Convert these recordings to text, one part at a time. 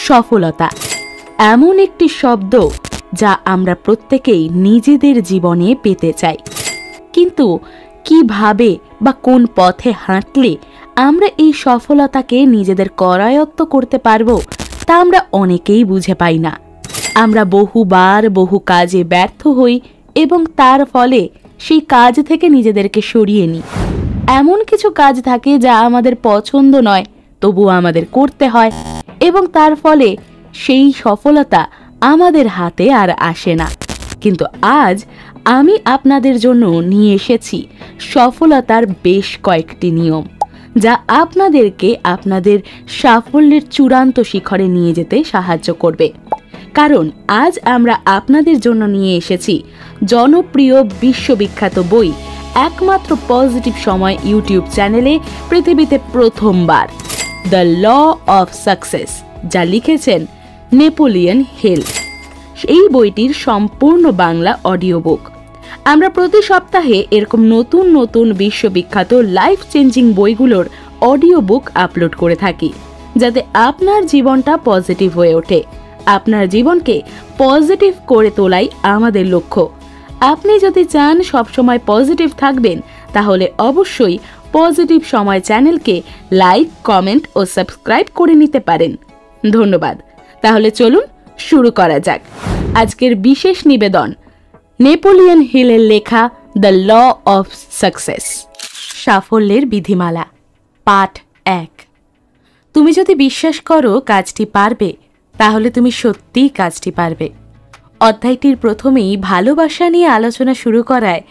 সফলতা এমন একটি শব্দ যা আমরা প্রত্যেকেই নিজেদের জীবনে পেতে চাই, কিন্তু কিভাবে বা কোন পথে হাঁটলে আমরা এই সফলতাকে নিজেদের করায়ত্ত করতে পারবো তা আমরা অনেকেই বুঝে পাই না। আমরা বহুবার বহু কাজে ব্যর্থ হই এবং তার ফলে সেই কাজ থেকে নিজেদেরকে সরিয়ে নিই। এমন কিছু কাজ থাকে যা আমাদের পছন্দ নয়, তবুও আমাদের করতে হয় এবং তার ফলে সেই সফলতা আমাদের হাতে আর আসে না। কিন্তু আজ আমি আপনাদের জন্য নিয়ে এসেছি সফলতার বেশ কয়েকটি নিয়ম, যা আপনাদেরকে আপনাদের সাফল্যের চূড়ান্ত শিখরে নিয়ে যেতে সাহায্য করবে। কারণ আজ আমরা আপনাদের জন্য নিয়ে এসেছি জনপ্রিয় বিশ্ববিখ্যাত বই একমাত্র পজিটিভ সময় ইউটিউব চ্যানেলে পৃথিবীতে প্রথমবার, দ্য ল অফ সাকসেস, যা লিখেছেন নেপোলিয়ন হিল। এই বইটির সম্পূর্ণ বাংলা অডিও বুক। আমরা প্রতি সপ্তাহে এরকম নতুন নতুন বিশ্ববিখ্যাত লাইফ চেঞ্জিং বইগুলোর অডিও বুক আপলোড করে থাকি, যাতে আপনার জীবনটা পজিটিভ হয়ে ওঠে। আপনার জীবনকে পজিটিভ করে তোলাই আমাদের লক্ষ্য। আপনি যদি চান সবসময় পজিটিভ থাকবেন, তাহলে অবশ্যই পজিটিভ সময় চ্যানেলকে লাইক, কমেন্ট ও সাবস্ক্রাইব করে নিতে পারেন। ধন্যবাদ। তাহলে চলুন শুরু করা যাক। আজকের বিশেষ নিবেদন নেপোলিয়ন হিলের লেখা দ্য ল অফ সাকসেস, সাফল্যের বিধিমালা, পাঠ 1। তুমি যদি বিশ্বাস করো কাজটি পারবে, তাহলে তুমি সত্যিই কাজটি পারবে। অধ্যায়টির প্রথমেই ভালোবাসা নিয়ে আলোচনা শুরু করায়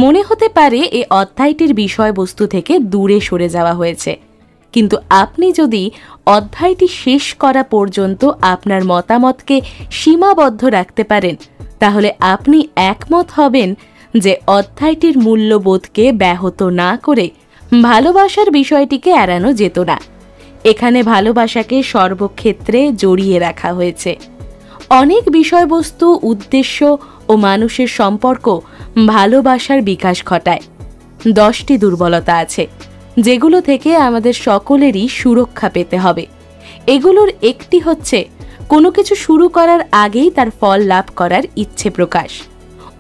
মনে হতে পারে এই অধ্যায়টির বিষয়বস্তু থেকে দূরে সরে যাওয়া হয়েছে, কিন্তু আপনি যদি অধ্যায়টি শেষ করা পর্যন্ত আপনার মতামতকে সীমাবদ্ধ রাখতে পারেন, তাহলে আপনি একমত হবেন যে অধ্যায়টির মূল্যবোধকে ব্যাহত না করে ভালোবাসার বিষয়টিকে এড়ানো যেত না। এখানে ভালোবাসাকে সর্বক্ষেত্রে জড়িয়ে রাখা হয়েছে। অনেক বিষয়বস্তু, উদ্দেশ্য ও মানুষের সম্পর্ক ভালোবাসার বিকাশ ঘটায়। 10টি দুর্বলতা আছে, যেগুলো থেকে আমাদের সকলেরই সুরক্ষা পেতে হবে। এগুলোর একটি হচ্ছে কোনো কিছু শুরু করার আগেই তার ফল লাভ করার ইচ্ছে প্রকাশ।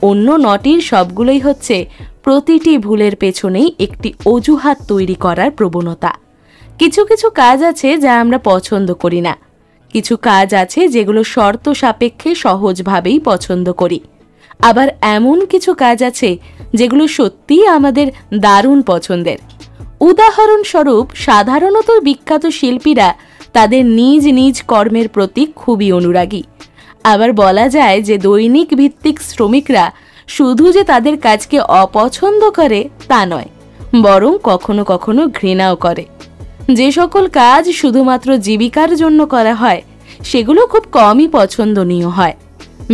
অন্য 9টির সবগুলোই হচ্ছে প্রতিটি ভুলের পেছনেই একটি অজুহাত তৈরি করার প্রবণতা। কিছু কিছু কাজ আছে যা আমরা পছন্দ করি না, কিছু কাজ আছে যেগুলো শর্ত সাপেক্ষে সহজভাবেই পছন্দ করি, আবার এমন কিছু কাজ আছে যেগুলো সত্যিই আমাদের দারুণ পছন্দের। উদাহরণস্বরূপ, সাধারণত বিখ্যাত শিল্পীরা তাদের নিজ নিজ কর্মের প্রতি খুবই অনুরাগী। আবার বলা যায় যে দৈনিক ভিত্তিক শ্রমিকরা শুধু যে তাদের কাজকে অপছন্দ করে তা নয়, বরং কখনো কখনো ঘৃণাও করে। যে সকল কাজ শুধুমাত্র জীবিকার জন্য করা হয়, সেগুলো খুব কমই পছন্দনীয় হয়।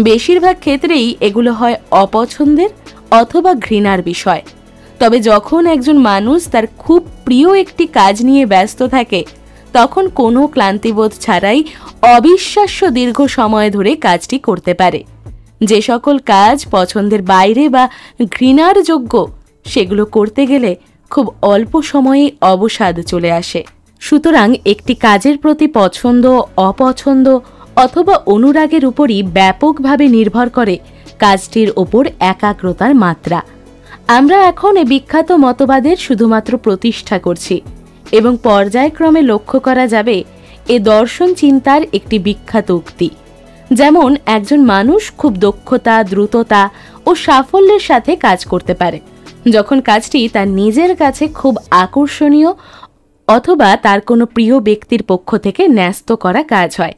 বেশিরভাগ ক্ষেত্রেই এগুলো হয় অপছন্দের অথবা ঘৃণার বিষয়। তবে যখন একজন মানুষ তার খুব প্রিয় একটি কাজ নিয়ে ব্যস্ত থাকে, তখন কোনো ক্লান্তিবোধ ছাড়াই অবিশ্বাস্য দীর্ঘ সময় ধরে কাজটি করতে পারে। যে সকল কাজ পছন্দের বাইরে বা ঘৃণার যোগ্য, সেগুলো করতে গেলে খুব অল্প সময়ে অবসাদ চলে আসে। সুতরাং একটি কাজের প্রতি পছন্দ, অপছন্দ অথবা অনুরাগের উপরই ব্যাপকভাবে নির্ভর করে কাজটির ওপর একাগ্রতার মাত্রা। আমরা এখন এই বিখ্যাত মতবাদের শুধুমাত্র প্রতিষ্ঠা করছি এবং পর্যায়ক্রমে লক্ষ্য করা যাবে এ দর্শন চিন্তার একটি বিখ্যাত উক্তি। যেমন একজন মানুষ খুব দক্ষতা, দ্রুততা ও সাফল্যের সাথে কাজ করতে পারে যখন কাজটি তার নিজের কাছে খুব আকর্ষণীয় অথবা তার কোনো প্রিয় ব্যক্তির পক্ষ থেকে ন্যস্ত করা কাজ হয়।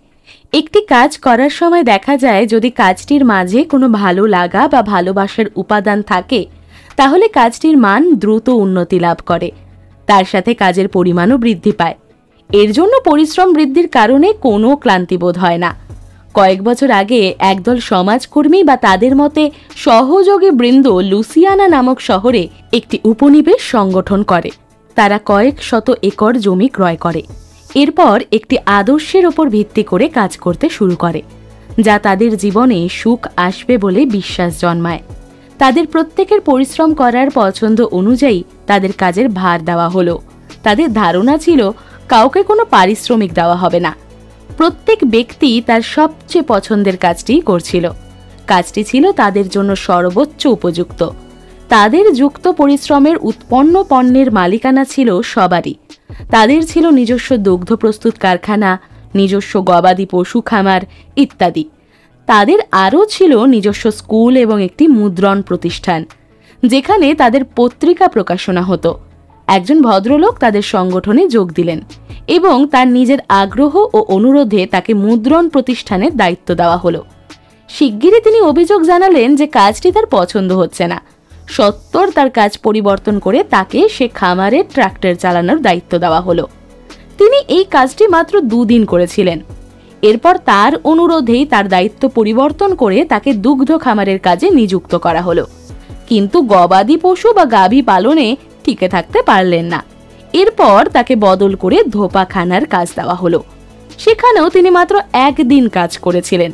একটি কাজ করার সময় দেখা যায় যদি কাজটির মাঝে কোনো ভালো লাগা বা ভালোবাসার উপাদান থাকে, তাহলে কাজটির মান দ্রুত উন্নতি লাভ করে, তার সাথে কাজের পরিমাণও বৃদ্ধি পায়। এর জন্য পরিশ্রম বৃদ্ধির কারণে কোনো ক্লান্তিবোধ হয় না। কয়েক বছর আগে একদল সমাজকর্মী বা তাদের মতে সহযোগী বৃন্দ লুসিয়ানা নামক শহরে একটি উপনিবেশ সংগঠন করে। তারা কয়েক শত একর জমি ক্রয় করে। এরপর একটি আদর্শের ওপর ভিত্তি করে কাজ করতে শুরু করে, যা তাদের জীবনে সুখ আসবে বলে বিশ্বাস জন্মায়। তাদের প্রত্যেকের পরিশ্রম করার পছন্দ অনুযায়ী তাদের কাজের ভার দেওয়া হলো। তাদের ধারণা ছিল কাউকে কোনো পারিশ্রমিক দেওয়া হবে না। প্রত্যেক ব্যক্তি তার সবচেয়ে পছন্দের কাজটি করছিল। কাজটি ছিল তাদের জন্য সর্বোচ্চ উপযুক্ত। তাদের যুক্ত পরিশ্রমের উৎপন্ন পণ্যের মালিকানা ছিল সবারই। তাদের ছিল নিজস্ব দুগ্ধ প্রস্তুত কারখানা, নিজস্ব গবাদি পশু খামার ইত্যাদি। তাদের আরও ছিল নিজস্ব স্কুল এবং একটি মুদ্রণ প্রতিষ্ঠান, যেখানে তাদের পত্রিকা প্রকাশনা হতো। একজন ভদ্রলোক তাদের সংগঠনে যোগ দিলেন এবং তার নিজের আগ্রহ ও অনুরোধে তাকে মুদ্রণ প্রতিষ্ঠানের দায়িত্ব দেওয়া হলো। শিগগিরই তিনি অভিযোগ জানালেন যে কাজটি তার পছন্দ হচ্ছে না। সত্বর তার কাজ পরিবর্তন করে তাকে সে খামারে ট্রাক্টর চালানোর দায়িত্ব দেওয়া হলো। তিনি এই কাজটি মাত্র 2 দিন করেছিলেন। এরপর তার অনুরোধেই তার দায়িত্ব পরিবর্তন করে তাকে দুগ্ধ খামারের কাজে নিযুক্ত করা হলো। কিন্তু গবাদি পশু বা গাভী পালনে টিকে থাকতে পারলেন না। এরপর তাকে বদল করে ধোপাখানার কাজ দেওয়া হলো। সেখানেও তিনি মাত্র 1 দিন কাজ করেছিলেন।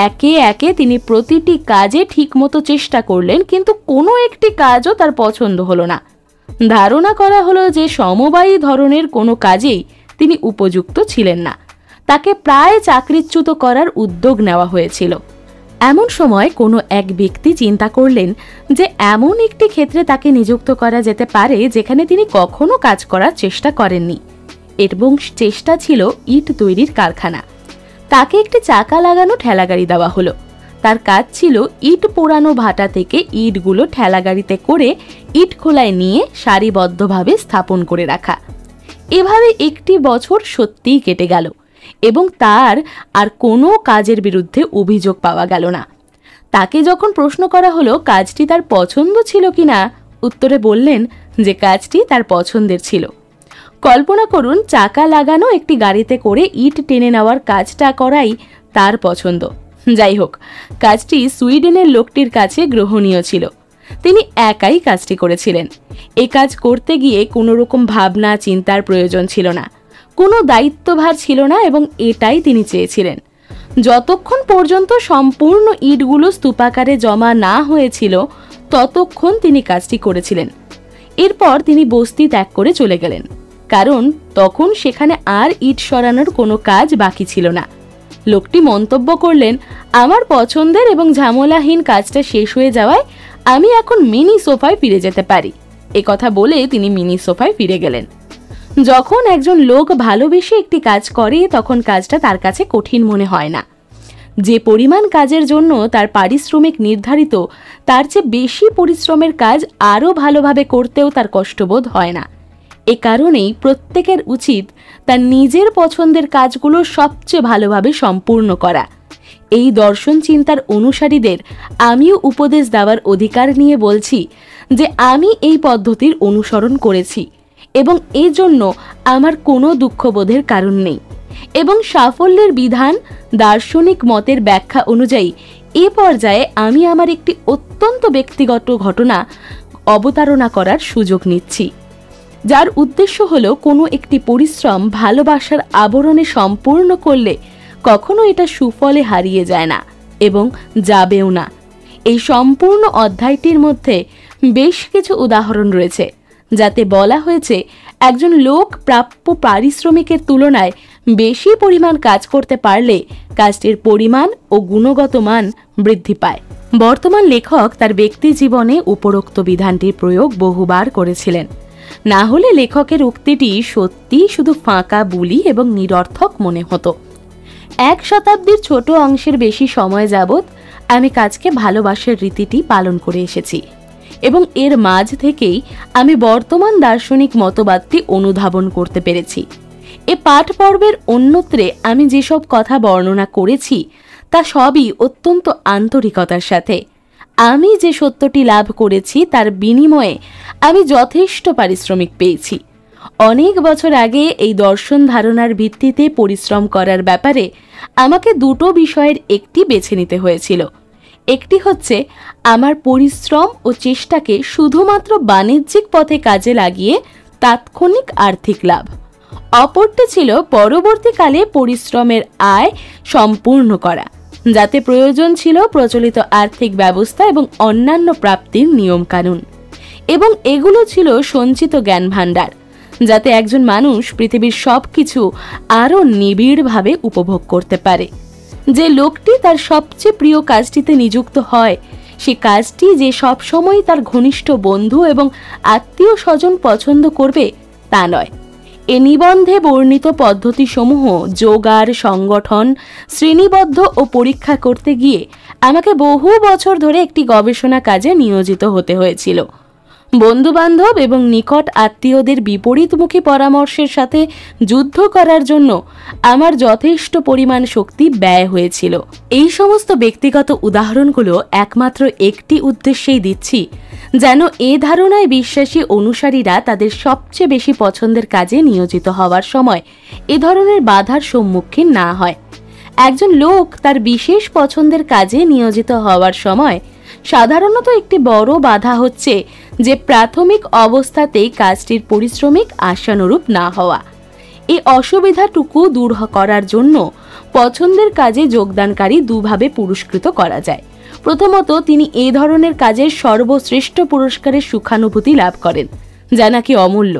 একে একে তিনি প্রতিটি কাজে ঠিকমতো চেষ্টা করলেন, কিন্তু কোনো একটি কাজও তার পছন্দ হলো না। ধারণা করা হলো যে সমবায়ী ধরনের কোনো কাজেই তিনি উপযুক্ত ছিলেন না। তাকে প্রায় চাকরিচ্যুত করার উদ্যোগ নেওয়া হয়েছিল। এমন সময় কোনো এক ব্যক্তি চিন্তা করলেন যে এমন একটি ক্ষেত্রে তাকে নিযুক্ত করা যেতে পারে যেখানে তিনি কখনো কাজ করার চেষ্টা করেননি, এবং চেষ্টা ছিল ইট তৈরির কারখানা। তাকে একটি চাকা লাগানো ঠেলাগাড়ি দেওয়া হলো। তার কাজ ছিল ইট পোড়ানো ভাটা থেকে ইটগুলো ঠেলাগাড়িতে করে ইট খোলায় নিয়ে সারিবদ্ধভাবে স্থাপন করে রাখা। এভাবে 1টি বছর সত্যিই কেটে গেল এবং তার আর কোনো কাজের বিরুদ্ধে অভিযোগ পাওয়া গেল না। তাকে যখন প্রশ্ন করা হলো কাজটি তার পছন্দ ছিল কিনা, উত্তরে বললেন যে কাজটি তার পছন্দের ছিল। কল্পনা করুন, চাকা লাগানো একটি গাড়িতে করে ইট টেনে নেওয়ার কাজটা করাই তার পছন্দ। যাই হোক, কাজটি সুইডেনের লোকটির কাছে গ্রহণীয় ছিল। তিনি একাই কাজটি করেছিলেন। এই কাজ করতে গিয়ে কোনো রকম ভাবনা চিন্তার প্রয়োজন ছিল না, কোনো দায়িত্বভার ছিল না, এবং এটাই তিনি চেয়েছিলেন। যতক্ষণ পর্যন্ত সম্পূর্ণ ইটগুলো স্তূপাকারে জমা না হয়েছিল ততক্ষণ তিনি কাজটি করেছিলেন। এরপর তিনি বস্তি ত্যাগ করে চলে গেলেন, কারণ তখন সেখানে আর ইট সরানোর কোনো কাজ বাকি ছিল না। লোকটি মন্তব্য করলেন, আমার পছন্দের এবং ঝামেলাহীন কাজটা শেষ হয়ে যাওয়ায় আমি এখন মিনি সোফায় ফিরে যেতে পারি। কথা বলে তিনি মিনি সোফায় ফিরে গেলেন। যখন একজন লোক ভালোবেসে একটি কাজ করে তখন কাজটা তার কাছে কঠিন মনে হয় না। যে পরিমাণ কাজের জন্য তার পারিশ্রমিক নির্ধারিত, তার চেয়ে বেশি পরিশ্রমের কাজ আরও ভালোভাবে করতেও তার কষ্টবোধ হয় না। এ কারণেই প্রত্যেকের উচিত তার নিজের পছন্দের কাজগুলো সবচেয়ে ভালোভাবে সম্পূর্ণ করা। এই দর্শন চিন্তার অনুসারীদের আমিও উপদেশ দেওয়ার অধিকার নিয়ে বলছি যে আমি এই পদ্ধতির অনুসরণ করেছি এবং এই জন্য আমার কোনো দুঃখবোধের কারণ নেই, এবং সাফল্যের বিধান দার্শনিক মতের ব্যাখ্যা অনুযায়ী এ পর্যায়ে আমি আমার একটি অত্যন্ত ব্যক্তিগত ঘটনা অবতারণা করার সুযোগ নিচ্ছি, যার উদ্দেশ্য হলো কোনো একটি পরিশ্রম ভালোবাসার আবরণে সম্পূর্ণ করলে কখনো এটা সুফলে হারিয়ে যায় না এবং যাবেও না। এই সম্পূর্ণ অধ্যায়টির মধ্যে বেশ কিছু উদাহরণ রয়েছে যাতে বলা হয়েছে একজন লোক প্রাপ্য পারিশ্রমিকের তুলনায় বেশি পরিমাণ কাজ করতে পারলে কাজটির পরিমাণ ও গুণগত মান বৃদ্ধি পায়। বর্তমান লেখক তার ব্যক্তি জীবনে উপরোক্ত বিধানটির প্রয়োগ বহুবার করেছিলেন, না হলে লেখকের উক্তিটি সত্যি শুধু ফাঁকা বুলি এবং নিরর্থক মনে হতো। 1 শতাব্দীর ছোট অংশের বেশি সময় যাবৎ আমি কাজকে ভালোবাসার রীতিটি পালন করে এসেছি এবং এর মাঝ থেকেই আমি বর্তমান দার্শনিক মতবাদটি অনুধাবন করতে পেরেছি। এ পাঠ পর্বের অন্যত্রে আমি যেসব কথা বর্ণনা করেছি তা সবই অত্যন্ত আন্তরিকতার সাথে। আমি যে সত্যটি লাভ করেছি তার বিনিময়ে আমি যথেষ্ট পারিশ্রমিক পেয়েছি। অনেক বছর আগে এই দর্শন ধারণার ভিত্তিতে পরিশ্রম করার ব্যাপারে আমাকে 2টো বিষয়ের একটি বেছে নিতে হয়েছিল। একটি হচ্ছে আমার পরিশ্রম ও চেষ্টাকে শুধুমাত্র বাণিজ্যিক পথে কাজে লাগিয়ে তাৎক্ষণিক আর্থিক লাভ। অপরটি ছিল পরবর্তীকালে পরিশ্রমের আয় সম্পূর্ণ করা, যাতে প্রয়োজন ছিল প্রচলিত আর্থিক ব্যবস্থা এবং অন্যান্য প্রাপ্তির নিয়মকানুন, এবং এগুলো ছিল সঞ্চিত জ্ঞান ভাণ্ডার যাতে একজন মানুষ পৃথিবীর সবকিছু আরো নিবিড়ভাবে উপভোগ করতে পারে। যে লোকটি তার সবচেয়ে প্রিয় কাজটিতে নিযুক্ত হয়, সে কাজটি যে সবসময় তার ঘনিষ্ঠ বন্ধু এবং আত্মীয় স্বজন পছন্দ করবে তা নয়। এ নিবন্ধে বর্ণিত পদ্ধতিসমূহ জোগাড়, সংগঠন, শ্রেণীবদ্ধ ও পরীক্ষা করতে গিয়ে আমাকে বহু বছর ধরে একটি গবেষণা কাজে নিয়োজিত হতে হয়েছিল। বন্ধুবান্ধব এবং নিকট আত্মীয়দের বিপরীতমুখী পরামর্শের সাথে যুদ্ধ করার জন্য আমার যথেষ্ট পরিমাণ শক্তি ব্যয় হয়েছিল। এই সমস্ত ব্যক্তিগত উদাহরণগুলো একমাত্র একটি উদ্দেশ্যেই দিচ্ছি, যেন এ ধারণায় বিশ্বাসী অনুসারীরা তাদের সবচেয়ে বেশি পছন্দের কাজে নিয়োজিত হওয়ার সময় এ ধরনের বাধার সম্মুখীন না হয়। একজন লোক তার বিশেষ পছন্দের কাজে নিয়োজিত হওয়ার সময় সাধারণত একটি বড় বাধা হচ্ছে যে প্রাথমিক অবস্থাতেই কাজটির পরিশ্রমিক আশানুরূপ না হওয়া। এই অসুবিধাটুকু দূর করার জন্য পছন্দের কাজে যোগদানকারী দুভাবে পুরস্কৃত করা যায়। প্রথমত, তিনি এই ধরনের কাজের সর্বশ্রেষ্ঠ পুরস্কারের সুখানুভূতি লাভ করেন, যা নাকি অমূল্য।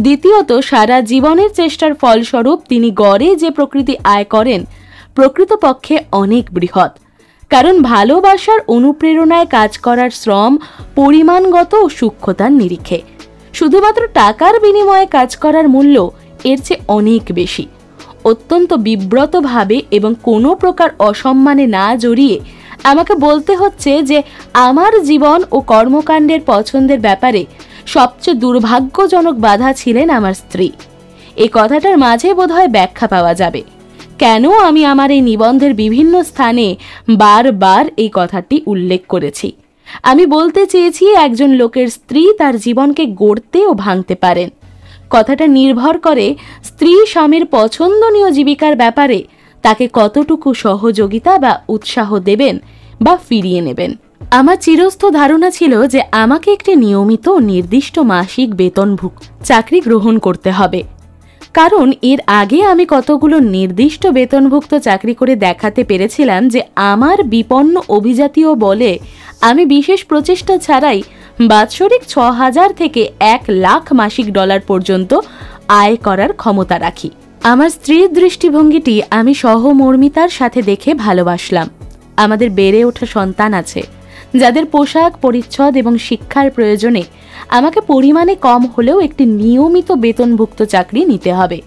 দ্বিতীয়ত, সারা জীবনের চেষ্টার ফলস্বরূপ তিনি গড়ে যে প্রকৃতি আয় করেন প্রকৃতপক্ষে অনেক বৃহৎ, কারণ ভালোবাসার অনুপ্রেরণায় কাজ করার শ্রম পরিমাণগত ও সূক্ষ্মতার নিরিখে। শুধুমাত্র টাকার বিনিময়ে কাজ করার মূল্য এর চেয়ে অনেক বেশি। অত্যন্ত বিব্রতভাবে এবং কোনো প্রকার অসম্মানে না জড়িয়ে আমাকে বলতে হচ্ছে যে আমার জীবন ও কর্মকাণ্ডের পছন্দের ব্যাপারে সবচেয়ে দুর্ভাগ্যজনক বাধা ছিলেন আমার স্ত্রী। এই কথাটার মাঝে বোধহয় ব্যাখ্যা পাওয়া যাবে কেন আমি আমার এই নিবন্ধের বিভিন্ন স্থানে বারবার এই কথাটি উল্লেখ করেছি। আমি বলতে চেয়েছি একজন লোকের স্ত্রী তার জীবনকে গড়তে ও ভাঙতে পারেন। কথাটা নির্ভর করে স্ত্রী স্বামীর পছন্দনীয় জীবিকার ব্যাপারে তাকে কতটুকু সহযোগিতা বা উৎসাহ দেবেন বা ফিরিয়ে নেবেন। আমার চিরস্থ ধারণা ছিল যে আমাকে একটি নিয়মিত নির্দিষ্ট মাসিক বেতনভুক্ত চাকরি গ্রহণ করতে হবে, কারণ এর আগে আমি কতগুলো নির্দিষ্ট বেতনভুক্ত চাকরি করে দেখাতে পেরেছিলাম যে আমার বিপন্ন অভিজাতীয় বলে আমি বিশেষ প্রচেষ্টা ছাড়াই বাৎসরিক ৬,০০০ থেকে ১ লাখ মাসিক ডলার পর্যন্ত আয় করার ক্ষমতা রাখি। আমার স্ত্রীর দৃষ্টিভঙ্গিটি আমি সহমর্মিতার সাথে দেখে ভালোবাসলাম। আমাদের বেড়ে ওঠা সন্তান আছে, যাদের পোশাক, পরিচ্ছদ এবং শিক্ষার প্রয়োজনে আমাকে পরিমাণে কম হলেও একটি নিয়মিত বেতনভুক্ত চাকরি নিতে হবে।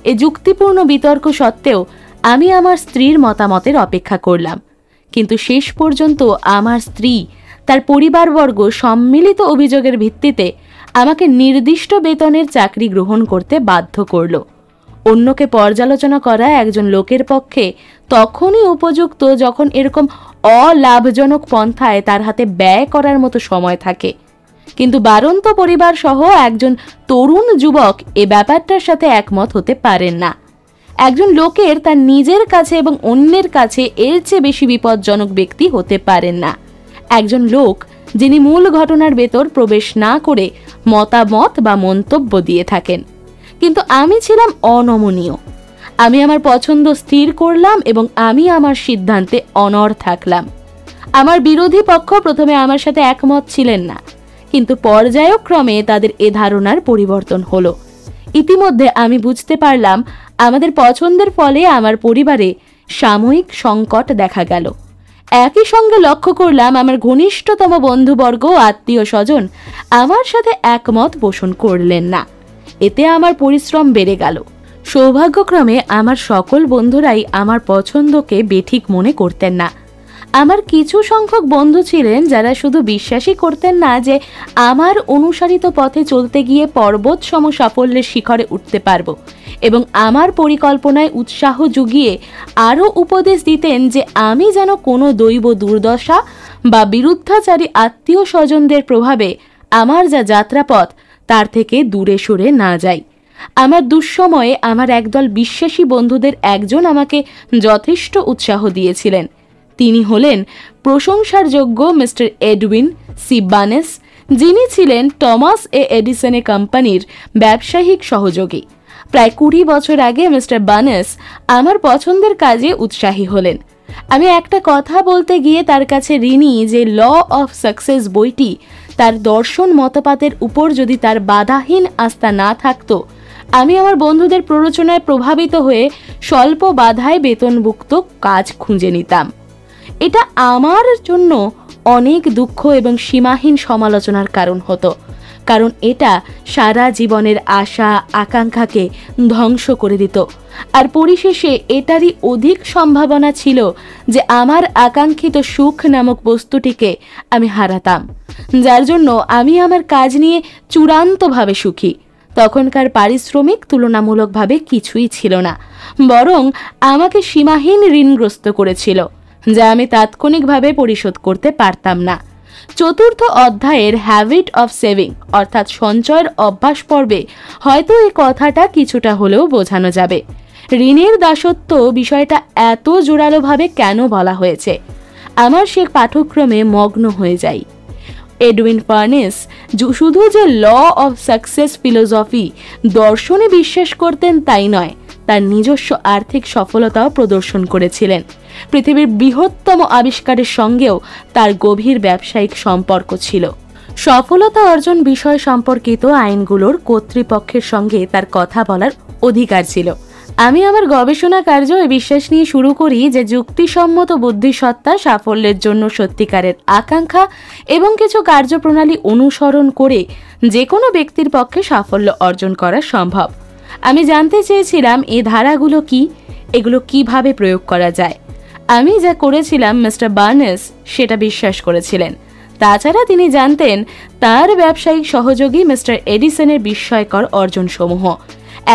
এ যুক্তিপূর্ণ বিতর্ক সত্ত্বেও আমি আমার স্ত্রীর মতামতের অপেক্ষা করলাম, কিন্তু শেষ পর্যন্ত আমার স্ত্রী তার পরিবারবর্গ সম্মিলিত অভিযোগের ভিত্তিতে আমাকে নির্দিষ্ট বেতনের চাকরি গ্রহণ করতে বাধ্য করল। অন্যকে পর্যালোচনা করা একজন লোকের পক্ষে তখনই উপযুক্ত যখন এরকম অলাভজনক পন্থায় তার হাতে ব্যয় করার মতো সময় থাকে। কিন্তু বারন্ত পরিবার সহ একজন তরুণ যুবক এ ব্যাপারটার সাথে একমত হতে পারেন না। একজন লোকের তার নিজের কাছে এবং অন্যের কাছে এর চেয়ে বেশি বিপজ্জনক ব্যক্তি হতে পারেন না একজন লোক যিনি মূল ঘটনার ভেতর প্রবেশ না করে মতামত বা মন্তব্য দিয়ে থাকেন। কিন্তু আমি ছিলাম অনমনীয়। আমি আমার পছন্দ স্থির করলাম এবং আমি আমার সিদ্ধান্তে অনড় থাকলাম। আমার বিরোধী পক্ষ প্রথমে আমার সাথে একমত ছিলেন না, কিন্তু পর্যায়ক্রমে তাদের এ ধারণার পরিবর্তন হলো। ইতিমধ্যে আমি বুঝতে পারলাম আমাদের পছন্দের ফলে আমার পরিবারে সাময়িক সংকট দেখা গেল। একই সঙ্গে লক্ষ্য করলাম আমার ঘনিষ্ঠতম বন্ধুবর্গ, আত্মীয় স্বজন আমার সাথে একমত পোষণ করলেন না। এতে আমার পরিশ্রম বেড়ে গেল। সৌভাগ্যক্রমে আমার সকল বন্ধুরাই আমার পছন্দকে বেঠিক মনে করতেন না। আমার কিছু সংখ্যক বন্ধু ছিলেন যারা শুধু বিশ্বাসই করতেন না যে আমার অনুসারিত পথে চলতে গিয়ে পর্বত সম সাফল্যের শিখরে উঠতে পারব, এবং আমার পরিকল্পনায় উৎসাহ জুগিয়ে আরও উপদেশ দিতেন যে আমি যেন কোনো দৈব দুর্দশা বা বিরুদ্ধাচারী আত্মীয় স্বজনদের প্রভাবে আমার যা যাত্রাপথ তার থেকে দূরে সরে না যাই। আমার দুঃসময়ে আমার একদল বিশ্বাসী বন্ধুদের একজন আমাকে যথেষ্ট উৎসাহ দিয়েছিলেন। তিনি হলেন প্রশংসার যোগ্য মিস্টার এডউইন সি বানেস, যিনি ছিলেন টমাস এ এডিসনে কোম্পানির ব্যবসায়িক সহযোগী। প্রায় 20 বছর আগে মিস্টার বানেস আমার পছন্দের কাজে উৎসাহী হলেন। আমি একটা কথা বলতে গিয়ে তার কাছে ঋণী যে ল অফ সাকসেস বইটি তার দর্শন মতপাতের উপর যদি তার বাধাহীন আস্থা না থাকতো, আমি আমার বন্ধুদের প্ররোচনায় প্রভাবিত হয়ে স্বল্প বাধায় বেতনভুক্ত কাজ খুঁজে নিতাম। এটা আমার জন্য অনেক দুঃখ এবং সীমাহীন সমালোচনার কারণ হতো, কারণ এটা সারা জীবনের আশা আকাঙ্ক্ষাকে ধ্বংস করে দিত। আর পরিশেষে এটারই অধিক সম্ভাবনা ছিল যে আমার আকাঙ্ক্ষিত সুখ নামক বস্তুটিকে আমি হারাতাম, যার জন্য আমি আমার কাজ নিয়ে চূড়ান্তভাবে সুখী। তখনকার পারিশ্রমিক তুলনামূলকভাবে কিছুই ছিল না, বরং আমাকে সীমাহীন ঋণগ্রস্ত করেছিল, যা আমি তাৎক্ষণিকভাবে পরিশোধ করতে পারতাম না। চতুর্থ অধ্যায়ের হ্যাবিট অফ সেভিং অর্থাৎ সঞ্চয়ের অভ্যাস পর্বে হয়তো এই কথাটা কিছুটা হলেও বোঝানো যাবে। ঋণের দাসত্ব বিষয়টা এত জোরালোভাবে কেন বলা হয়েছে, আমার সে পাঠ্যক্রমে মগ্ন হয়ে যাই। এডউইন ফার্নেস শুধু যে ল অফ সাকসেস ফিলোসফি দর্শনে বিশ্বাস করতেন তাই নয়, তার নিজস্ব আর্থিক সফলতাও প্রদর্শন করেছিলেন। পৃথিবীর বৃহত্তম আবিষ্কারের সঙ্গেও তার গভীর ব্যবসায়িক সম্পর্ক ছিল। সফলতা অর্জন বিষয় সম্পর্কিত আইনগুলোর কর্তৃপক্ষের সঙ্গে তার কথা বলার অধিকার ছিল। আমি আমার গবেষণা কার্য এ বিশ্বাস নিয়ে শুরু করি যে যুক্তিসম্মত বুদ্ধিসত্তা সাফল্যের জন্য সত্যিকারের আকাঙ্ক্ষা এবং কিছু কার্যপ্রণালী অনুসরণ করে যে কোনো ব্যক্তির পক্ষে সাফল্য অর্জন করা সম্ভব। আমি জানতে চেয়েছিলাম এই ধারাগুলো কি, এগুলো কিভাবে প্রয়োগ করা যায়। আমি যা করেছিলাম মিস্টার বার্নেস সেটা বিশ্বাস করেছিলেন। তাছাড়া তিনি জানতেন তার ব্যবসায়িক সহযোগী মিস্টার এডিসনের বিস্ময়কর অর্জনসমূহ।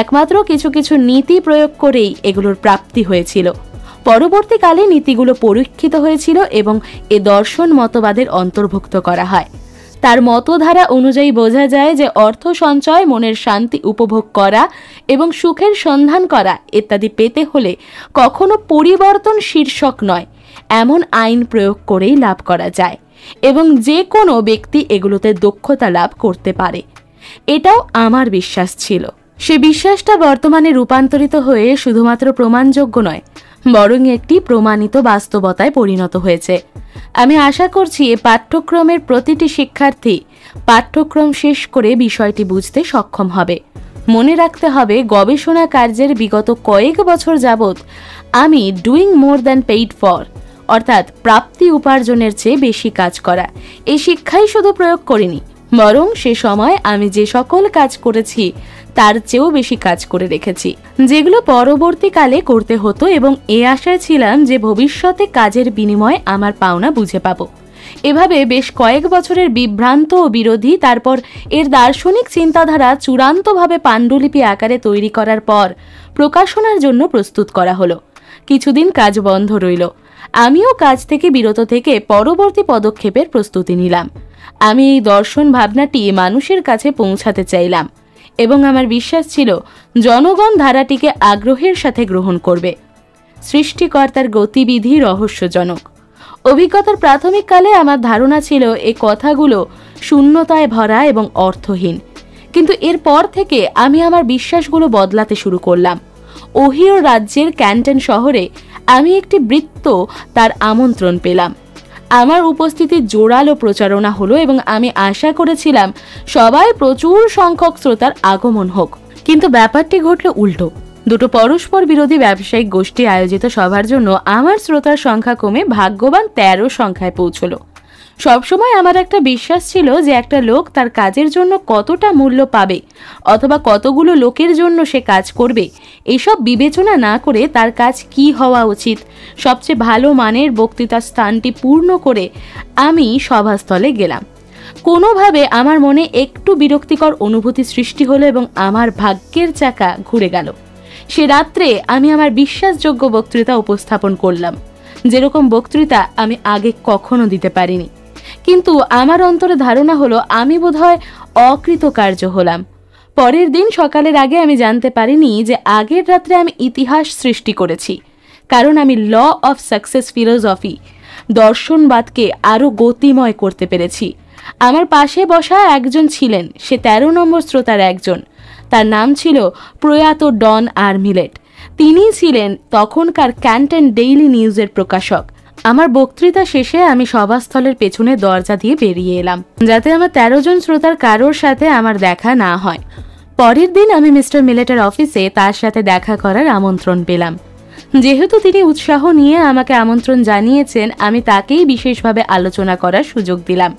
একমাত্র কিছু কিছু নীতি প্রয়োগ করেই এগুলোর প্রাপ্তি হয়েছিল। পরবর্তীকালে নীতিগুলো পরীক্ষিত হয়েছিল এবং এ দর্শন মতবাদের অন্তর্ভুক্ত করা হয়। তার মতধারা অনুযায়ী বোঝা যায় যে অর্থ সঞ্চয়, মনের শান্তি উপভোগ করা এবং সুখের সন্ধান করা ইত্যাদি পেতে হলে কখনো পরিবর্তন শীর্ষক নয়, এমন আইন প্রয়োগ করেই লাভ করা যায় এবং যে কোনো ব্যক্তি এগুলোতে দক্ষতা লাভ করতে পারে। এটাও আমার বিশ্বাস ছিল। সে বিশ্বাসটা বর্তমানে রূপান্তরিত হয়ে শুধুমাত্র প্রমাণযোগ্য নয়, বরং একটি প্রমাণিত বাস্তবতায় পরিণত হয়েছে। আমি আশা করছি এ পাঠ্যক্রমের প্রতিটি শিক্ষার্থী পাঠ্যক্রম শেষ করে বিষয়টি বুঝতে সক্ষম হবে। মনে রাখতে হবে, গবেষণা কার্যের বিগত কয়েক বছর যাবৎ আমি doing more than paid for অর্থাৎ প্রাপ্তি উপার্জনের চেয়ে বেশি কাজ করা এই শিক্ষাই শুধু প্রয়োগ করিনি, বরং সে সময় আমি যে সকল কাজ করেছি তার চেয়েও বেশি কাজ করে রেখেছি, যেগুলো পরবর্তীকালে করতে হতো, এবং এ আশায় ছিলাম যে ভবিষ্যতে কাজের বিনিময়ে আমার পাওনা বুঝে পাব। এভাবে বেশ কয়েক বছরের বিভ্রান্ত ও বিরোধী, তারপর এর দার্শনিক চিন্তাধারা চূড়ান্তভাবে পাণ্ডুলিপি আকারে তৈরি করার পর প্রকাশনার জন্য প্রস্তুত করা হলো। কিছুদিন কাজ বন্ধ রইল। আমিও কাজ থেকে বিরত থেকে পরবর্তী পদক্ষেপের প্রস্তুতি নিলাম। আমি এই দর্শন ভাবনাটি মানুষের কাছে পৌঁছাতে চাইলাম এবং আমার বিশ্বাস ছিল জনগণ ধারাটিকে আগ্রহের সাথে গ্রহণ করবে। সৃষ্টিকর্তার গতিবিধি রহস্যজনক। অভিজ্ঞতার প্রাথমিক কালে আমার ধারণা ছিল এই কথাগুলো শূন্যতায় ভরা এবং অর্থহীন, কিন্তু এরপর থেকে আমি আমার বিশ্বাসগুলো বদলাতে শুরু করলাম। ওহিও রাজ্যের ক্যান্টন শহরে আমি একটি বৃত্ত তার আমন্ত্রণ পেলাম। আমার উপস্থিতির জোরালো প্রচারণা হলো এবং আমি আশা করেছিলাম সবাই প্রচুর সংখ্যক শ্রোতার আগমন হোক, কিন্তু ব্যাপারটি ঘটল উল্টো। দুটো পরস্পর বিরোধী ব্যবসায়িক গোষ্ঠী আয়োজিত সভার জন্য আমার শ্রোতার সংখ্যা কমে ভাগ্যবান 13 সংখ্যায় পৌঁছলো। সবসময় আমার একটা বিশ্বাস ছিল যে একটা লোক তার কাজের জন্য কতটা মূল্য পাবে অথবা কতগুলো লোকের জন্য সে কাজ করবে, এসব বিবেচনা না করে তার কাজ কি হওয়া উচিত, সবচেয়ে ভালো মানের বক্তৃতার স্থানটি পূর্ণ করে আমি সভাস্থলে গেলাম। কোনোভাবে আমার মনে একটু বিরক্তিকর অনুভূতি সৃষ্টি হলো এবং আমার ভাগ্যের চাকা ঘুরে গেল। সে রাত্রে আমি আমার বিশ্বাসযোগ্য বক্তৃতা উপস্থাপন করলাম, যেরকম বক্তৃতা আমি আগে কখনো দিতে পারিনি। কিন্তু আমার অন্তরে ধারণা হলো আমি বোধহয় অকৃতকার্য হলাম। পরের দিন সকালের আগে আমি জানতে পারিনি যে আগের রাত্রে আমি ইতিহাস সৃষ্টি করেছি, কারণ আমি ল অফ সাকসেস ফিলোসফি দর্শনবাদকে আরও গতিময় করতে পেরেছি। আমার পাশে বসা একজন ছিলেন, সে 13 নম্বর শ্রোতার একজন। তার নাম ছিল প্রয়াত ডন আর্মিলেট। তিনি ছিলেন তখনকার ক্যান্টন ডেইলি নিউজের প্রকাশক। আমার বক্তৃতা শেষে আমি সভাস্থলের পেছনে দরজা দিয়ে বেরিয়ে এলাম, যাতে আমার 13 জন শ্রোতার কারোর সাথে আমার দেখা না হয়। পরের দিন আমি মিস্টার মিলেটের অফিসে তার সাথে দেখা করার আমন্ত্রণ পেলাম। যেহেতু তিনি উৎসাহ নিয়ে আমাকে আমন্ত্রণ জানিয়েছেন, আমি তাকেই বিশেষভাবে আলোচনা করার সুযোগ দিলাম।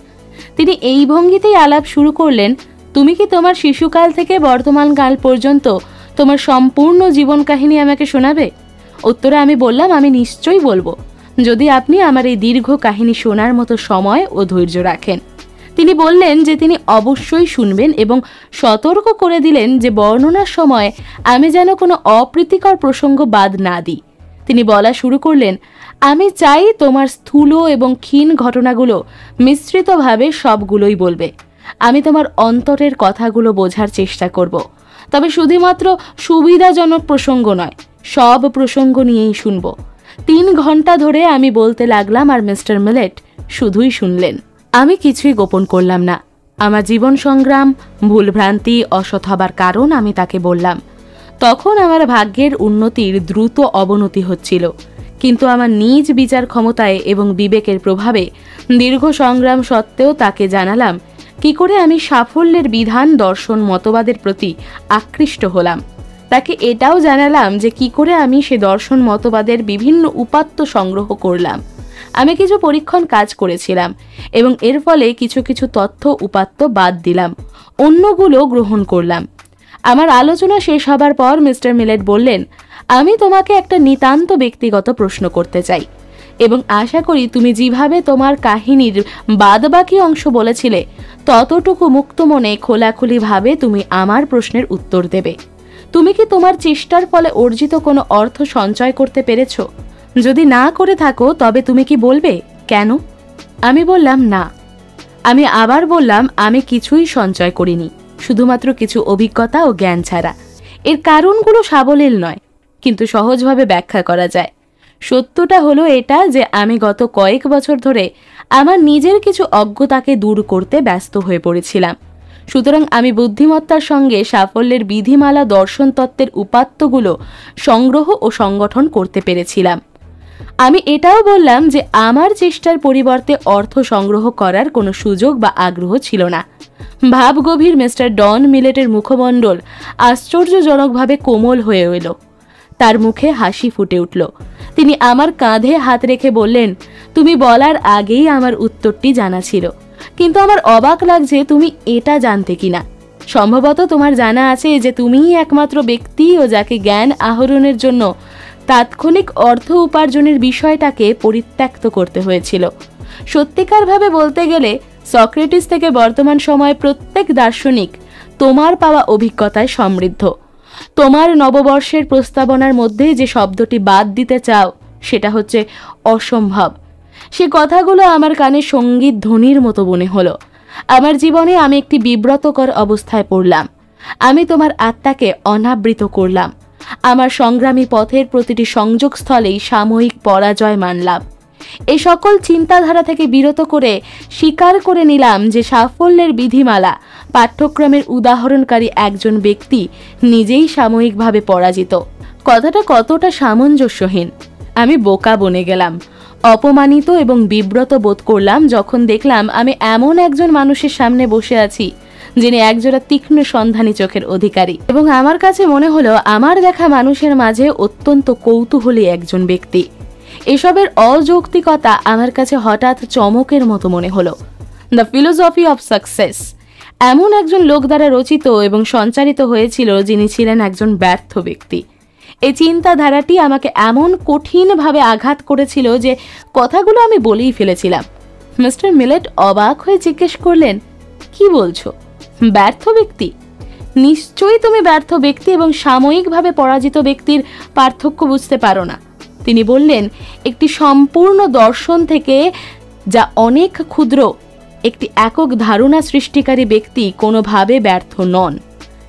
তিনি এই ভঙ্গিতেই আলাপ শুরু করলেন, তুমি কি তোমার শিশুকাল থেকে বর্তমান কাল পর্যন্ত তোমার সম্পূর্ণ জীবন কাহিনী আমাকে শোনাবে? উত্তরে আমি বললাম, আমি নিশ্চয়ই বলবো, যদি আপনি আমার এই দীর্ঘ কাহিনী শোনার মতো সময় ও ধৈর্য রাখেন। তিনি বললেন যে তিনি অবশ্যই শুনবেন এবং সতর্ক করে দিলেন যে বর্ণনার সময় আমি যেন কোনো অপ্রীতিকর প্রসঙ্গ বাদ না দিই। তিনি বলা শুরু করলেন, আমি চাই তোমার স্থূল এবং ক্ষীণ ঘটনাগুলো মিশ্রিতভাবে সবগুলোই বলবে। আমি তোমার অন্তরের কথাগুলো বোঝার চেষ্টা করব, তবে শুধুমাত্র সুবিধাজনক প্রসঙ্গ নয়, সব প্রসঙ্গ নিয়েই শুনব। 3 ঘন্টা ধরে আমি বলতে লাগলাম আর মিস্টার মিলেট শুধুই শুনলেন। আমি কিছুই গোপন করলাম না। আমার জীবন সংগ্রাম, ভুলভ্রান্তি, অসৎ হবার কারণ আমি তাকে বললাম। তখন আমার ভাগ্যের উন্নতির দ্রুত অবনতি হচ্ছিল, কিন্তু আমার নিজ বিচার ক্ষমতায় এবং বিবেকের প্রভাবে দীর্ঘ সংগ্রাম সত্ত্বেও তাকে জানালাম কি করে আমি সাফল্যের বিধান, দর্শন, মতবাদের প্রতি আকৃষ্ট হলাম। তাকে এটাও জানালাম যে কি করে আমি সে দর্শন মতবাদের বিভিন্ন উপাত্ত সংগ্রহ করলাম। আমি কিছু পরীক্ষণ কাজ করেছিলাম এবং এর ফলে কিছু কিছু তথ্য উপাত্ত বাদ দিলাম, অন্যগুলো গ্রহণ করলাম। আমার আলোচনা শেষ হবার পর মিস্টার মিলেট বললেন, আমি তোমাকে একটা নিতান্ত ব্যক্তিগত প্রশ্ন করতে চাই এবং আশা করি তুমি যেভাবে তোমার কাহিনীর বাদবাকি অংশ বলেছিলে ততটুকু মুক্ত মনে খোলাখুলিভাবে তুমি আমার প্রশ্নের উত্তর দেবে। তুমি কি তোমার চেষ্টার ফলে অর্জিত কোনো অর্থ সঞ্চয় করতে পেরেছ? যদি না করে থাকো তবে তুমি কি বলবে কেন? আমি বললাম না। আমি আবার বললাম, আমি কিছুই সঞ্চয় করিনি, শুধুমাত্র কিছু অভিজ্ঞতা ও জ্ঞান ছাড়া। এর কারণগুলো সাবলীল নয়, কিন্তু সহজভাবে ব্যাখ্যা করা যায়। সত্যটা হলো এটা যে আমি গত কয়েক বছর ধরে আমার নিজের কিছু অজ্ঞতাকে দূর করতে ব্যস্ত হয়ে পড়েছিলাম। সুতরাং আমি বুদ্ধিমত্তার সঙ্গে সাফল্যের বিধিমালা, দর্শন তত্ত্বের উপাত্তগুলো সংগ্রহ ও সংগঠন করতে পেরেছিলাম। আমি এটাও বললাম যে আমার চেষ্টার পরিবর্তে অর্থ সংগ্রহ করার কোনো সুযোগ বা আগ্রহ ছিল না। ভাবগভীর মিস্টার ডন মিলেটের মুখমণ্ডল আশ্চর্যজনকভাবে কোমল হয়ে এলো। তার মুখে হাসি ফুটে উঠল। তিনি আমার কাঁধে হাত রেখে বললেন, তুমি বলার আগেই আমার উত্তরটি জানা ছিল, কিন্তু আমার অবাক লাগছে তুমি এটা জানতে কিনা। সম্ভবত তোমার জানা আছে যে তুমিই একমাত্র ব্যক্তি ও যাকে জ্ঞান আহরণের জন্য তাৎক্ষণিক অর্থ উপার্জনের বিষয়টাকে পরিত্যক্ত করতে হয়েছিল। সত্যিকারভাবে বলতে গেলে সক্রেটিস থেকে বর্তমান সময়ে প্রত্যেক দার্শনিক তোমার পাওয়া অভিজ্ঞতায় সমৃদ্ধ। তোমার নববর্ষের প্রস্তাবনার মধ্যে যে শব্দটি বাদ দিতে চাও সেটা হচ্ছে অসম্ভব। সে কথাগুলো আমার কানে সঙ্গীত ধ্বনির মতো মনে হলো। আমার জীবনে আমি একটি বিব্রতকর অবস্থায় পড়লাম। আমি তোমার আত্মাকে অনাবৃত করলাম। আমার সংগ্রামী পথের প্রতিটি সংযোগস্থলেই সাময়িক পরাজয় মানলাম। এই সকল চিন্তাধারা থেকে বিরত করে স্বীকার করে নিলাম যে সাফল্যের বিধিমালা পাঠ্যক্রমের উদাহরণকারী একজন ব্যক্তি নিজেই সাময়িকভাবে পরাজিত। কথাটা কতটা সামঞ্জস্যহীন! আমি বোকা বনে গেলাম, অপমানিত এবং বিব্রত বোধ করলাম যখন দেখলাম আমি এমন একজন মানুষের সামনে বসে আছি যিনি একজোড়া তীক্ষ্ণ সন্ধানী চোখের অধিকারী, এবং আমার কাছে মনে হলো আমার দেখা মানুষের মাঝে অত্যন্ত কৌতূহলী একজন ব্যক্তি। এসবের অযৌক্তিকতা আমার কাছে হঠাৎ চমকের মতো মনে হলো। দ্য ফিলোসফি অফ সাকসেস এমন একজন লোক দ্বারা রচিত এবং সঞ্চারিত হয়েছিল যিনি ছিলেন একজন ব্যর্থ ব্যক্তি। এই চিন্তাধারাটি আমাকে এমন কঠিনভাবে আঘাত করেছিল যে কথাগুলো আমি বলেই ফেলেছিলাম। মিস্টার মিলেট অবাক হয়ে জিজ্ঞেস করলেন, কি বলছো? ব্যর্থ ব্যক্তি? নিশ্চয়ই তুমি ব্যর্থ ব্যক্তি এবং সাময়িকভাবে পরাজিত ব্যক্তির পার্থক্য বুঝতে পারো না। তিনি বললেন, একটি সম্পূর্ণ দর্শন থেকে যা অনেক ক্ষুদ্র একটি একক ধারণা সৃষ্টিকারী ব্যক্তি কোনোভাবে ব্যর্থ নন,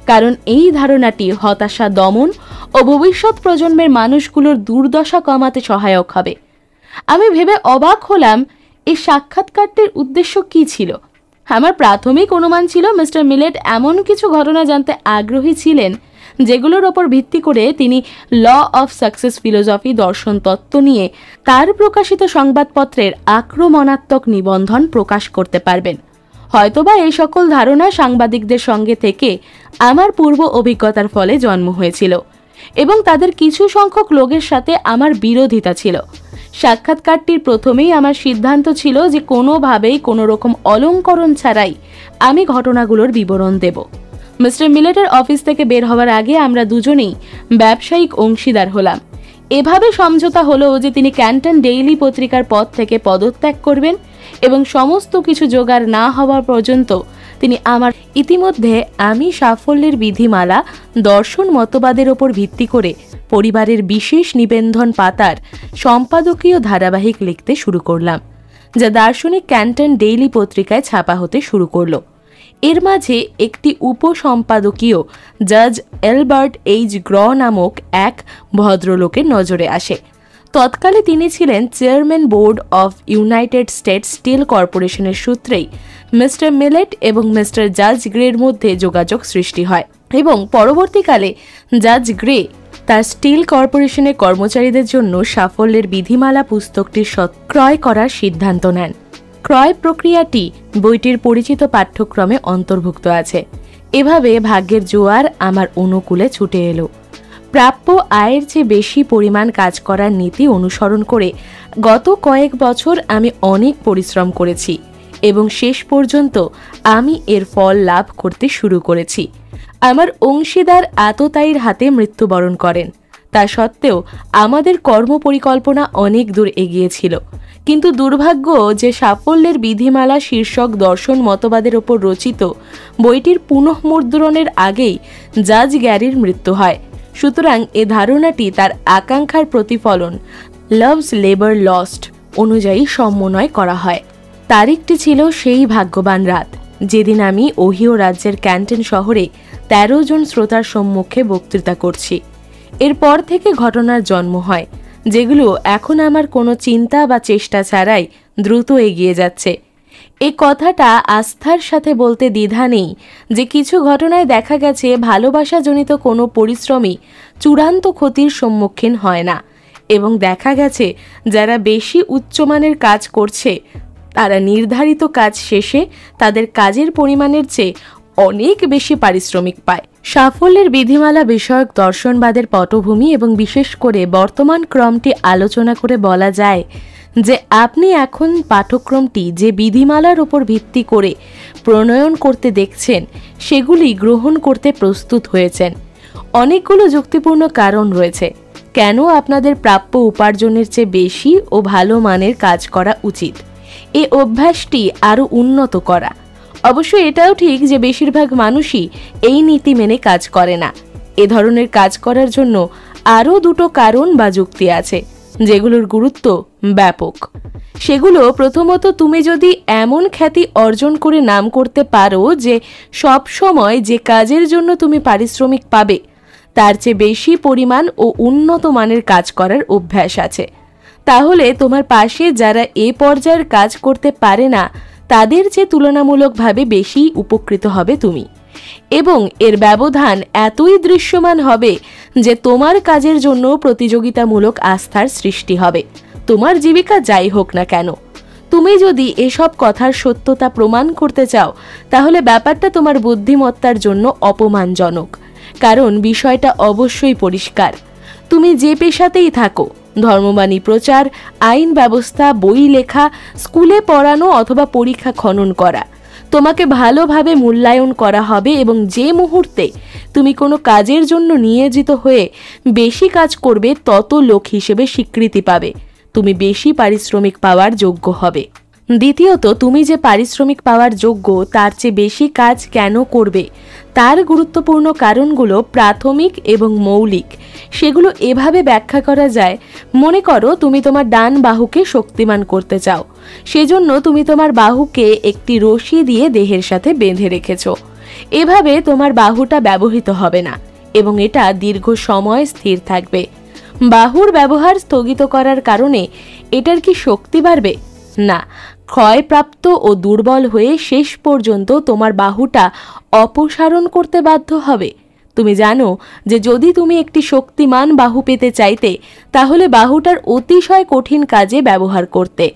কারণ এই ধারণাটি হতাশা দমন ও ভবিষ্যৎ প্রজন্মের মানুষগুলোর দুর্দশা কমাতে সহায়ক হবে। আমি ভেবে অবাক হলাম এই সাক্ষাৎকারটির উদ্দেশ্য কি ছিল। আমার প্রাথমিক অনুমান ছিল মিস্টার মিলেট এমন কিছু ঘটনা জানতে আগ্রহী ছিলেন যেগুলোর ওপর ভিত্তি করে তিনি ল অফ সাকসেস ফিলোসফি দর্শন তত্ত্ব নিয়ে তার প্রকাশিত সংবাদপত্রের আক্রমণাত্মক নিবন্ধন প্রকাশ করতে পারবেন। হয়তোবা এই সকল ধারণা সাংবাদিকদের সঙ্গে থেকে আমার পূর্ব অভিজ্ঞতার ফলে জন্ম হয়েছিল এবং তাদের কিছু সংখ্যক লোকের সাথে আমার বিরোধিতা ছিল। সাক্ষাৎকারটির প্রথমেই আমার সিদ্ধান্ত ছিল যে কোনোভাবেই কোনো রকম অলঙ্করণ ছাড়াই আমি ঘটনাগুলোর বিবরণ দেব। মিস্টার মিলেটের অফিস থেকে বের হওয়ার আগে আমরা দুজনেই ব্যবসায়িক অংশীদার হলাম। এভাবে সমঝোতা হলো যে তিনি ক্যান্টন ডেইলি পত্রিকার পদ থেকে পদত্যাগ করবেন এবং সমস্ত কিছু জোগাড় না হওয়া পর্যন্ত তিনি আমার ইতিমধ্যে আমি সাফল্যের বিধিমালা দর্শন মতবাদের ওপর ভিত্তি করে পরিবারের বিশেষ নিবন্ধন পাতার সম্পাদকীয় ধারাবাহিক লিখতে শুরু করলাম, যা দার্শনিক ক্যান্টন ডেইলি পত্রিকায় ছাপা হতে শুরু করলো। এর মাঝে একটি উপসম্পাদকীয় জাজ এলবার্ট এইচ গ্র নামক এক ভদ্রলোকের নজরে আসে। তৎকালে তিনি ছিলেন chairman board of United States Steel কর্পোরেশনের সূত্রেই মিস্টার মিলেট এবং মিস্টার জাজ গ্রের মধ্যে যোগাযোগ সৃষ্টি হয় এবং পরবর্তীকালে জাজ গ্রে তার স্টিল কর্পোরেশনের কর্মচারীদের জন্য সাফল্যের বিধিমালা পুস্তকটি ক্রয় করার সিদ্ধান্ত নেন। ক্রয় প্রক্রিয়াটি বইটির পরিচিত পাঠ্যক্রমে অন্তর্ভুক্ত আছে। এভাবে ভাগ্যের জোয়ার আমার অনুকূলে ছুটে এলো। প্রাপ্য আয়ের চেয়ে বেশি পরিমাণ কাজ করার নীতি অনুসরণ করে গত কয়েক বছর আমি অনেক পরিশ্রম করেছি এবং শেষ পর্যন্ত আমি এর ফল লাভ করতে শুরু করেছি। আমার অংশীদার আততায়ীর হাতে মৃত্যুবরণ করেন। তা সত্ত্বেও আমাদের কর্মপরিকল্পনা অনেক দূর এগিয়েছিল, কিন্তু দুর্ভাগ্য যে সাফল্যের বিধিমালা শীর্ষক দর্শন মতবাদের ওপর রচিত বইটির পুনঃমুদ্রণের আগেই জাজ গ্যারির মৃত্যু হয়। সুতরাং এ ধারণাটি তার আকাঙ্ক্ষার প্রতিফলন লাভস লেবার লস্ট অনুযায়ী সমন্বয় করা হয়। তারিখটি ছিল সেই ভাগ্যবান রাত যেদিন আমি ওহিও রাজ্যের ক্যান্টন শহরে 13 জন শ্রোতার সম্মুখে বক্তৃতা করছি। এরপর থেকে ঘটনার জন্ম হয় যেগুলো এখন আমার কোনো চিন্তা বা চেষ্টা ছাড়াই দ্রুত এগিয়ে যাচ্ছে। এই কথাটা আস্থার সাথে বলতে দ্বিধা নেই যে কিছু ঘটনায় দেখা গেছে ভালোবাসাজনিত কোনো পরিশ্রমই চূড়ান্ত ক্ষতির সম্মুখীন হয় না এবং দেখা গেছে যারা বেশি উচ্চমানের কাজ করছে তারা নির্ধারিত কাজ শেষে তাদের কাজের পরিমাণের চেয়ে অনেক বেশি পারিশ্রমিক পায়। সাফল্যের বিধিমালা বিষয়ক দর্শনবাদের পটভূমি এবং বিশেষ করে বর্তমান ক্রমটি আলোচনা করে বলা যায় যে আপনি এখন পাঠ্যক্রমটি যে বিধিমালার উপর ভিত্তি করে প্রণয়ন করতে দেখছেন সেগুলি গ্রহণ করতে প্রস্তুত হয়েছেন। অনেকগুলো যুক্তিপূর্ণ কারণ রয়েছে কেন আপনাদের প্রাপ্য উপার্জনের চেয়ে বেশি ও ভালো মানের কাজ করা উচিত। এই অভ্যাসটি আরও উন্নত করা। অবশ্য এটাও ঠিক যে বেশিরভাগ মানুষই এই নীতি মেনে কাজ করে না। এ ধরনের কাজ করার জন্য আরও দুটো কারণ বা যুক্তি আছে যেগুলোর গুরুত্ব ব্যাপক। সেগুলো প্রথমত, তুমি যদি এমন খ্যাতি অর্জন করে নাম করতে পারো যে সব সময় যে কাজের জন্য তুমি পারিশ্রমিক পাবে তার চেয়ে বেশি পরিমাণ ও উন্নত মানের কাজ করার অভ্যাস আছে, তাহলে তোমার পাশে যারা এ পর্যায়ের কাজ করতে পারে না তাদের চেয়ে তুলনামূলকভাবে বেশি উপকৃত হবে তুমি, এবং এর ব্যবধান এতই দৃশ্যমান হবে যে তোমার কাজের জন্য প্রতিযোগিতামূলক আস্থার সৃষ্টি হবে, তোমার জীবিকা যাই হোক না কেন। তুমি যদি এসব কথার সত্যতা প্রমাণ করতে চাও তাহলে ব্যাপারটা তোমার বুদ্ধিমত্তার জন্য অপমানজনক, কারণ বিষয়টা অবশ্যই পরিষ্কার। তুমি যে পেশাতেই থাকো, ধর্মবাণী প্রচার, আইন ব্যবস্থা, বই লেখা, স্কুলে পড়ানো অথবা পরীক্ষা খনন করা, তোমাকে ভালোভাবে মূল্যায়ন করা হবে এবং যে মুহূর্তে তুমি কোনো কাজের জন্য নিয়োজিত হয়ে বেশি কাজ করবে তত লোক হিসেবে স্বীকৃতি পাবে, তুমি বেশি পারিশ্রমিক পাওয়ার যোগ্য হবে। দ্বিতীয়ত, তুমি যে পারিশ্রমিক পাওয়ার যোগ্য তার চেয়ে বেশি কাজ কেন করবে তার গুরুত্বপূর্ণ কারণগুলো প্রাথমিক এবং মৌলিক। সেগুলো এভাবে ব্যাখ্যা করা যায়, মনে করো তুমি তোমার ডান বাহুকে শক্তিমান করতে চাও, সেজন্য তুমি তোমার বাহুকে একটি রশি দিয়ে দেহের সাথে বেঁধে রেখেছো। এভাবে তোমার বাহুটা ব্যবহৃত হবে না এবং এটা দীর্ঘ সময় স্থির থাকবে। বাহুর ব্যবহার স্থগিত করার কারণে এটার কি শক্তি বাড়বে? না, ক্ষয়প্রাপ্ত ও দুর্বল হয়ে শেষ পর্যন্ত তোমার বাহুটা অপসারণ করতে বাধ্য হবে। তুমি জানো যে যদি তুমি একটি শক্তিমান বাহু পেতে চাইতে তাহলে বাহুটার অতিশয় কঠিন কাজে ব্যবহার করতে।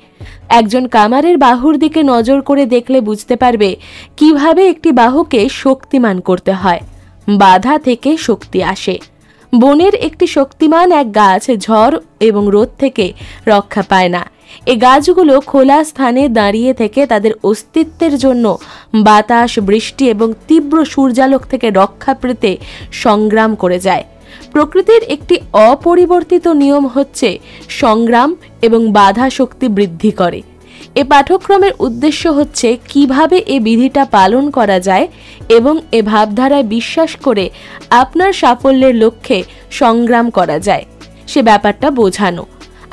একজন কামারের বাহুর দিকে নজর করে দেখলে বুঝতে পারবে কিভাবে একটি বাহুকে শক্তিমান করতে হয়। বাধা থেকে শক্তি আসে। বনের একটি শক্তিমান এক গাছ ঝড় এবং রোদ থেকে রক্ষা পায় না। এই গাছগুলো খোলা স্থানে দাঁড়িয়ে থেকে তাদের অস্তিত্বের জন্য বাতাস, বৃষ্টি এবং তীব্র সূর্যালোক থেকে রক্ষা পেতে সংগ্রাম করে যায়। প্রকৃতির একটি অপরিবর্তিত নিয়ম হচ্ছে সংগ্রাম এবং বাধা শক্তি বৃদ্ধি করে। এ পাঠ্যক্রমের উদ্দেশ্য হচ্ছে কিভাবে এ বিধিটা পালন করা যায় এবং এ ভাবধারায় বিশ্বাস করে আপনার সাফল্যের লক্ষ্যে সংগ্রাম করা যায় সে ব্যাপারটা বোঝানো।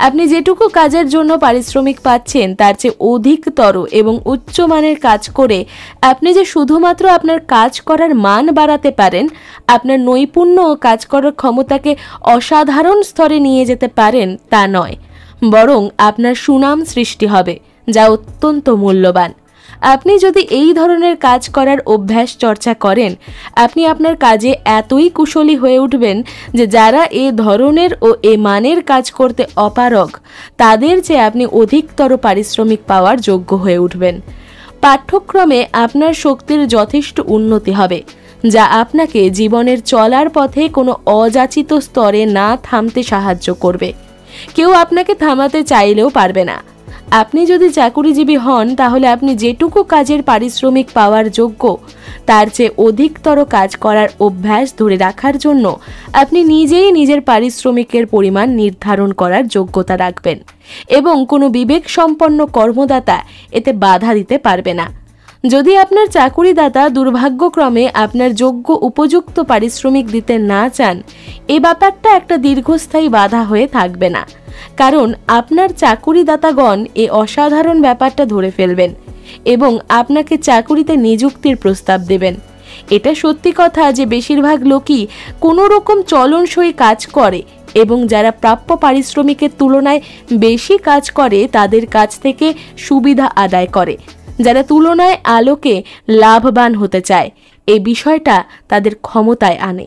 আপনি যেটুকু কাজের জন্য পারিশ্রমিক পাচ্ছেন তার চেয়ে অধিকতর এবং উচ্চমানের কাজ করে আপনি যে শুধুমাত্র আপনার কাজ করার মান বাড়াতে পারেন, আপনার নৈপুণ্য ও কাজ করার ক্ষমতাকে অসাধারণ স্তরে নিয়ে যেতে পারেন তা নয়, বরং আপনার সুনাম সৃষ্টি হবে যা অত্যন্ত মূল্যবান। আপনি যদি এই ধরনের কাজ করার অভ্যাস চর্চা করেন, আপনি আপনার কাজে এতই কুশলী হয়ে উঠবেন যে যারা এ ধরনের ও এ মানের কাজ করতে অপারগ তাদের চেয়ে আপনি অধিকতর পারিশ্রমিক পাওয়ার যোগ্য হয়ে উঠবেন। পাঠ্যক্রমে আপনার শক্তির যথেষ্ট উন্নতি হবে যা আপনাকে জীবনের চলার পথে কোনো অযাচিত স্তরে না থামতে সাহায্য করবে। কেউ আপনাকে থামাতে চাইলেও পারবে না। আপনি যদি চাকুরিজীবী হন তাহলে আপনি যেটুকু কাজের পারিশ্রমিক পাওয়ার যোগ্য তার চেয়ে অধিকতর কাজ করার অভ্যাস ধরে রাখার জন্য আপনি নিজেই নিজের পারিশ্রমিকের পরিমাণ নির্ধারণ করার যোগ্যতা রাখবেন এবং কোনো বিবেক সম্পন্ন কর্মদাতা এতে বাধা দিতে পারবে না। যদি আপনার চাকুরিদাতা দুর্ভাগ্যক্রমে আপনার যোগ্য উপযুক্ত পারিশ্রমিক দিতে না চান, এ ব্যাপারটা একটা দীর্ঘস্থায়ী বাধা হয়ে থাকবে না, কারণ আপনার চাকুরিদাতাগণ এ অসাধারণ ব্যাপারটা ধরে ফেলবেন এবং আপনাকে চাকুরিতে নিযুক্তির প্রস্তাব দেবেন। এটা সত্যি কথা যে বেশিরভাগ লোকই কোনো রকম চলনসই কাজ করে এবং যারা প্রাপ্য পারিশ্রমিকের তুলনায় বেশি কাজ করে তাদের কাছ থেকে সুবিধা আদায় করে। যারা তুলনায় আলোকে লাভবান হতে চায় এই বিষয়টা তাদের ক্ষমতায় আনে।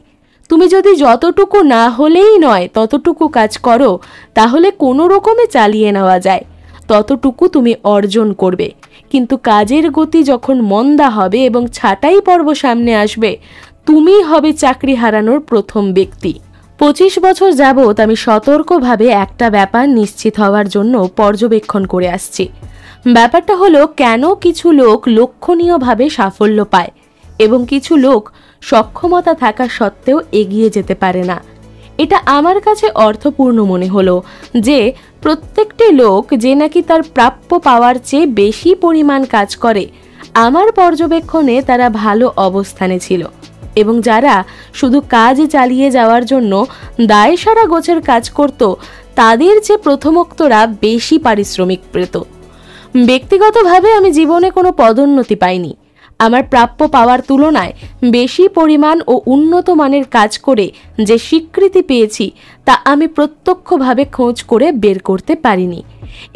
তুমি যদি যতটুকু না হলেই নয় ততটুকু কাজ করো তাহলে কোনো রকমে চালিয়ে নেওয়া যায়, ততটুকু তুমি অর্জন করবে। কিন্তু কাজের গতি যখন মন্দা হবে এবং ছাঁটাই পর্ব সামনে আসবে, তুমি হবে চাকরি হারানোর প্রথম ব্যক্তি। 25 বছর যাবৎ আমি সতর্কভাবে একটা ব্যাপার নিশ্চিত হওয়ার জন্য পর্যবেক্ষণ করে আসছি। ব্যাপারটা হলো কেন কিছু লোক লক্ষণীয়ভাবে সাফল্য পায় এবং কিছু লোক সক্ষমতা থাকা সত্ত্বেও এগিয়ে যেতে পারে না। এটা আমার কাছে অর্থপূর্ণ মনে হলো যে প্রত্যেকটি লোক যে নাকি তার প্রাপ্য পাওয়ার চেয়ে বেশি পরিমাণ কাজ করে, আমার পর্যবেক্ষণে তারা ভালো অবস্থানে ছিল এবং যারা শুধু কাজ চালিয়ে যাওয়ার জন্য দায়সারা গোছের কাজ করত তাদের চেয়ে প্রথমোক্তরা বেশি পারিশ্রমিক পেত। ব্যক্তিগতভাবে আমি জীবনে কোনো পদোন্নতি পাইনি। আমার প্রাপ্য পাওয়ার তুলনায় বেশি পরিমাণ ও উন্নত মানের কাজ করে যে স্বীকৃতি পেয়েছি তা আমি প্রত্যক্ষভাবে খোঁজ করে বের করতে পারিনি।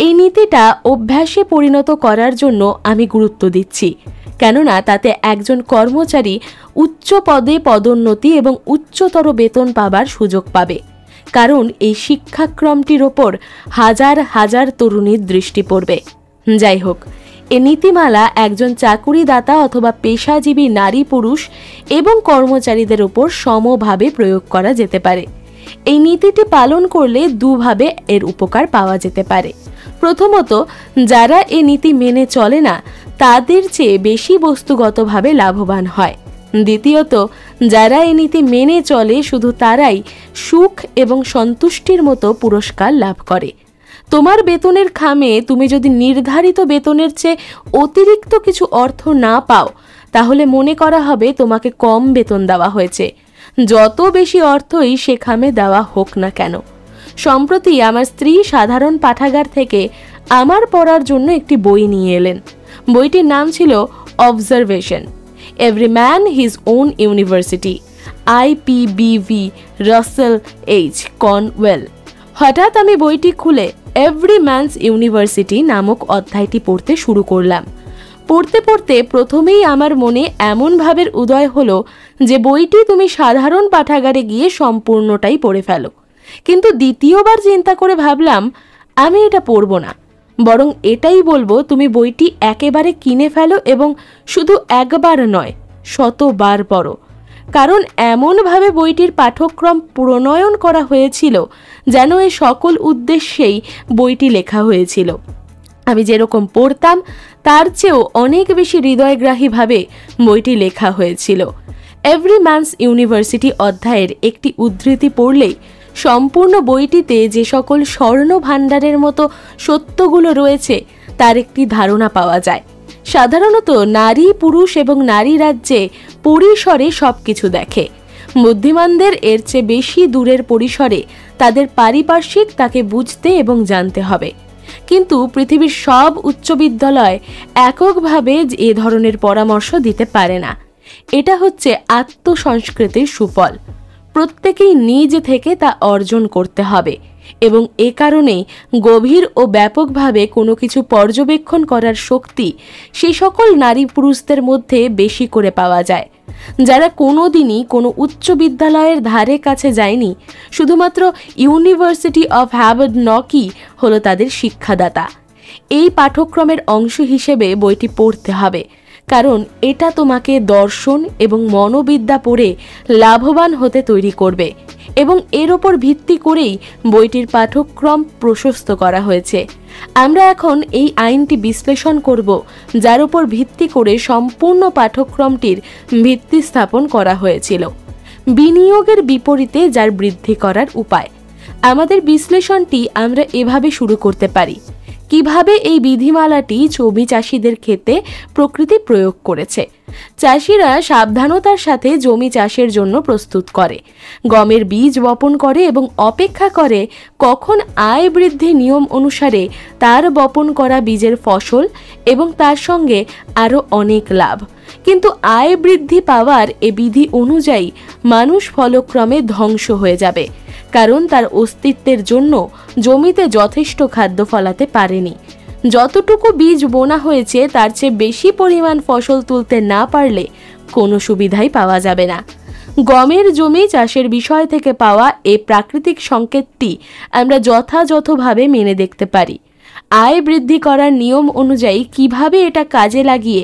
এই নীতিটা অভ্যাসে পরিণত করার জন্য আমি গুরুত্ব দিচ্ছি, কেননা তাতে একজন কর্মচারী উচ্চ পদে পদোন্নতি এবং উচ্চতর বেতন পাবার সুযোগ পাবে, কারণ এই শিক্ষাক্রমটির ওপর হাজার হাজার তরুণীর দৃষ্টি পড়বে। যাই হোক, এ নীতিমালা একজন চাকুরিদাতা অথবা পেশাজীবী নারী পুরুষ এবং কর্মচারীদের উপর সমভাবে প্রয়োগ করা যেতে পারে। এই নীতিটি পালন করলে দুভাবে এর উপকার পাওয়া যেতে পারে। প্রথমত, যারা এ নীতি মেনে চলে না তাদের চেয়ে বেশি বস্তুগতভাবে লাভবান হয়। দ্বিতীয়ত, যারা এ নীতি মেনে চলে শুধু তারাই সুখ এবং সন্তুষ্টির মতো পুরস্কার লাভ করে। তোমার বেতনের খামে তুমি যদি নির্ধারিত বেতনের চেয়ে অতিরিক্ত কিছু অর্থ না পাও তাহলে মনে করা হবে তোমাকে কম বেতন দেওয়া হয়েছে, যত বেশি অর্থই সে খামে দেওয়া হোক না কেন। সম্প্রতি আমার স্ত্রী সাধারণ পাঠাগার থেকে আমার পড়ার জন্য একটি বই নিয়ে এলেন। বইটির নাম ছিল observation, every man his own university, IPBV Russell H. Conwell. হঠাৎ আমি বইটি খুলে এভরি ম্যানস ইউনিভার্সিটি নামক অধ্যায়টি পড়তে শুরু করলাম। পড়তে পড়তে প্রথমেই আমার মনে এমন ভাবের উদয় হলো যে বইটি তুমি সাধারণ পাঠাগারে গিয়ে সম্পূর্ণটাই পড়ে ফেলো। কিন্তু দ্বিতীয়বার চিন্তা করে ভাবলাম আমি এটা পড়ব না, বরং এটাই বলবো তুমি বইটি একেবারে কিনে ফেলো এবং শুধু একবার নয়, শতবার পড়ো। কারণ এমনভাবে বইটির পাঠ্যক্রম প্রণয়ন করা হয়েছিল যেন এই সকল উদ্দেশ্যেই বইটি লেখা হয়েছিল। আমি যেরকম পড়তাম তার চেয়েও অনেক বেশি হৃদয়গ্রাহীভাবে বইটি লেখা হয়েছিল। এভরি ম্যানস ইউনিভার্সিটি অধ্যায়ের একটি উদ্ধৃতি পড়লেই সম্পূর্ণ বইটিতে যে সকল স্বর্ণ ভাণ্ডারের মতো সত্যগুলো রয়েছে তার একটি ধারণা পাওয়া যায়। সাধারণত নারী, পুরুষ এবং নারী রাজ্যে পরিসরে সবকিছু দেখে। বুদ্ধিমানদের এর চেয়ে বেশি দূরের পরিসরে তাদের পারিপার্শ্বিক তাকে বুঝতে এবং জানতে হবে। কিন্তু পৃথিবীর সব উচ্চ বিদ্যালয় এককভাবে এ ধরনের পরামর্শ দিতে পারে না। এটা হচ্ছে আত্মসংস্কৃতির সুফল। প্রত্যেকেই নিজ থেকে তা অর্জন করতে হবে এবং এ কারণেই গভীর ও ব্যাপকভাবে কোনো কিছু পর্যবেক্ষণ করার শক্তি সেই সকল নারী পুরুষদের মধ্যে বেশি করে পাওয়া যায় যারা কোনোদিনই কোনো উচ্চ বিদ্যালয়ের ধারে কাছে যায়নি। শুধুমাত্র ইউনিভার্সিটি অফ হ্যাভার্ড-নকি হলো তাদের শিক্ষাদাতা। এই পাঠ্যক্রমের অংশ হিসেবে বইটি পড়তে হবে, কারণ এটা তোমাকে দর্শন এবং মনোবিদ্যা পড়ে লাভবান হতে তৈরি করবে এবং এর ওপর ভিত্তি করেই বইটির পাঠ্যক্রম প্রশস্ত করা হয়েছে। আমরা এখন এই আইনটি বিশ্লেষণ করব যার উপর ভিত্তি করে সম্পূর্ণ পাঠ্যক্রমটির ভিত্তি স্থাপন করা হয়েছিল। বিনিয়োগের বিপরীতে যার বৃদ্ধি করার উপায়। আমাদের বিশ্লেষণটি আমরা এভাবে শুরু করতে পারি। কিভাবে এই বিধিমালাটি জমি চাষিদের ক্ষেত্রে প্রকৃতি প্রয়োগ করেছে। চাষিরা সাবধানতার সাথে জমি চাষের জন্য প্রস্তুত করে, গমের বীজ বপন করে এবং অপেক্ষা করে কখন আয় বৃদ্ধি নিয়ম অনুসারে তার বপন করা বীজের ফসল এবং তার সঙ্গে আরও অনেক লাভ। কিন্তু আয় বৃদ্ধি পাওয়ার এ বিধি অনুযায়ী মানুষ ফলক্রমে ধ্বংস হয়ে যাবে, কারণ তার অস্তিত্বের জন্য জমিতে যথেষ্ট খাদ্য ফলাতে পারেনি। যতটুকু বীজ বোনা হয়েছে তার চেয়ে বেশি পরিমাণ ফসল তুলতে না পারলে কোনো সুবিধাই পাওয়া যাবে না। গমের জমি চাষের বিষয় থেকে পাওয়া এই প্রাকৃতিক সংকেতটি আমরা যথাযথভাবে মেনে দেখতে পারি। আয় বৃদ্ধি করার নিয়ম অনুযায়ী কিভাবে এটা কাজে লাগিয়ে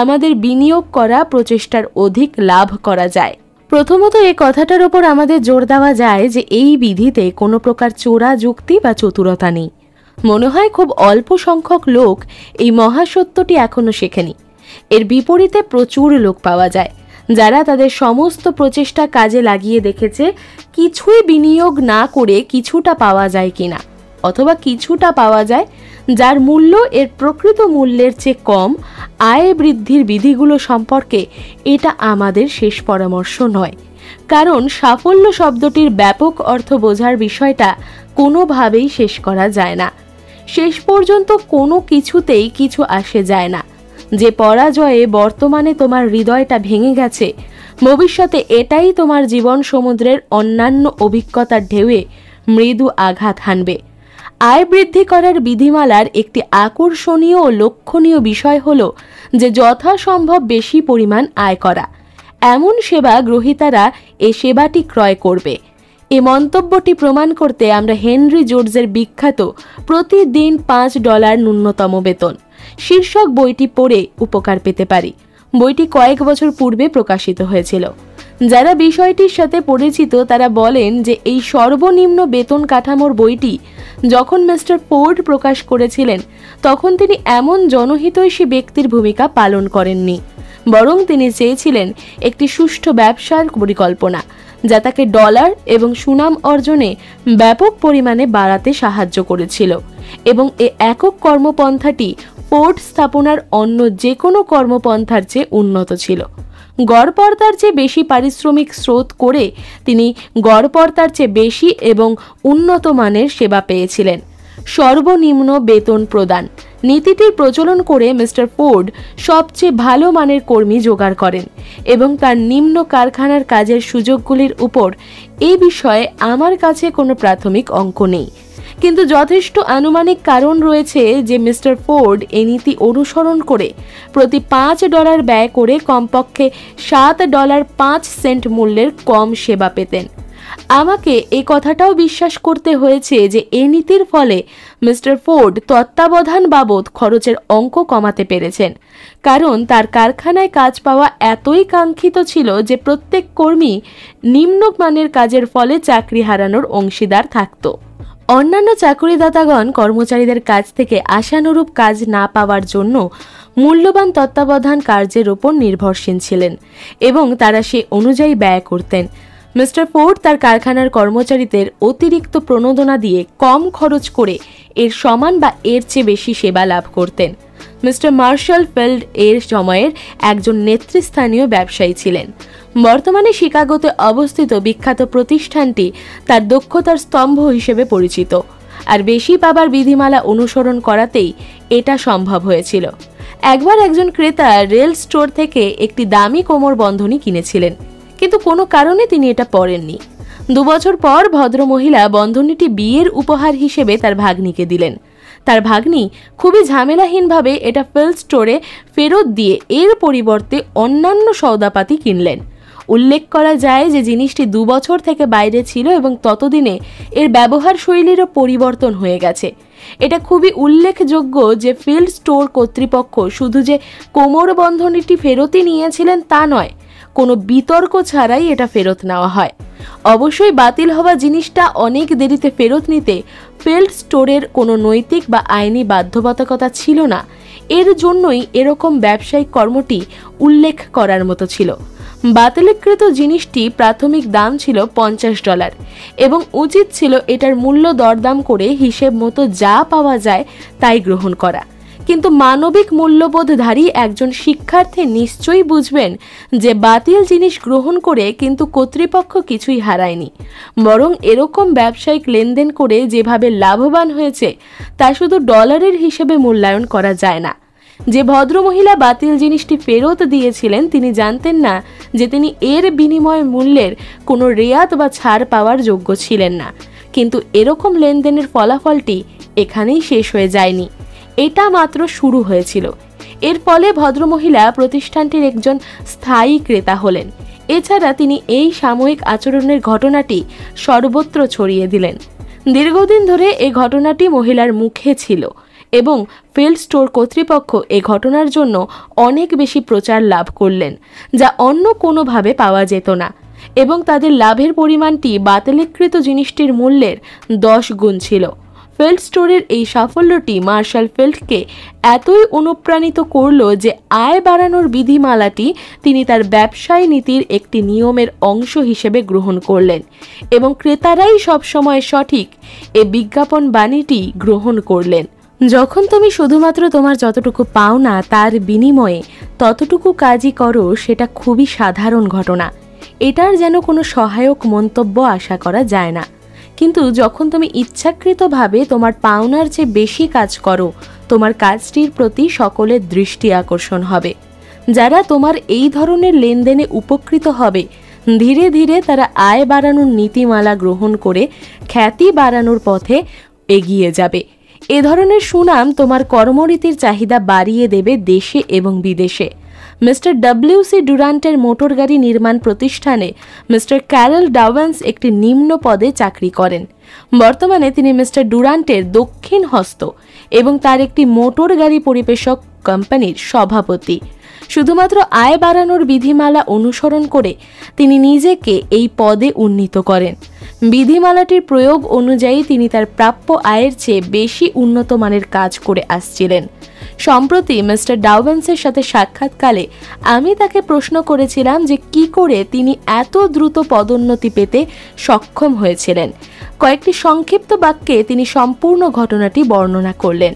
আমাদের বিনিয়োগ করা প্রচেষ্টার অধিক লাভ করা যায়। প্রথমত এই কথাটার ওপর আমাদের জোর দেওয়া যায় যে এই বিধিতে কোনো প্রকার চোরা যুক্তি বা চতুরতা নেই। মনে হয় খুব অল্প সংখ্যক লোক এই মহাসত্যটি এখনো শেখেনি। এর বিপরীতে প্রচুর লোক পাওয়া যায় যারা তাদের সমস্ত প্রচেষ্টা কাজে লাগিয়ে দেখেছে কিছুই বিনিয়োগ না করে কিছুটা পাওয়া যায় কিনা, অথবা কিছুটা পাওয়া যায় যার মূল্য এর প্রকৃত মূল্যের চেয়ে কম। আয় বৃদ্ধির বিধিগুলো সম্পর্কে এটা আমাদের শেষ পরামর্শ নয়, কারণ সাফল্য শব্দটির ব্যাপক অর্থ বোঝার বিষয়টা কোনোভাবেই শেষ করা যায় না। শেষ পর্যন্ত কোনো কিছুতেই কিছু আসে যায় না। যে পরাজয়ে বর্তমানে তোমার হৃদয়টা ভেঙে গেছে, ভবিষ্যতে এটাই তোমার জীবন সমুদ্রের অন্যান্য অভিজ্ঞতার ঢেউয়ে মৃদু আঘাত হানবে। আয় বৃদ্ধি করার বিধিমালার একটি আকর্ষণীয় ও লক্ষণীয় বিষয় হলো যে যথাসম্ভব বেশি পরিমাণ আয় করা। এমন সেবা গ্রহীতারা এ সেবাটি ক্রয় করবে। এই মন্তব্যটি প্রমাণ করতে আমরা হেনরি জোর্জের বিখ্যাত প্রতিদিন $5 ন্যূনতম বেতন শীর্ষক বইটি পড়ে উপকার পেতে পারি। বইটি কয়েক বছর পূর্বে প্রকাশিত হয়েছিল। যারা বিষয়টির সাথে পরিচিত তারা বলেন যে এই সর্বনিম্ন বেতন কাঠামোর বইটি যখন মিস্টার ফোর্ড প্রকাশ করেছিলেন তখন তিনি এমন জনহিতৈষী ব্যক্তির ভূমিকা পালন করেননি, বরং তিনি চেয়েছিলেন একটি সুষ্ঠু ব্যবসার পরিকল্পনা যা তাকে ডলার এবং সুনাম অর্জনে ব্যাপক পরিমাণে বাড়াতে সাহায্য করেছিল, এবং এ একক কর্মপন্থাটি ফোর্ড স্থাপনার অন্য যে কোনো কর্মপন্থার চেয়ে উন্নত ছিল। গড়পড়তার চেয়ে বেশি পারিশ্রমিক স্রোত করে তিনি গড়পড়তার চেয়ে বেশি এবং উন্নত মানের সেবা পেয়েছিলেন। সর্বনিম্ন বেতন প্রদান নীতিটির প্রচলন করে মিস্টার ফোর্ড সবচেয়ে ভালো মানের কর্মী জোগাড় করেন এবং তার নিম্ন কারখানার কাজের সুযোগগুলির উপর এই বিষয়ে আমার কাছে কোনো প্রাথমিক অঙ্ক নেই, কিন্তু যথেষ্ট আনুমানিক কারণ রয়েছে যে মিস্টার ফোর্ড এই নীতি অনুসরণ করে প্রতি $5 ব্যয় করে কমপক্ষে $7.05 মূল্যের কম সেবা পেতেন। আমাকে এই কথাটাও বিশ্বাস করতে হয়েছে যে এই নীতির ফলে মিস্টার ফোর্ড তত্ত্বাবধান বাবদ খরচের অঙ্ক কমাতে পেরেছেন, কারণ তার কারখানায় কাজ পাওয়া এতই কাঙ্ক্ষিত ছিল যে প্রত্যেক কর্মী নিম্নমানের কাজের ফলে চাকরি হারানোর অংশীদার থাকত। অন্যান্য চাকরিদাতাগণ কর্মচারীদের কাছ থেকে আশানুরূপ কাজ না পাওয়ার জন্য মূল্যবান তত্ত্বাবধান কার্যের ওপর নির্ভরশীল ছিলেন এবং তারা সে অনুযায়ী ব্যয় করতেন। মিস্টার ফোর্ড তার কারখানার কর্মচারীদের অতিরিক্ত প্রণোদনা দিয়ে কম খরচ করে এর সমান বা এর চেয়ে বেশি সেবা লাভ করতেন। মিস্টার মার্শাল ফিল্ড এর সময়ের একজন নেতৃস্থানীয় ব্যবসায়ী ছিলেন। বর্তমানে শিকাগোতে অবস্থিত বিখ্যাত প্রতিষ্ঠানটি তার দক্ষতার স্তম্ভ হিসেবে পরিচিত, আর বেশি পাবার বিধিমালা অনুসরণ করাতেই এটা সম্ভব হয়েছিল। একবার একজন ক্রেতা রেল স্টোর থেকে একটি দামি কোমর বন্ধনী কিনেছিলেন, কিন্তু কোনো কারণে তিনি এটা পরেননি। 2 বছর পর ভদ্রমহিলা বন্ধনীটি বিয়ের উপহার হিসেবে তার ভাগ্নিকে দিলেন। তার ভাগ্নি খুবই ঝামেলাহীনভাবে এটা ফিল্ড স্টোরে ফেরত দিয়ে এর পরিবর্তে অন্যান্য সওদাপাতি কিনলেন। উল্লেখ করা যায় যে জিনিসটি 2 বছর থেকে বাইরে ছিল এবং ততদিনে এর ব্যবহার শৈলীরও পরিবর্তন হয়ে গেছে। এটা খুবই উল্লেখযোগ্য যে ফিল্ড স্টোর কর্তৃপক্ষ শুধু যে কোমর বন্ধনীটি ফেরতই নিয়েছিলেন তা নয়, কোনো বিতর্ক ছাড়াই এটা ফেরত নেওয়া হয়। অবশ্যই বাতিল হওয়া জিনিসটা অনেক দেরিতে ফেরত নিতে ফিল্ড স্টোরের কোনো নৈতিক বা আইনি বাধ্যবাধকতা ছিল না। এর জন্যই এরকম ব্যবসায়িক কর্মটি উল্লেখ করার মতো ছিল। বাতিলকৃত জিনিসটি প্রাথমিক দাম ছিল $50 এবং উচিত ছিল এটার মূল্য দরদাম করে হিসেব মতো যা পাওয়া যায় তাই গ্রহণ করা। কিন্তু মানবিক মূল্যবোধধারী একজন শিক্ষার্থী নিশ্চয়ই বুঝবেন যে বাতিল জিনিস গ্রহণ করে কিন্তু কর্তৃপক্ষ কিছুই হারায়নি, বরং এরকম ব্যবসায়িক লেনদেন করে যেভাবে লাভবান হয়েছে তা শুধু ডলারের হিসেবে মূল্যায়ন করা যায় না। যে ভদ্রমহিলা বাতিল জিনিসটি ফেরত দিয়েছিলেন তিনি জানতেন না যে তিনি এর বিনিময় মূল্যের কোনো রেয়াত বা ছাড় পাওয়ার যোগ্য ছিলেন না। কিন্তু এরকম লেনদেনের ফলাফলটি এখানেই শেষ হয়ে যায়নি, এটা মাত্র শুরু হয়েছিল। এর ফলে ভদ্রমহিলা প্রতিষ্ঠানটির একজন স্থায়ী ক্রেতা হলেন। এছাড়া তিনি এই সাময়িক আচরণের ঘটনাটি সর্বত্র ছড়িয়ে দিলেন। দীর্ঘদিন ধরে এই ঘটনাটি মহিলার মুখে ছিল এবং ফিল্ড স্টোর কর্তৃপক্ষ এই ঘটনার জন্য অনেক বেশি প্রচার লাভ করলেন, যা অন্য কোনোভাবে পাওয়া যেত না, এবং তাদের লাভের পরিমাণটি বাতিলকৃত জিনিসটির মূল্যের 10 গুণ ছিল। ফিল্ড স্টোরের এই সাফল্যটি মার্শাল ফিল্ডকে এতই অনুপ্রাণিত করল যে আয় বাড়ানোর বিধিমালাটি তিনি তার ব্যবসায় নীতির একটি নিয়মের অংশ হিসেবে গ্রহণ করলেন এবং ক্রেতারাই সবসময় সঠিক এই বিজ্ঞাপন বাণীটি গ্রহণ করলেন। যখন তুমি শুধুমাত্র তোমার যতটুকু পাও না তার বিনিময়ে ততটুকু কাজই করো, সেটা খুবই সাধারণ ঘটনা। এটার যেন কোনো সহায়ক মন্তব্য আশা করা যায় না। কিন্তু যখন তুমি ইচ্ছাকৃতভাবে তোমার পাওনার চেয়ে বেশি কাজ করো, তোমার কাজটির প্রতি সকলের দৃষ্টি আকর্ষণ হবে। যারা তোমার এই ধরনের লেনদেনে উপকৃত হবে, ধীরে ধীরে তারা আয় বাড়ানোর নীতিমালা গ্রহণ করে খ্যাতি বাড়ানোর পথে এগিয়ে যাবে। এ ধরনের সুনাম তোমার কর্মরীতির চাহিদা বাড়িয়ে দেবে দেশে এবং বিদেশে। মিস্টার ডব্লিউ.সি. ডুরান্টের মোটর গাড়ি নির্মাণ প্রতিষ্ঠানে মিস্টার ক্যারল ডাওয়েন্স একটি নিম্ন পদে চাকরি করেন। বর্তমানে তিনি মিস্টার ডুরান্টের দক্ষিণ হস্ত এবং তার একটি মোটর গাড়ি পরিবেশক কোম্পানির সভাপতি। শুধুমাত্র আয় বাড়ানোর বিধিমালা অনুসরণ করে তিনি নিজেকে এই পদে উন্নীত করেন। বিধিমালাটির প্রয়োগ অনুযায়ী তিনি তার প্রাপ্য আয়ের চেয়ে বেশি উন্নত মানের কাজ করে আসছিলেন। সম্প্রতি মিস্টার ডাওয়েন্সের সাথে সাক্ষাৎকালে আমি তাকে প্রশ্ন করেছিলাম যে কি করে তিনি এত দ্রুত পদোন্নতি পেতে সক্ষম হয়েছিলেন। কয়েকটি সংক্ষিপ্ত বাক্যে তিনি সম্পূর্ণ ঘটনাটি বর্ণনা করলেন।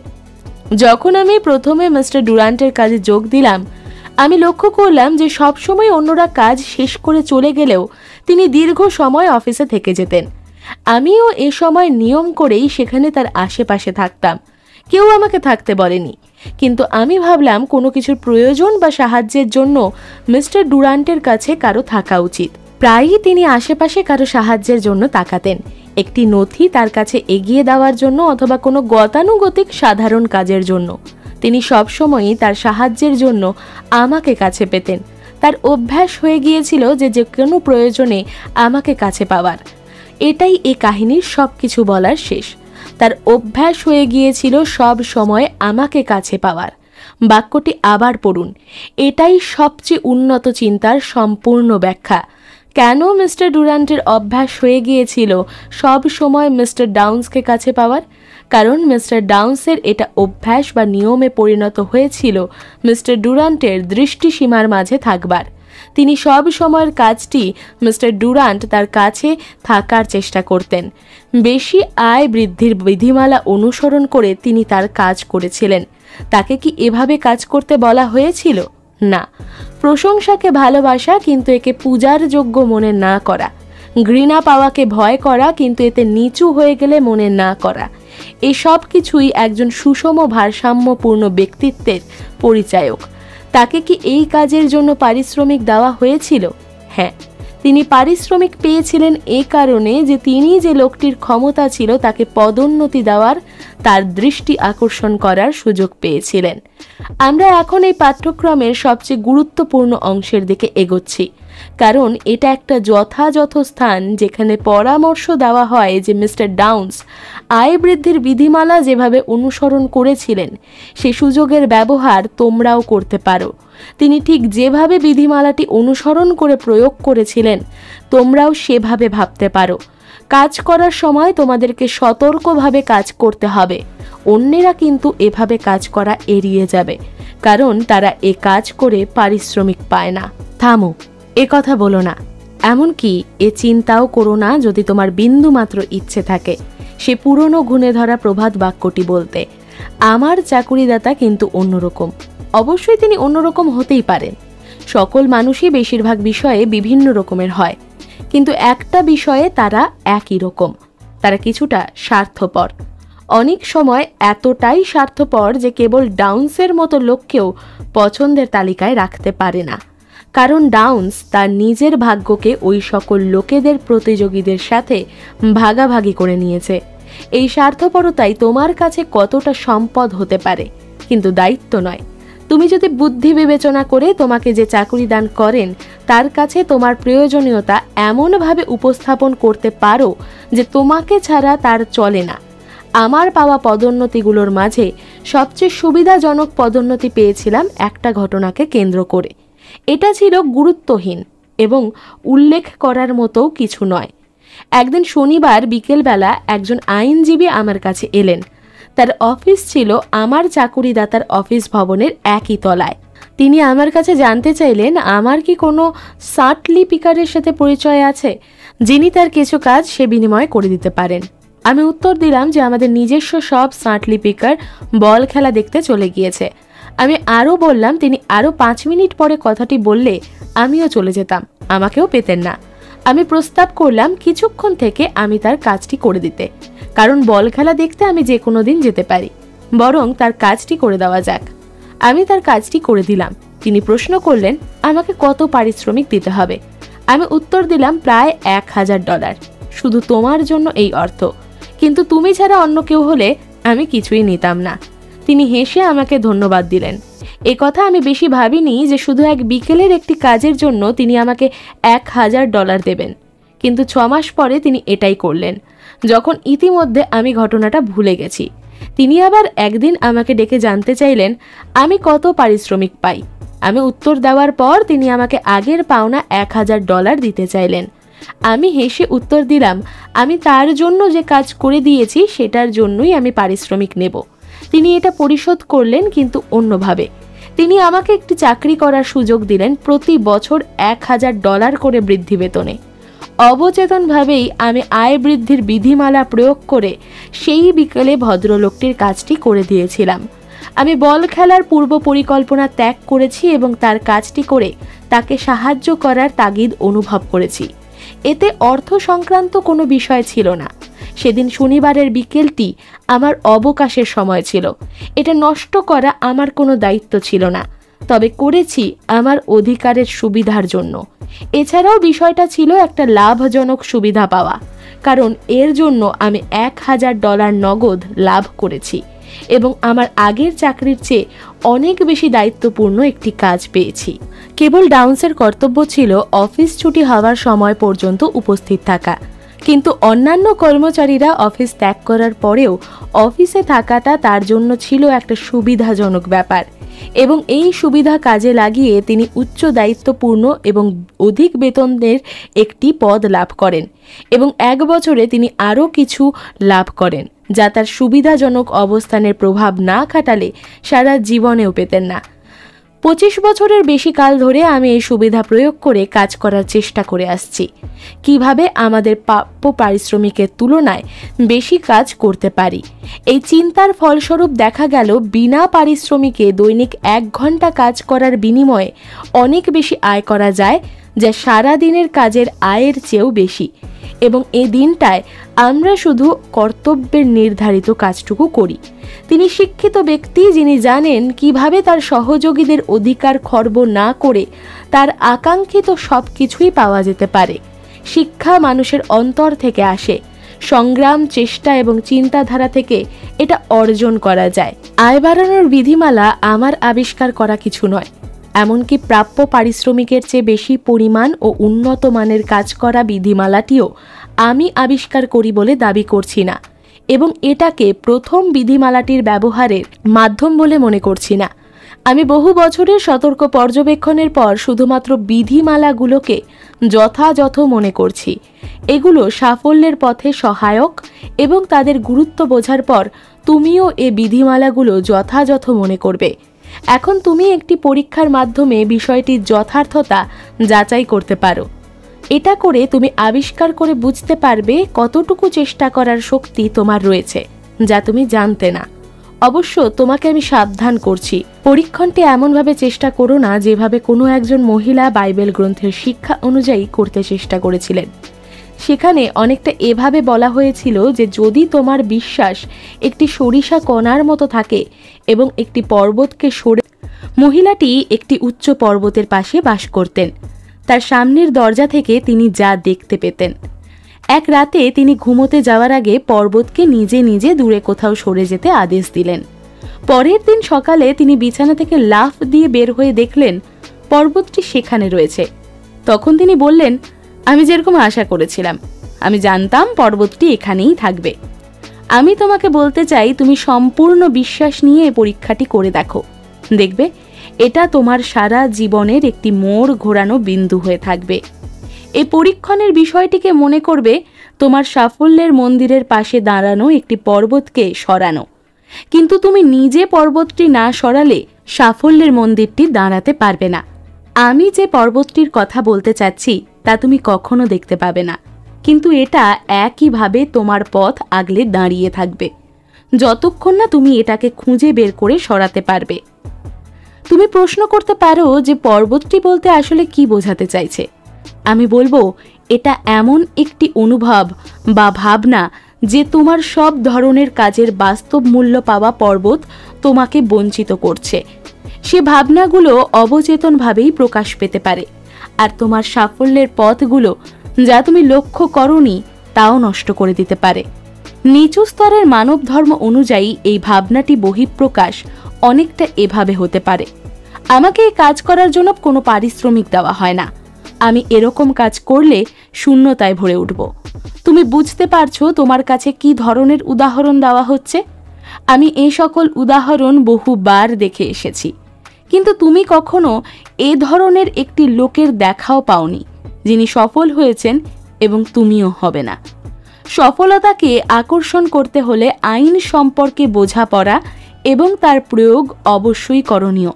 যখন আমি প্রথমে মিস্টার ডুরান্টের কাজে যোগ দিলাম, আমি লক্ষ্য করলাম যে সবসময় অন্যরা কাজ শেষ করে চলে গেলেও তিনি দীর্ঘ সময় অফিসে থেকে যেতেন। আমিও এ সময় নিয়ম করেই সেখানে তার আশেপাশে থাকতাম। কেউ আমাকে থাকতে বলেনি, কিন্তু আমি ভাবলাম কোনো কিছুর প্রয়োজন বা সাহায্যের জন্য মিস্টার ডুরান্টের কাছে কারো থাকা উচিত। প্রায়ই তিনি আশেপাশে কারো সাহায্যের জন্য তাকাতেন, একটি নথি তার কাছে এগিয়ে দেওয়ার জন্য অথবা কোনো গতানুগতিক সাধারণ কাজের জন্য। তিনি সবসময়ই তার সাহায্যের জন্য আমাকে কাছে পেতেন। তার অভ্যাস হয়ে গিয়েছিল যে কোনো প্রয়োজনে আমাকে কাছে পাওয়ার। এটাই এই কাহিনীর সব কিছু বলার শেষ। তার অভ্যাস হয়ে গিয়েছিল সব সময় আমাকে কাছে পাওয়ার। বাক্যটি আবার পড়ুন। এটাই সবচেয়ে উন্নত চিন্তার সম্পূর্ণ ব্যাখ্যা। কেন মিস্টার ডুরান্টের অভ্যাস হয়ে গিয়েছিল সব সময় মিস্টার ডাউন্সকে কাছে পাওয়ার? কারণ মিস্টার ডাউন্সের এটা অভ্যাস বা নিয়মে পরিণত হয়েছিল মিস্টার ডুরান্টের দৃষ্টিসীমার মাঝে থাকবার। তিনি সব সময়ের কাজটি মিস্টার ডুরান্ট তার কাছে থাকার চেষ্টা করতেন। বেশি আয় বৃদ্ধির বিধিমালা অনুসরণ করে তিনি তার কাজ করেছিলেন। তাকে কি এভাবে কাজ করতে বলা হয়েছিল? না। প্রশংসাকে ভালোবাসা কিন্তু একে পূজার যোগ্য মনে না করা, ঘৃণা পাওয়াকে ভয় করা কিন্তু এতে নিচু হয়ে গেলে মনে না করা, এসব কিছুই একজন সুষম ভারসাম্যপূর্ণ ব্যক্তিত্বের পরিচায়ক। তাকে কি এই কাজের জন্য পারিশ্রমিক দেওয়া হয়েছিল? হ্যাঁ, তিনি পারিশ্রমিক পেয়েছিলেন এই কারণে যে তিনি যে লোকটির ক্ষমতা ছিল তাকে পদোন্নতি দেওয়ার, তার দৃষ্টি আকর্ষণ করার সুযোগ পেয়েছিলেন। আমরা এখন এই পাঠ্যক্রমের সবচেয়ে গুরুত্বপূর্ণ অংশের দিকে এগোচ্ছি, কারণ এটা একটা যথাযথ স্থান যেখানে পরামর্শ দেওয়া হয় যে মিস্টার ডাউন্স আয় বৃদ্ধির বিধিমালা যেভাবে অনুসরণ করেছিলেন সে সুযোগের ব্যবহার তোমরাও করতে পারো। তিনি ঠিক যেভাবে বিধিমালাটি অনুসরণ করে প্রয়োগ করেছিলেন তোমরাও সেভাবে ভাবতে পারো। কাজ করার সময় তোমাদেরকে সতর্কভাবে কাজ করতে হবে। অন্যেরা কিন্তু এভাবে কাজ করা এড়িয়ে যাবে, কারণ তারা এ কাজ করে পারিশ্রমিক পায় না। থামো, এ কথা বলো না, এমনকি এ চিন্তাও করো না যদি তোমার বিন্দু মাত্র ইচ্ছে থাকে সে পুরনো গুণে ধরা প্রভাত বাক্যটি বলতে। আমার চাকুরিদাতা কিন্তু অন্যরকম। অবশ্যই তিনি অন্যরকম হতেই পারেন। সকল মানুষই বেশিরভাগ বিষয়ে বিভিন্ন রকমের হয়, কিন্তু একটা বিষয়ে তারা একই রকম। তারা কিছুটা স্বার্থপর। অনেক সময় এতটাই স্বার্থপর যে কেবল ডাউন্সের মতো লোককেও পছন্দের তালিকায় রাখতে পারে না, কারণ ডাউন্স তার নিজের ভাগ্যকে ওই সকল লোকেদের প্রতিযোগীদের সাথে ভাগাভাগি করে নিয়েছে। এই স্বার্থপরতাই তোমার কাছে কতটা সম্পদ হতে পারে, কিন্তু দায়িত্ব নয়। তুমি যদি বুদ্ধি বিবেচনা করে তোমাকে যে চাকুরি দান করেন তার কাছে তোমার প্রয়োজনীয়তা এমনভাবে উপস্থাপন করতে পারো যে তোমাকে ছাড়া তার চলে না। আমার পাওয়া পদোন্নতিগুলোর মাঝে সবচেয়ে সুবিধাজনক পদোন্নতি পেয়েছিলাম একটা ঘটনাকে কেন্দ্র করে। এটা ছিল গুরুত্বহীন এবং উল্লেখ করার মতো কিছু নয়। একদিন শনিবার বিকেলবেলা একজন আইনজীবী আমার কাছে এলেন। তার অফিস ছিল আমার চাকুরিদাতার অফিস ভবনের একই তলায়। তিনি আমার কাছে জানতে চাইলেন আমার কি কোনো সার্টিফিকেটের সাথে পরিচয় আছে যিনি তার কিছু কাজ সে বিনিময়ে করে দিতে পারেন। আমি উত্তর দিলাম যে আমাদের নিজস্ব সব সার্টিফিকেট বল খেলা দেখতে চলে গিয়েছে। আমি আরও বললাম তিনি আরও 5 মিনিট পরে কথাটি বললে আমিও চলে যেতাম, আমাকেও পেতেন না। আমি প্রস্তাব করলাম কিছুক্ষণ থেকে আমি তার কাজটি করে দিতে, কারণ বল খেলা দেখতে আমি যে কোনো দিন যেতে পারি, বরং তার কাজটি করে দেওয়া যাক। আমি তার কাজটি করে দিলাম। তিনি প্রশ্ন করলেন আমাকে কত পারিশ্রমিক দিতে হবে। আমি উত্তর দিলাম প্রায় $1000। শুধু তোমার জন্য এই অর্থ, কিন্তু তুমি ছাড়া অন্য কেউ হলে আমি কিছুই নিতাম না। তিনি হেসে আমাকে ধন্যবাদ দিলেন। এ কথা আমি বেশি ভাবিনি যে শুধু এক বিকেলের একটি কাজের জন্য তিনি আমাকে $1000 দেবেন, কিন্তু 6 মাস পরে তিনি এটাই করলেন, যখন ইতিমধ্যে আমি ঘটনাটা ভুলে গেছি। তিনি আবার একদিন আমাকে ডেকে জানতে চাইলেন আমি কত পারিশ্রমিক পাই। আমি উত্তর দেওয়ার পর তিনি আমাকে আগের পাওনা $1000 দিতে চাইলেন। আমি হেসে উত্তর দিলাম আমি তার জন্য যে কাজ করে দিয়েছি সেটার জন্যই আমি পারিশ্রমিক নেব। তিনি এটা পরিশোধ করলেন, কিন্তু অন্যভাবে। তিনি আমাকে একটি চাকরি করার সুযোগ দিলেন প্রতি বছর $1000 করে বৃদ্ধি বেতনে। অবচেতনভাবেই আমি আয় বৃদ্ধির বিধিমালা প্রয়োগ করে সেই বিকেলে ভদ্রলোকটির কাজটি করে দিয়েছিলাম। আমি বল খেলার পূর্ব পরিকল্পনা ত্যাগ করেছি এবং তার কাজটি করে তাকে সাহায্য করার তাগিদ অনুভব করেছি। এতে অর্থ সংক্রান্ত কোনো বিষয় ছিল না। সেদিন শনিবারের বিকেলটি আমার অবকাশের সময় ছিল। এটা নষ্ট করা আমার কোনো দায়িত্ব ছিল না। তবে করেছি আমার অধিকারের সুবিধার জন্য। এছাড়াও বিষয়টা ছিল একটা লাভজনক সুবিধা পাওয়া, কারণ এর জন্য আমি $1000 নগদ লাভ করেছি এবং আমার আগের চাকরির চেয়ে অনেক বেশি দায়িত্বপূর্ণ একটি কাজ পেয়েছি। কেবল ডাউন্সের কর্তব্য ছিল অফিস ছুটি হওয়ার সময় পর্যন্ত উপস্থিত থাকা, কিন্তু অন্যান্য কর্মচারীরা অফিস ত্যাগ করার পরেও অফিসে থাকাটা তার জন্য ছিল একটা সুবিধাজনক ব্যাপার এবং এই সুবিধা কাজে লাগিয়ে তিনি উচ্চ দায়িত্বপূর্ণ এবং অধিক বেতনের একটি পদ লাভ করেন এবং 1 বছরে তিনি আরও কিছু লাভ করেন, যা তার সুবিধাজনক অবস্থানের প্রভাব না খাটালে সারা জীবনেও পেতেন না। 25 বছরের বেশি কাল ধরে আমি এই সুবিধা প্রয়োগ করে কাজ করার চেষ্টা করে আসছি, কিভাবে আমাদের প্রাপ্য পারিশ্রমিকের তুলনায় বেশি কাজ করতে পারি। এই চিন্তার ফলস্বরূপ দেখা গেল বিনা পারিশ্রমিকে দৈনিক 1 ঘন্টা কাজ করার বিনিময়ে অনেক বেশি আয় করা যায়, যা সারা দিনের কাজের আয়ের চেয়েও বেশি। এবং এই দিনটায় আমরা শুধু কর্তব্যের নির্ধারিত কাজটুকু করি। তিনি শিক্ষিত ব্যক্তি যিনি জানেন কিভাবে তার সহযোগীদের অধিকার খর্ব না করে তার আকাঙ্ক্ষিত সব কিছুই পাওয়া যেতে পারে। শিক্ষা মানুষের অন্তর থেকে আসে, সংগ্রাম, চেষ্টা এবং চিন্তাধারা থেকে এটা অর্জন করা যায়। আয় বাড়ানোর বিধিমালা আমার আবিষ্কার করা কিছু নয়, এমনকি প্রাপ্য পারিশ্রমিকের চেয়ে বেশি পরিমাণ ও উন্নত মানের কাজ করা বিধিমালাটিও আমি আবিষ্কার করি বলে দাবি করছি না এবং এটাকে প্রথম বিধিমালাটির ব্যবহারের মাধ্যম বলে মনে করছি না। আমি বহু বছরের সতর্ক পর্যবেক্ষণের পর শুধুমাত্র বিধিমালাগুলোকে যথাযথ মনে করছি। এগুলো সাফল্যের পথে সহায়ক এবং তাদের গুরুত্ব বোঝার পর তুমিও এই বিধিমালাগুলো যথাযথ মনে করবে। এখন তুমি একটি পরীক্ষার মাধ্যমে বিষয়টির যথার্থতা যাচাই করতে পারো। এটা করে তুমি আবিষ্কার করে বুঝতে পারবে কতটুকু চেষ্টা করার শক্তি তোমার রয়েছে, যা তুমি জানতে না। অবশ্য তোমাকে আমি সাবধান করছি, পরীক্ষণটি এমনভাবে চেষ্টা করো না যেভাবে কোনো একজন মহিলা বাইবেল গ্রন্থের শিক্ষা অনুযায়ী করতে চেষ্টা করেছিলেন। সেখানে অনেকটা এভাবে বলা হয়েছিল যে যদি তোমার বিশ্বাস একটি সরিষা কণার মতো থাকে এবং একটি পর্বতকে সরে। মহিলাটি একটি উচ্চ পর্বতের পাশে বাস করতেন। তার সামনের দরজা থেকে তিনি যা দেখতে পেতেন। এক রাতে তিনি ঘুমোতে যাওয়ার আগে পর্বতকে নিজে নিজে দূরে কোথাও সরে যেতে আদেশ দিলেন। পরের দিন সকালে তিনি বিছানা থেকে লাফ দিয়ে বের হয়ে দেখলেন পর্বতটি সেখানে রয়েছে। তখন তিনি বললেন, আমি যেরকম আশা করেছিলাম, আমি জানতাম পর্বতটি এখানেই থাকবে। আমি তোমাকে বলতে চাই, তুমি সম্পূর্ণ বিশ্বাস নিয়ে এই পরীক্ষাটি করে দেখো, দেখবে এটা তোমার সারা জীবনের একটি মোড় ঘোরানো বিন্দু হয়ে থাকবে। এই পরীক্ষণের বিষয়টিকে মনে করবে তোমার সাফল্যের মন্দিরের পাশে দাঁড়ানো একটি পর্বতকে সরানো, কিন্তু তুমি নিজে পর্বতটি না সরালে সাফল্যের মন্দিরটি দাঁড়াতে পারবে না। আমি যে পর্বতটির কথা বলতে চাচ্ছি তা তুমি কখনো দেখতে পাবে না, কিন্তু এটা একইভাবে তোমার পথ আগলে দাঁড়িয়ে থাকবে যতক্ষণ না তুমি এটাকে খুঁজে বের করে সরাতে পারবে। তুমি প্রশ্ন করতে পারো যে পর্বতটি বলতে আসলে কি বোঝাতে চাইছে। আমি বলবো, এটা এমন একটি অনুভব বা ভাবনা যে তোমার সব ধরনের কাজের বাস্তব মূল্য পাওয়া পর্বত তোমাকে বঞ্চিত করছে। সে ভাবনাগুলো অবচেতনভাবেই প্রকাশ পেতে পারে, আর তোমার সাফল্যের পথগুলো যা তুমি লক্ষ্য করোনি তাও নষ্ট করে দিতে পারে। নিচু স্তরের মানব ধর্ম অনুযায়ী এই ভাবনাটি বহিঃপ্রকাশ অনেকটা এভাবে হতে পারে, আমাকে এই কাজ করার জন্য কোনো পারিশ্রমিক দেওয়া হয় না, আমি এরকম কাজ করলে শূন্যতায় ভরে উঠব। তুমি বুঝতে পারছো তোমার কাছে কি ধরনের উদাহরণ দেওয়া হচ্ছে? আমি এই সকল উদাহরণ বহুবার দেখে এসেছি, কিন্তু তুমি কখনো এ ধরনের একটি লোকের দেখাও পাওনি যিনি সফল হয়েছেন, এবং তুমিও হবে না। সফলতাকে আকর্ষণ করতে হলে আইন সম্পর্কে বোঝাপড়া এবং তার প্রয়োগ অবশ্যই করণীয়।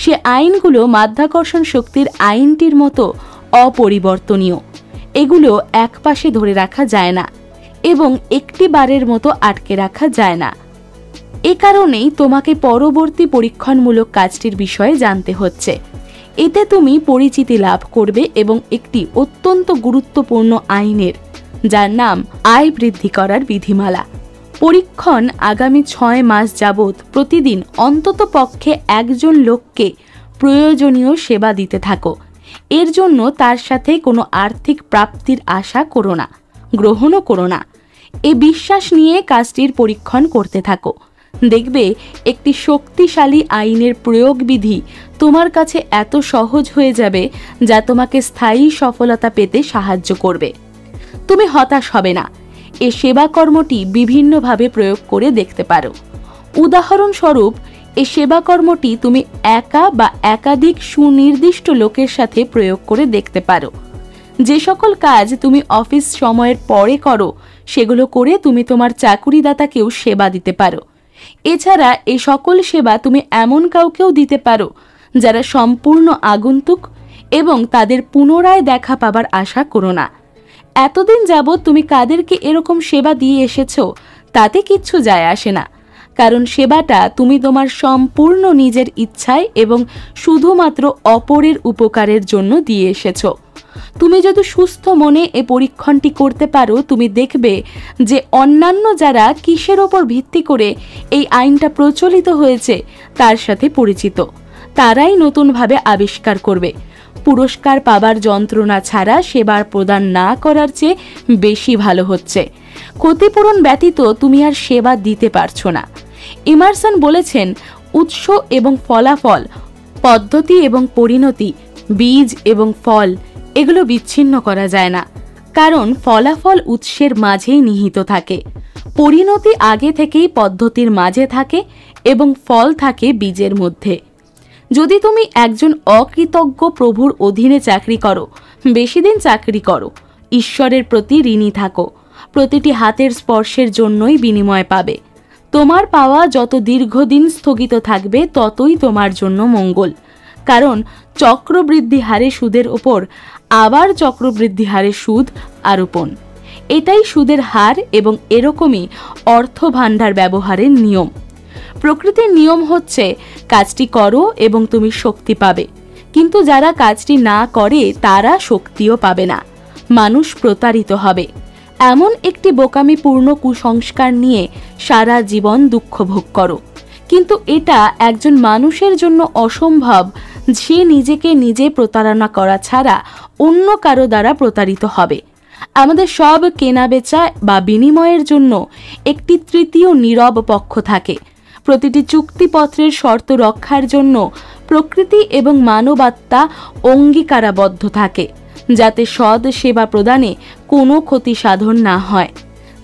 সে আইনগুলো মাধ্যাকর্ষণ শক্তির আইনটির মতো অপরিবর্তনীয়। এগুলো একপাশে ধরে রাখা যায় না এবং একটি বারের মতো আটকে রাখা যায় না। এ কারণেই তোমাকে পরবর্তী পরীক্ষণমূলক কাজটির বিষয়ে জানতে হচ্ছে। এতে তুমি পরিচিতি লাভ করবে এবং একটি অত্যন্ত গুরুত্বপূর্ণ আইনের, যার নাম আয় বৃদ্ধি করার বিধিমালা। পরীক্ষণ আগামী 6 মাস যাবৎ প্রতিদিন অন্তত পক্ষে একজন লোককে প্রয়োজনীয় সেবা দিতে থাকো। এর জন্য তার সাথে কোনো আর্থিক প্রাপ্তির আশা করো না, গ্রহণও করো না। এ বিশ্বাস নিয়ে কাজটির পরীক্ষণ করতে থাকো। দেখবে একটি শক্তিশালী আইনের প্রয়োগবিধি তোমার কাছে এত সহজ হয়ে যাবে যা তোমাকে স্থায়ী সফলতা পেতে সাহায্য করবে। তুমি হতাশ হবে না। এ সেবা কর্মটি বিভিন্নভাবে প্রয়োগ করে দেখতে পারো। উদাহরণস্বরূপ, এ সেবা কর্মটি তুমি একা বা একাধিক সুনির্দিষ্ট লোকের সাথে প্রয়োগ করে দেখতে পারো। যে সকল কাজ তুমি অফিস সময়ের পরে করো সেগুলো করে তুমি তোমার চাকুরিদাতাকেও সেবা দিতে পারো। এছাড়া এই সকল সেবা তুমি এমন কাউকেও দিতে পারো যারা সম্পূর্ণ আগন্তুক এবং তাদের পুনরায় দেখা পাবার আশা করো না। এতদিন যাবৎ তুমি কাদেরকে এরকম সেবা দিয়ে এসেছো তাতে কিচ্ছু যায় আসে না, কারণ সেবাটা তুমি তোমার সম্পূর্ণ নিজের ইচ্ছায় এবং শুধুমাত্র অপরের উপকারের জন্য দিয়ে এসেছো। তুমি যদি সুস্থ মনে এ পরীক্ষণটি করতে পারো, তুমি দেখবে যে অন্যান্য যারা কিসের ওপর ভিত্তি করে এই আইনটা প্রচলিত হয়েছে তার সাথে পরিচিত, তারাই নতুনভাবে আবিষ্কার করবে পুরস্কার পাবার যন্ত্রণা ছাড়া সেবার প্রদান না করার চেয়ে বেশি ভালো হচ্ছে। ক্ষতিপূরণ ব্যতীত তুমি আর সেবা দিতে পারছো না। ইমারসন বলেছেন, উৎস এবং ফলাফল, পদ্ধতি এবং পরিণতি, বীজ এবং ফল এগুলো বিচ্ছিন্ন করা যায় না, কারণ ফলাফল উৎসের মাঝেই নিহিত থাকে। পরিণতি আগে থেকেই পদ্ধতির মাঝে থাকে এবং ফল থাকে বীজের মধ্যে। যদি তুমি একজন অকৃতজ্ঞ প্রভুর অধীনে চাকরি করো, বেশি দিন চাকরি করো, ঈশ্বরের প্রতি ঋণী থাকো, প্রতিটি হাতের স্পর্শের জন্যই বিনিময় পাবে। তোমার পাওয়া যত দীর্ঘদিন স্থগিত থাকবে ততই তোমার জন্য মঙ্গল, কারণ চক্রবৃদ্ধি হারে সুদের ওপর আবার চক্রবৃদ্ধি হারে সুদ আরোপণ। এটাই সুদের হার এবং এরকমই অর্থ ভাণ্ডার ব্যবহারের নিয়ম। প্রকৃতির নিয়ম হচ্ছে কাজটি করো এবং তুমি শক্তি পাবে, কিন্তু যারা কাজটি না করে তারা শক্তিও পাবে না, মানুষ প্রতারিত হবে। এমন একটি বোকামিপূর্ণ কুসংস্কার নিয়ে সারা জীবন দুঃখ ভোগ করো, কিন্তু এটা একজন মানুষের জন্য অসম্ভব যে নিজেকে নিজে প্রতারণা করা ছাড়া অন্য কারো দ্বারা প্রতারিত হবে। আমাদের সব কেনাবেচা বা বিনিময়ের জন্য একটি তৃতীয় নীরব পক্ষ থাকে। প্রতিটি চুক্তিপত্রের শর্ত রক্ষার জন্য প্রকৃতি এবং মানবাত্মা অঙ্গীকারাবদ্ধ থাকে, যাতে সৎ সেবা প্রদানে কোনো ক্ষতি সাধন না হয়।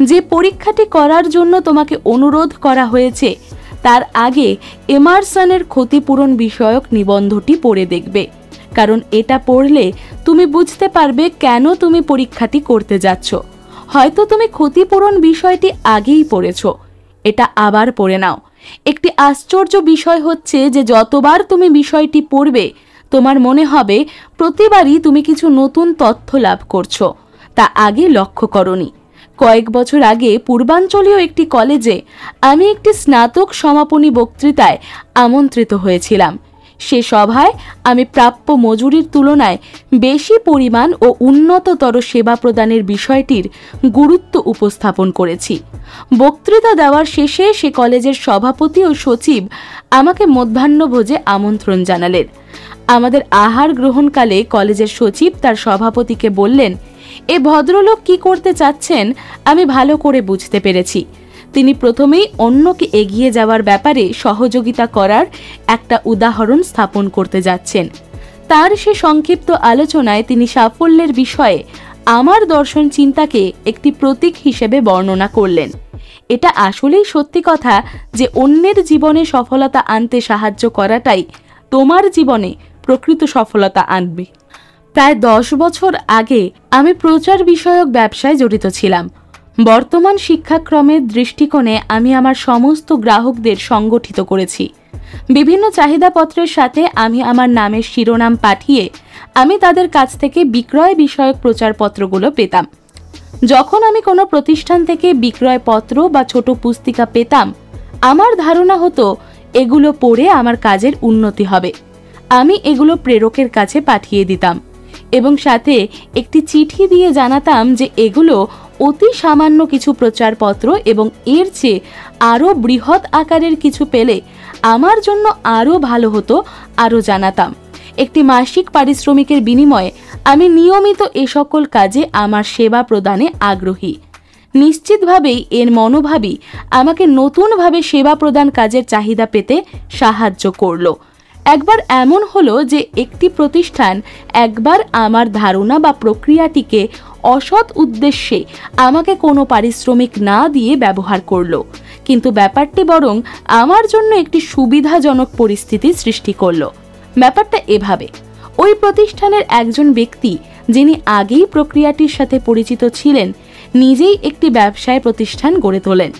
যে পরীক্ষাটি করার জন্য তোমাকে অনুরোধ করা হয়েছে তার আগে এমারসনের ক্ষতিপূরণ বিষয়ক নিবন্ধটি পড়ে দেখবে, কারণ এটা পড়লে তুমি বুঝতে পারবে কেন তুমি পরীক্ষাটি করতে যাচ্ছ। হয়তো তুমি ক্ষতিপূরণ বিষয়টি আগেই পড়েছ, এটা আবার পড়ে নাও। একটি আশ্চর্য বিষয় হচ্ছে যে যতবার তুমি বিষয়টি পড়বে তোমার মনে হবে প্রতিবারই তুমি কিছু নতুন তথ্য লাভ করছো, তা আগে লক্ষ্য করনি। কয়েক বছর আগে পূর্বাঞ্চলীয় একটি কলেজে আমি একটি স্নাতক সমাপনী বক্তৃতায় আমন্ত্রিত হয়েছিলাম। সে সভায় আমি প্রাপ্য মজুরির তুলনায় বেশি পরিমাণ ও উন্নততর সেবা প্রদানের বিষয়টির গুরুত্ব উপস্থাপন করেছি। বক্তৃতা দেওয়ার শেষে সে কলেজের সভাপতি ও সচিব আমাকে মধ্যাহ্নভোজে আমন্ত্রণ জানালেন। আমাদের আহার গ্রহণকালে কলেজের সচিব তার সভাপতিকে বললেন, এ ভদ্রলোক কি করতে চাচ্ছেন আমি ভালো করে বুঝতে পেরেছি। তিনি প্রথমেই অন্যকে এগিয়ে যাওয়ার ব্যাপারে সহযোগিতা করার একটা উদাহরণ স্থাপন করতে যাচ্ছেন। তার সে সংক্ষিপ্ত আলোচনায় তিনি সাফল্যের বিষয়ে আমার দর্শন চিন্তাকে একটি প্রতীক হিসেবে বর্ণনা করলেন। এটা আসলেই সত্যি কথা যে অন্যের জীবনে সফলতা আনতে সাহায্য করাটাই তোমার জীবনে প্রকৃত সফলতা আনবে। প্রায় 10 বছর আগে আমি প্রচার বিষয়ক ব্যবসায় জড়িত ছিলাম। বর্তমান শিক্ষাক্রমের দৃষ্টিকোণে আমি আমার সমস্ত গ্রাহকদের সংগঠিত করেছি। বিভিন্ন চাহিদাপত্রের সাথে আমি আমার নামের শিরোনাম পাঠিয়ে আমি তাদের কাছ থেকে বিক্রয় বিষয়ক প্রচারপত্রগুলো পেতাম। যখন আমি কোনো প্রতিষ্ঠান থেকে বিক্রয়পত্র বা ছোট পুস্তিকা পেতাম, আমার ধারণা হতো এগুলো পড়ে আমার কাজের উন্নতি হবে। আমি এগুলো প্রেরকের কাছে পাঠিয়ে দিতাম এবং সাথে একটি চিঠি দিয়ে জানাতাম যে এগুলো অতি সামান্য কিছু প্রচারপত্র এবং এর চেয়ে আরও বৃহৎ আকারের কিছু পেলে আমার জন্য আরও ভালো হতো, আরও জানাতাম। একটি মাসিক পারিশ্রমিকের বিনিময়ে আমি নিয়মিত এ সকল কাজে আমার সেবা প্রদানে আগ্রহী। নিশ্চিতভাবেই এর মনোভাবই আমাকে নতুনভাবে সেবা প্রদান কাজের চাহিদা পেতে সাহায্য করল। একবার এমন হলো যে একটি প্রতিষ্ঠান একবার আমার ধারণা বা প্রক্রিয়াটিকে অসৎ উদ্দেশ্যে আমাকে কোনো পারিশ্রমিক না দিয়ে ব্যবহার করলো, কিন্তু ব্যাপারটি বরং আমার জন্য একটি সুবিধাজনক পরিস্থিতি সৃষ্টি করলো। ব্যাপারটা এভাবে, ওই প্রতিষ্ঠানের একজন ব্যক্তি যিনি আগেই প্রক্রিয়াটির সাথে পরিচিত ছিলেন, নিজেই একটি ব্যবসায় প্রতিষ্ঠান গড়ে তোলেন।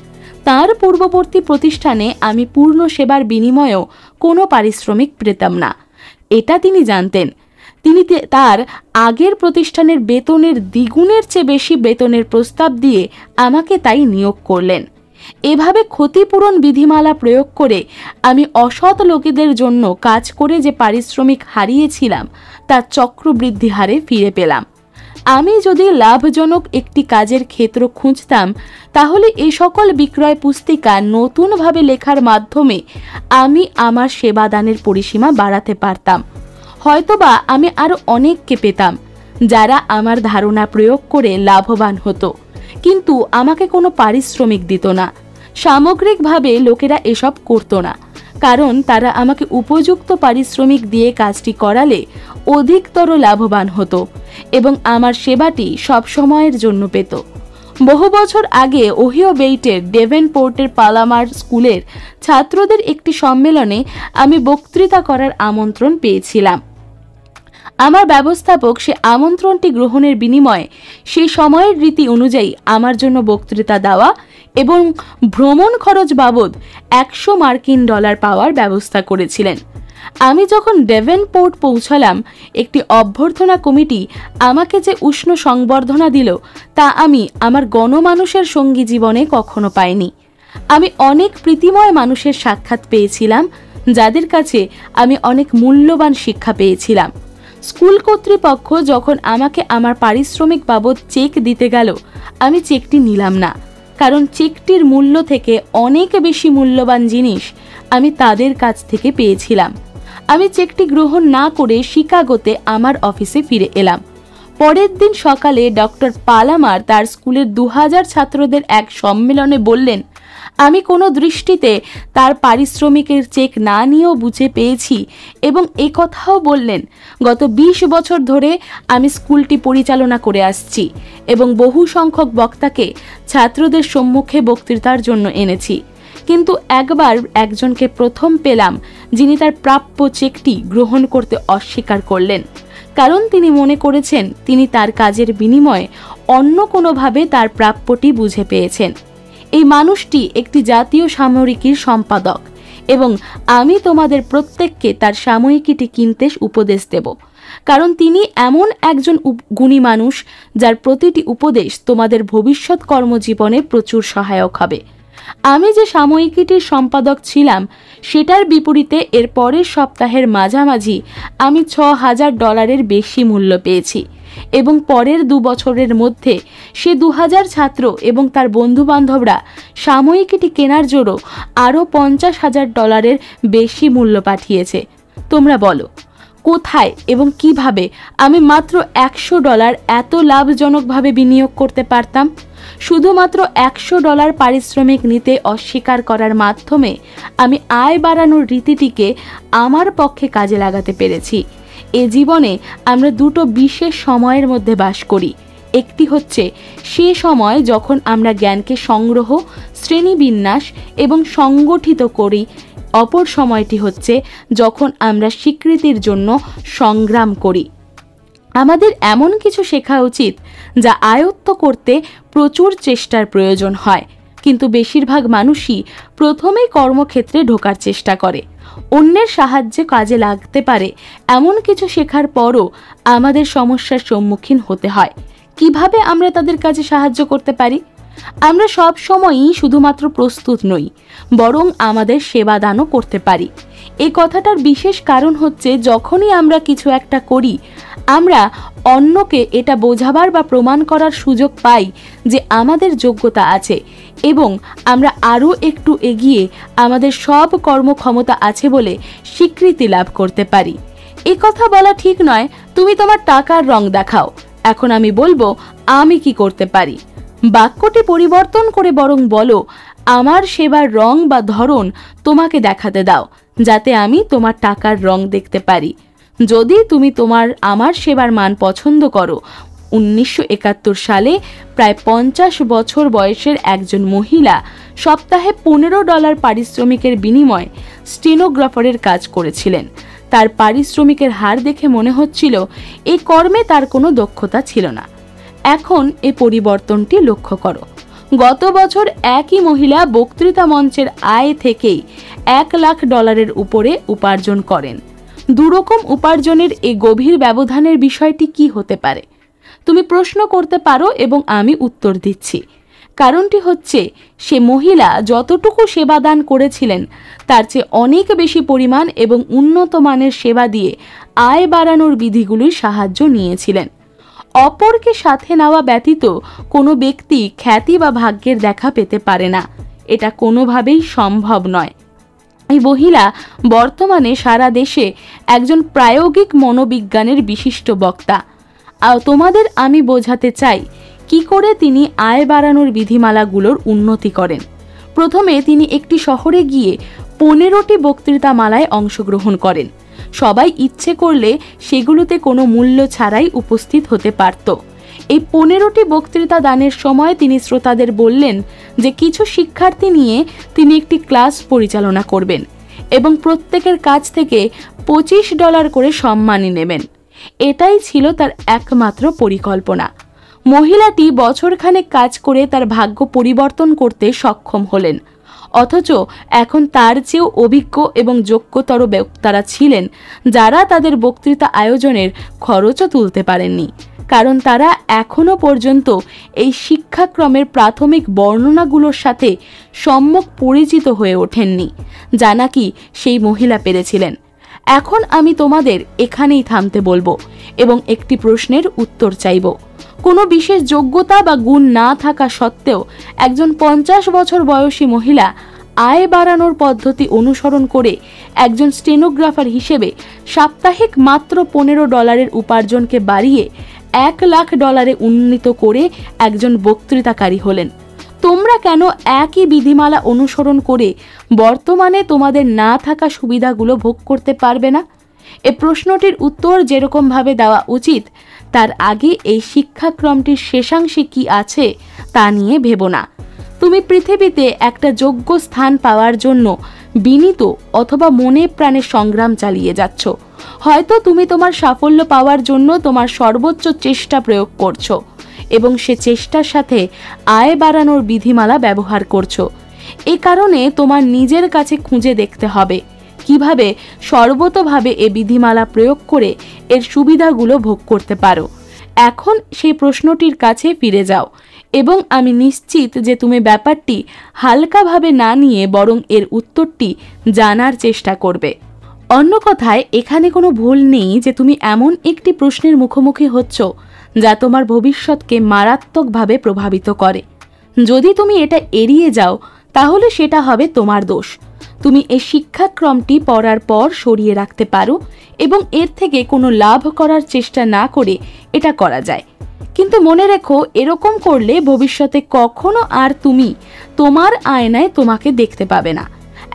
তার পূর্ববর্তী প্রতিষ্ঠানে আমি পূর্ণ সেবার বিনিময়েও কোনো পারিশ্রমিক পেতাম না, এটা তিনি জানতেন। তিনি তার আগের প্রতিষ্ঠানের বেতনের দ্বিগুণের চেয়ে বেশি বেতনের প্রস্তাব দিয়ে আমাকে তাই নিয়োগ করলেন। এভাবে ক্ষতিপূরণ বিধিমালা প্রয়োগ করে আমি অসৎ লোকেদের জন্য কাজ করে যে পারিশ্রমিক হারিয়েছিলাম তা চক্রবৃদ্ধি হারে ফিরে পেলাম। আমি যদি লাভজনক একটি কাজের ক্ষেত্র খুঁজতাম, তাহলে এই সকল বিক্রয় পুস্তিকা নতুনভাবে লেখার মাধ্যমে আমি আমার সেবাদানের পরিসীমা বাড়াতে পারতাম। হয়তোবা আমি আরও অনেককে পেতাম যারা আমার ধারণা প্রয়োগ করে লাভবান হতো, কিন্তু আমাকে কোনো পারিশ্রমিক দিত না। সামগ্রিকভাবে লোকেরা এসব করতো না, কারণ তারা আমাকে উপযুক্ত পারিশ্রমিক দিয়ে কাজটি করালে অধিকতর লাভবান হতো এবং আমার সেবাটি সব সময়ের জন্য পেত। বহু বছর আগে ওহিও বেইটের ডেভেনপোর্টের পালামার স্কুলের ছাত্রদের একটি সম্মেলনে আমি বক্তৃতা করার আমন্ত্রণ পেয়েছিলাম। আমার ব্যবস্থাপক সে আমন্ত্রণটি গ্রহণের বিনিময়ে সেই সময়ের রীতি অনুযায়ী আমার জন্য বক্তৃতা দেওয়া এবং ভ্রমণ খরচ বাবদ $100 পাওয়ার ব্যবস্থা করেছিলেন। আমি যখন ডেভেনপোর্ট পৌঁছালাম, একটি অভ্যর্থনা কমিটি আমাকে যে উষ্ণ সংবর্ধনা দিল তা আমি আমার গণমানুষের সঙ্গী জীবনে কখনো পাইনি। আমি অনেক প্রীতিময় মানুষের সাক্ষাৎ পেয়েছিলাম, যাদের কাছে আমি অনেক মূল্যবান শিক্ষা পেয়েছিলাম। স্কুল কর্তৃপক্ষ যখন আমাকে আমার পারিশ্রমিক বাবদ চেক দিতে গেল, আমি চেকটি নিলাম না, কারণ চেকটির মূল্য থেকে অনেক বেশি মূল্যবান জিনিস আমি তাদের কাছ থেকে পেয়েছিলাম। আমি চেকটি গ্রহণ না করে শিকাগোতে আমার অফিসে ফিরে এলাম। পরের দিন সকালে ডক্টর পালামার তার স্কুলের 2000 ছাত্রদের এক সম্মেলনে বললেন, আমি কোনো দৃষ্টিতে তার পারিশ্রমিকের চেক না নিয়েও বুঝে পেয়েছি এবং একথাও বললেন, গত 20 বছর ধরে আমি স্কুলটি পরিচালনা করে আসছি এবং বহু সংখ্যক বক্তাকে ছাত্রদের সম্মুখে বক্তৃতার জন্য এনেছি, কিন্তু একবার একজনকে প্রথম পেলাম যিনি তার প্রাপ্য চেকটি গ্রহণ করতে অস্বীকার করলেন, কারণ তিনি মনে করেছেন তিনি তার কাজের বিনিময়ে অন্য কোনোভাবে তার প্রাপ্যটি বুঝে পেয়েছেন। এই মানুষটি একটি জাতীয় সাময়িকীর সম্পাদক এবং আমি তোমাদের প্রত্যেককে তার সাময়িকীটি কিনতে উপদেশ দেব, কারণ তিনি এমন একজন গুণী মানুষ যার প্রতিটি উপদেশ তোমাদের ভবিষ্যৎ কর্মজীবনে প্রচুর সহায়ক হবে। আমি যে সাময়িকীটির সম্পাদক ছিলাম সেটার বিপরীতে এর পরের সপ্তাহের মাঝামাঝি আমি $6000 বেশি মূল্য পেয়েছি এবং পরের 2 বছরের মধ্যে সে 2000 ছাত্র এবং তার বন্ধুবান্ধবরা সাময়িকীটি কেনার জন্য আরও $50,000 বেশি মূল্য পাঠিয়েছে। তোমরা বলো, কোথায় এবং কিভাবে আমি মাত্র $100 এত লাভজনকভাবে বিনিয়োগ করতে পারতাম? শুধুমাত্র $100 পারিশ্রমিক নিতে অস্বীকার করার মাধ্যমে আমি আয় বাড়ানোর রীতিটিকে আমার পক্ষে কাজে লাগাতে পেরেছি। এ জীবনে আমরা দুটো বিশেষ সময়ের মধ্যে বাস করি। একটি হচ্ছে সে সময় যখন আমরা জ্ঞানকে সংগ্রহ, শ্রেণীবিন্যাস এবং সংগঠিত করি। অপর সময়টি হচ্ছে যখন আমরা স্বীকৃতির জন্য সংগ্রাম করি। আমাদের এমন কিছু শেখা উচিত যা আয়ত্ত করতে প্রচুর চেষ্টার প্রয়োজন হয়, কিন্তু বেশিরভাগ মানুষই প্রথমেই কর্মক্ষেত্রে ঢোকার চেষ্টা করে। অন্যের সাহায্যে কাজে লাগতে পারে এমন কিছু শেখার পরও আমাদের সমস্যার সম্মুখীন হতে হয়। কিভাবে আমরা তাদের কাজে সাহায্য করতে পারি? আমরা সব সময়ই শুধুমাত্র প্রস্তুত নই, বরং আমাদের সেবাদানও করতে পারি। এই কথাটার বিশেষ কারণ হচ্ছে, যখনই আমরা কিছু একটা করি, আমরা অন্যকে এটা বোঝাবার বা প্রমাণ করার সুযোগ পাই যে আমাদের যোগ্যতা আছে এবং আমরা আরও একটু এগিয়ে আমাদের সব কর্মক্ষমতা আছে বলে স্বীকৃতি লাভ করতে পারি। এই কথা বলা ঠিক নয়, তুমি তোমার টাকার রং দেখাও, এখন আমি বলবো আমি কি করতে পারি। বাক্যটি পরিবর্তন করে বরং বলো, আমার সেবার রং বা ধরন তোমাকে দেখাতে দাও, যাতে আমি তোমার টাকার রং দেখতে পারি। যদি তুমি আমার সেবার মান পছন্দ করো। 1971 সালে প্রায় 50 বছর বয়সের একজন মহিলা সপ্তাহে $15 পারিশ্রমিকের বিনিময়ে স্টেনোগ্রাফারের কাজ করেছিলেন। তার পারিশ্রমিকের হার দেখে মনে হচ্ছিল এই কর্মে তার কোনো দক্ষতা ছিল না। এখন এই পরিবর্তনটি লক্ষ্য করো। গত বছর একই মহিলা বক্তৃতা মঞ্চের আয় থেকেই $1 লাখ উপরে উপার্জন করেন। দুরকম উপার্জনের এই গভীর ব্যবধানের বিষয়টি কি হতে পারে? তুমি প্রশ্ন করতে পারো এবং আমি উত্তর দিচ্ছি। কারণটি হচ্ছে, সে মহিলা যতটুকু সেবাদান করেছিলেন তার চেয়ে অনেক বেশি পরিমাণ এবং উন্নত মানের সেবা দিয়ে আয় বাড়ানোর বিধিগুলির সাহায্য নিয়েছিলেন। অপরকে সাথে নেওয়া ব্যতীত কোনো ব্যক্তি খ্যাতি বা ভাগ্যের দেখা পেতে পারে না, এটা কোনোভাবেই সম্ভব নয়। এই মহিলা বর্তমানে সারা দেশে একজন প্রায়োগিক মনোবিজ্ঞানের বিশিষ্ট বক্তা। আর তোমাদের আমি বোঝাতে চাই কি করে তিনি আয় বাড়ানোর বিধিমালাগুলোর উন্নতি করেন। প্রথমে তিনি একটি শহরে গিয়ে 15টি বক্তৃতামালায় অংশগ্রহণ করেন। সবাই ইচ্ছে করলে সেগুলোতে কোনো মূল্য ছাড়াই উপস্থিত হতে পারত। এই 15টি বক্তৃতা দানের সময় তিনি শ্রোতাদের বললেন যে কিছু শিক্ষার্থী নিয়ে তিনি একটি ক্লাস পরিচালনা করবেন এবং প্রত্যেকের কাছ থেকে $25 করে সম্মানী নেবেন। এটাই ছিল তার একমাত্র পরিকল্পনা। মহিলাটি বছরখানেক কাজ করে তার ভাগ্য পরিবর্তন করতে সক্ষম হলেন। অথচ এখন তার চেয়েও অভিজ্ঞ এবং যোগ্যতর বক্তারা ছিলেন, যারা তাদের বক্তৃতা আয়োজনের খরচও তুলতে পারেননি, কারণ তারা এখনো পর্যন্ত এই শিক্ষাক্রমের প্রাথমিক বর্ণনাগুলোর সাথে সম্যক পরিচিত হয়ে ওঠেননি, যা নাকি সেই মহিলা পেরেছিলেন। এখন আমি তোমাদের এখানেই থামতে বলবো এবং একটি প্রশ্নের উত্তর চাইব। কোনো বিশেষ যোগ্যতা বা গুণ না থাকা সত্ত্বেও একজন 50 বছর বয়সী মহিলা আয় বাড়ানোর পদ্ধতি অনুসরণ করে একজন স্টেনোগ্রাফার হিসেবে সাপ্তাহিক মাত্র $15 উপার্জনকে বাড়িয়ে $1 লাখ উন্নীত করে একজন বক্তৃতাকারী হলেন। তোমরা কেন একই বিধিমালা অনুসরণ করে বর্তমানে তোমাদের না থাকা সুবিধাগুলো ভোগ করতে পারবে না? এ প্রশ্নটির উত্তর যেরকমভাবে দেওয়া উচিত, তার আগে এই শিক্ষাক্রমটির শেষাংশে কি আছে তা নিয়ে ভেবো না। তুমি পৃথিবীতে একটা যোগ্য স্থান পাওয়ার জন্য বিনীত অথবা মনে প্রাণে সংগ্রাম চালিয়ে যাচ্ছ। হয়তো তুমি তোমার সাফল্য পাওয়ার জন্য তোমার সর্বোচ্চ চেষ্টা প্রয়োগ করছো এবং সে চেষ্টার সাথে আয় বাড়ানোর বিধিমালা ব্যবহার করছো। এ কারণে তোমার নিজের কাছে খুঁজে দেখতে হবে কিভাবে সর্বতোভাবে এ বিধিমালা প্রয়োগ করে এর সুবিধাগুলো ভোগ করতে পারো। এখন সেই প্রশ্নটির কাছে ফিরে যাও এবং আমি নিশ্চিত যে তুমি ব্যাপারটি হালকাভাবে না নিয়ে বরং এর উত্তরটি জানার চেষ্টা করবে। অন্য কথায়, এখানে কোনো ভুল নেই যে তুমি এমন একটি প্রশ্নের মুখোমুখি হচ্ছ যা তোমার ভবিষ্যৎকে মারাত্মকভাবে প্রভাবিত করে। যদি তুমি এটা এড়িয়ে যাও তাহলে সেটা হবে তোমার দোষ। তুমি এই শিক্ষাক্রমটি পড়ার পর সরিয়ে রাখতে পারো এবং এর থেকে কোনো লাভ করার চেষ্টা না করে এটা করা যায়। কিন্তু মনে রেখো, এরকম করলে ভবিষ্যতে কখনো আর তুমি তোমার আয়নায় তোমাকে দেখতে পাবে না।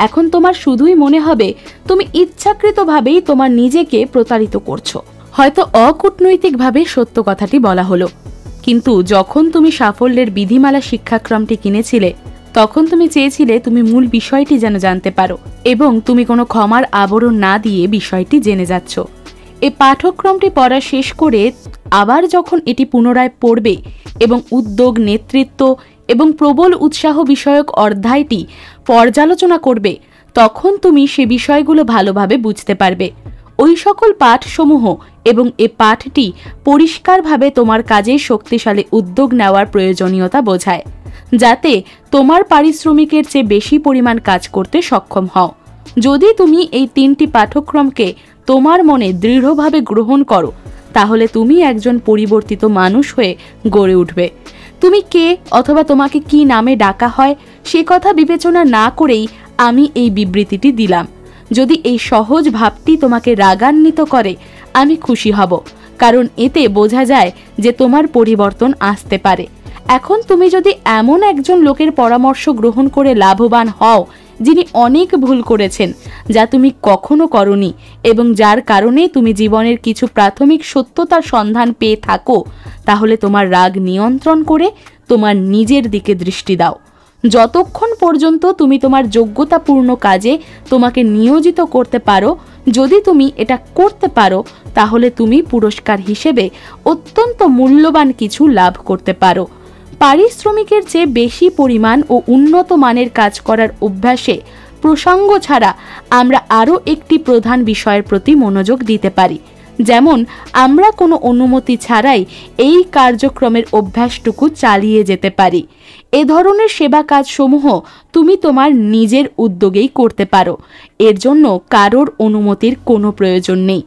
এখন তোমার শুধুই মনে হবে তুমি ইচ্ছাকৃতভাবেই তোমার নিজেকে প্রতারিত করছো। হয়তো অকূটনৈতিকভাবে সত্য কথাটি বলা হলো, কিন্তু যখন তুমি সাফল্যের বিধিমালা শিক্ষাক্রমটি কিনেছিলে তখন তুমি চেয়েছিলে তুমি মূল বিষয়টি যেন জানতে পারো এবং তুমি কোনো ক্ষমার আবরণ না দিয়ে বিষয়টি জেনে যাচ্ছ। এই পাঠ্যক্রমটি পড়া শেষ করে আবার যখন এটি পুনরায় পড়বে এবং উদ্যোগ, নেতৃত্ব এবং প্রবল উৎসাহ বিষয়ক অধ্যায়টি পর্যালোচনা করবে, তখন তুমি সে বিষয়গুলো ভালোভাবে বুঝতে পারবে। ওই সকল পাঠসমূহ এবং এ পাঠটি পরিষ্কারভাবে তোমার কাজে শক্তিশালী উদ্যোগ নেওয়ার প্রয়োজনীয়তা বোঝায়। যাতে তোমার পারিশ্রমিকের চেয়ে বেশি পরিমাণ কাজ করতে সক্ষম হও। যদি তুমি এই 3টি পাঠ্যক্রমকে তোমার মনে দৃঢ়ভাবে গ্রহণ করো, তাহলে তুমি একজন পরিবর্তিত মানুষ হয়ে গড়ে উঠবে। তুমি কে অথবা তোমাকে কি নামে ডাকা হয় সে কথা বিবেচনা না করেই আমি এই বিবৃতিটি দিলাম। যদি এই সহজ ভাবটি তোমাকে রাগান্বিত করে, আমি খুশি হব, কারণ এতে বোঝা যায় যে তোমার পরিবর্তন আসতে পারে। এখন তুমি যদি এমন একজন লোকের পরামর্শ গ্রহণ করে লাভবান হও যিনি অনেক ভুল করেছেন যা তুমি কখনো করনি এবং যার কারণে তুমি জীবনের কিছু প্রাথমিক সত্যতার সন্ধান পেয়ে থাকো, তাহলে তোমার রাগ নিয়ন্ত্রণ করে তোমার নিজের দিকে দৃষ্টি দাও। যতক্ষণ পর্যন্ত তুমি তোমার যোগ্যতাপূর্ণ কাজে তোমাকে নিয়োজিত করতে পারো, যদি তুমি এটা করতে পারো, তাহলে তুমি পুরস্কার হিসেবে অত্যন্ত মূল্যবান কিছু লাভ করতে পারো। পারিশ্রমিকের চেয়ে বেশি পরিমাণ ও উন্নত মানের কাজ করার অভ্যাসে প্রসঙ্গ ছাড়া আমরা আরও একটি প্রধান বিষয়ের প্রতি মনোযোগ দিতে পারি, যেমন আমরা কোনো অনুমতি ছাড়াই এই কার্যক্রমের অভ্যাসটুকু চালিয়ে যেতে পারি। এ ধরনের সেবা কাজসমূহ তুমি তোমার নিজের উদ্যোগেই করতে পারো। এর জন্য কারোর অনুমতির কোনো প্রয়োজন নেই।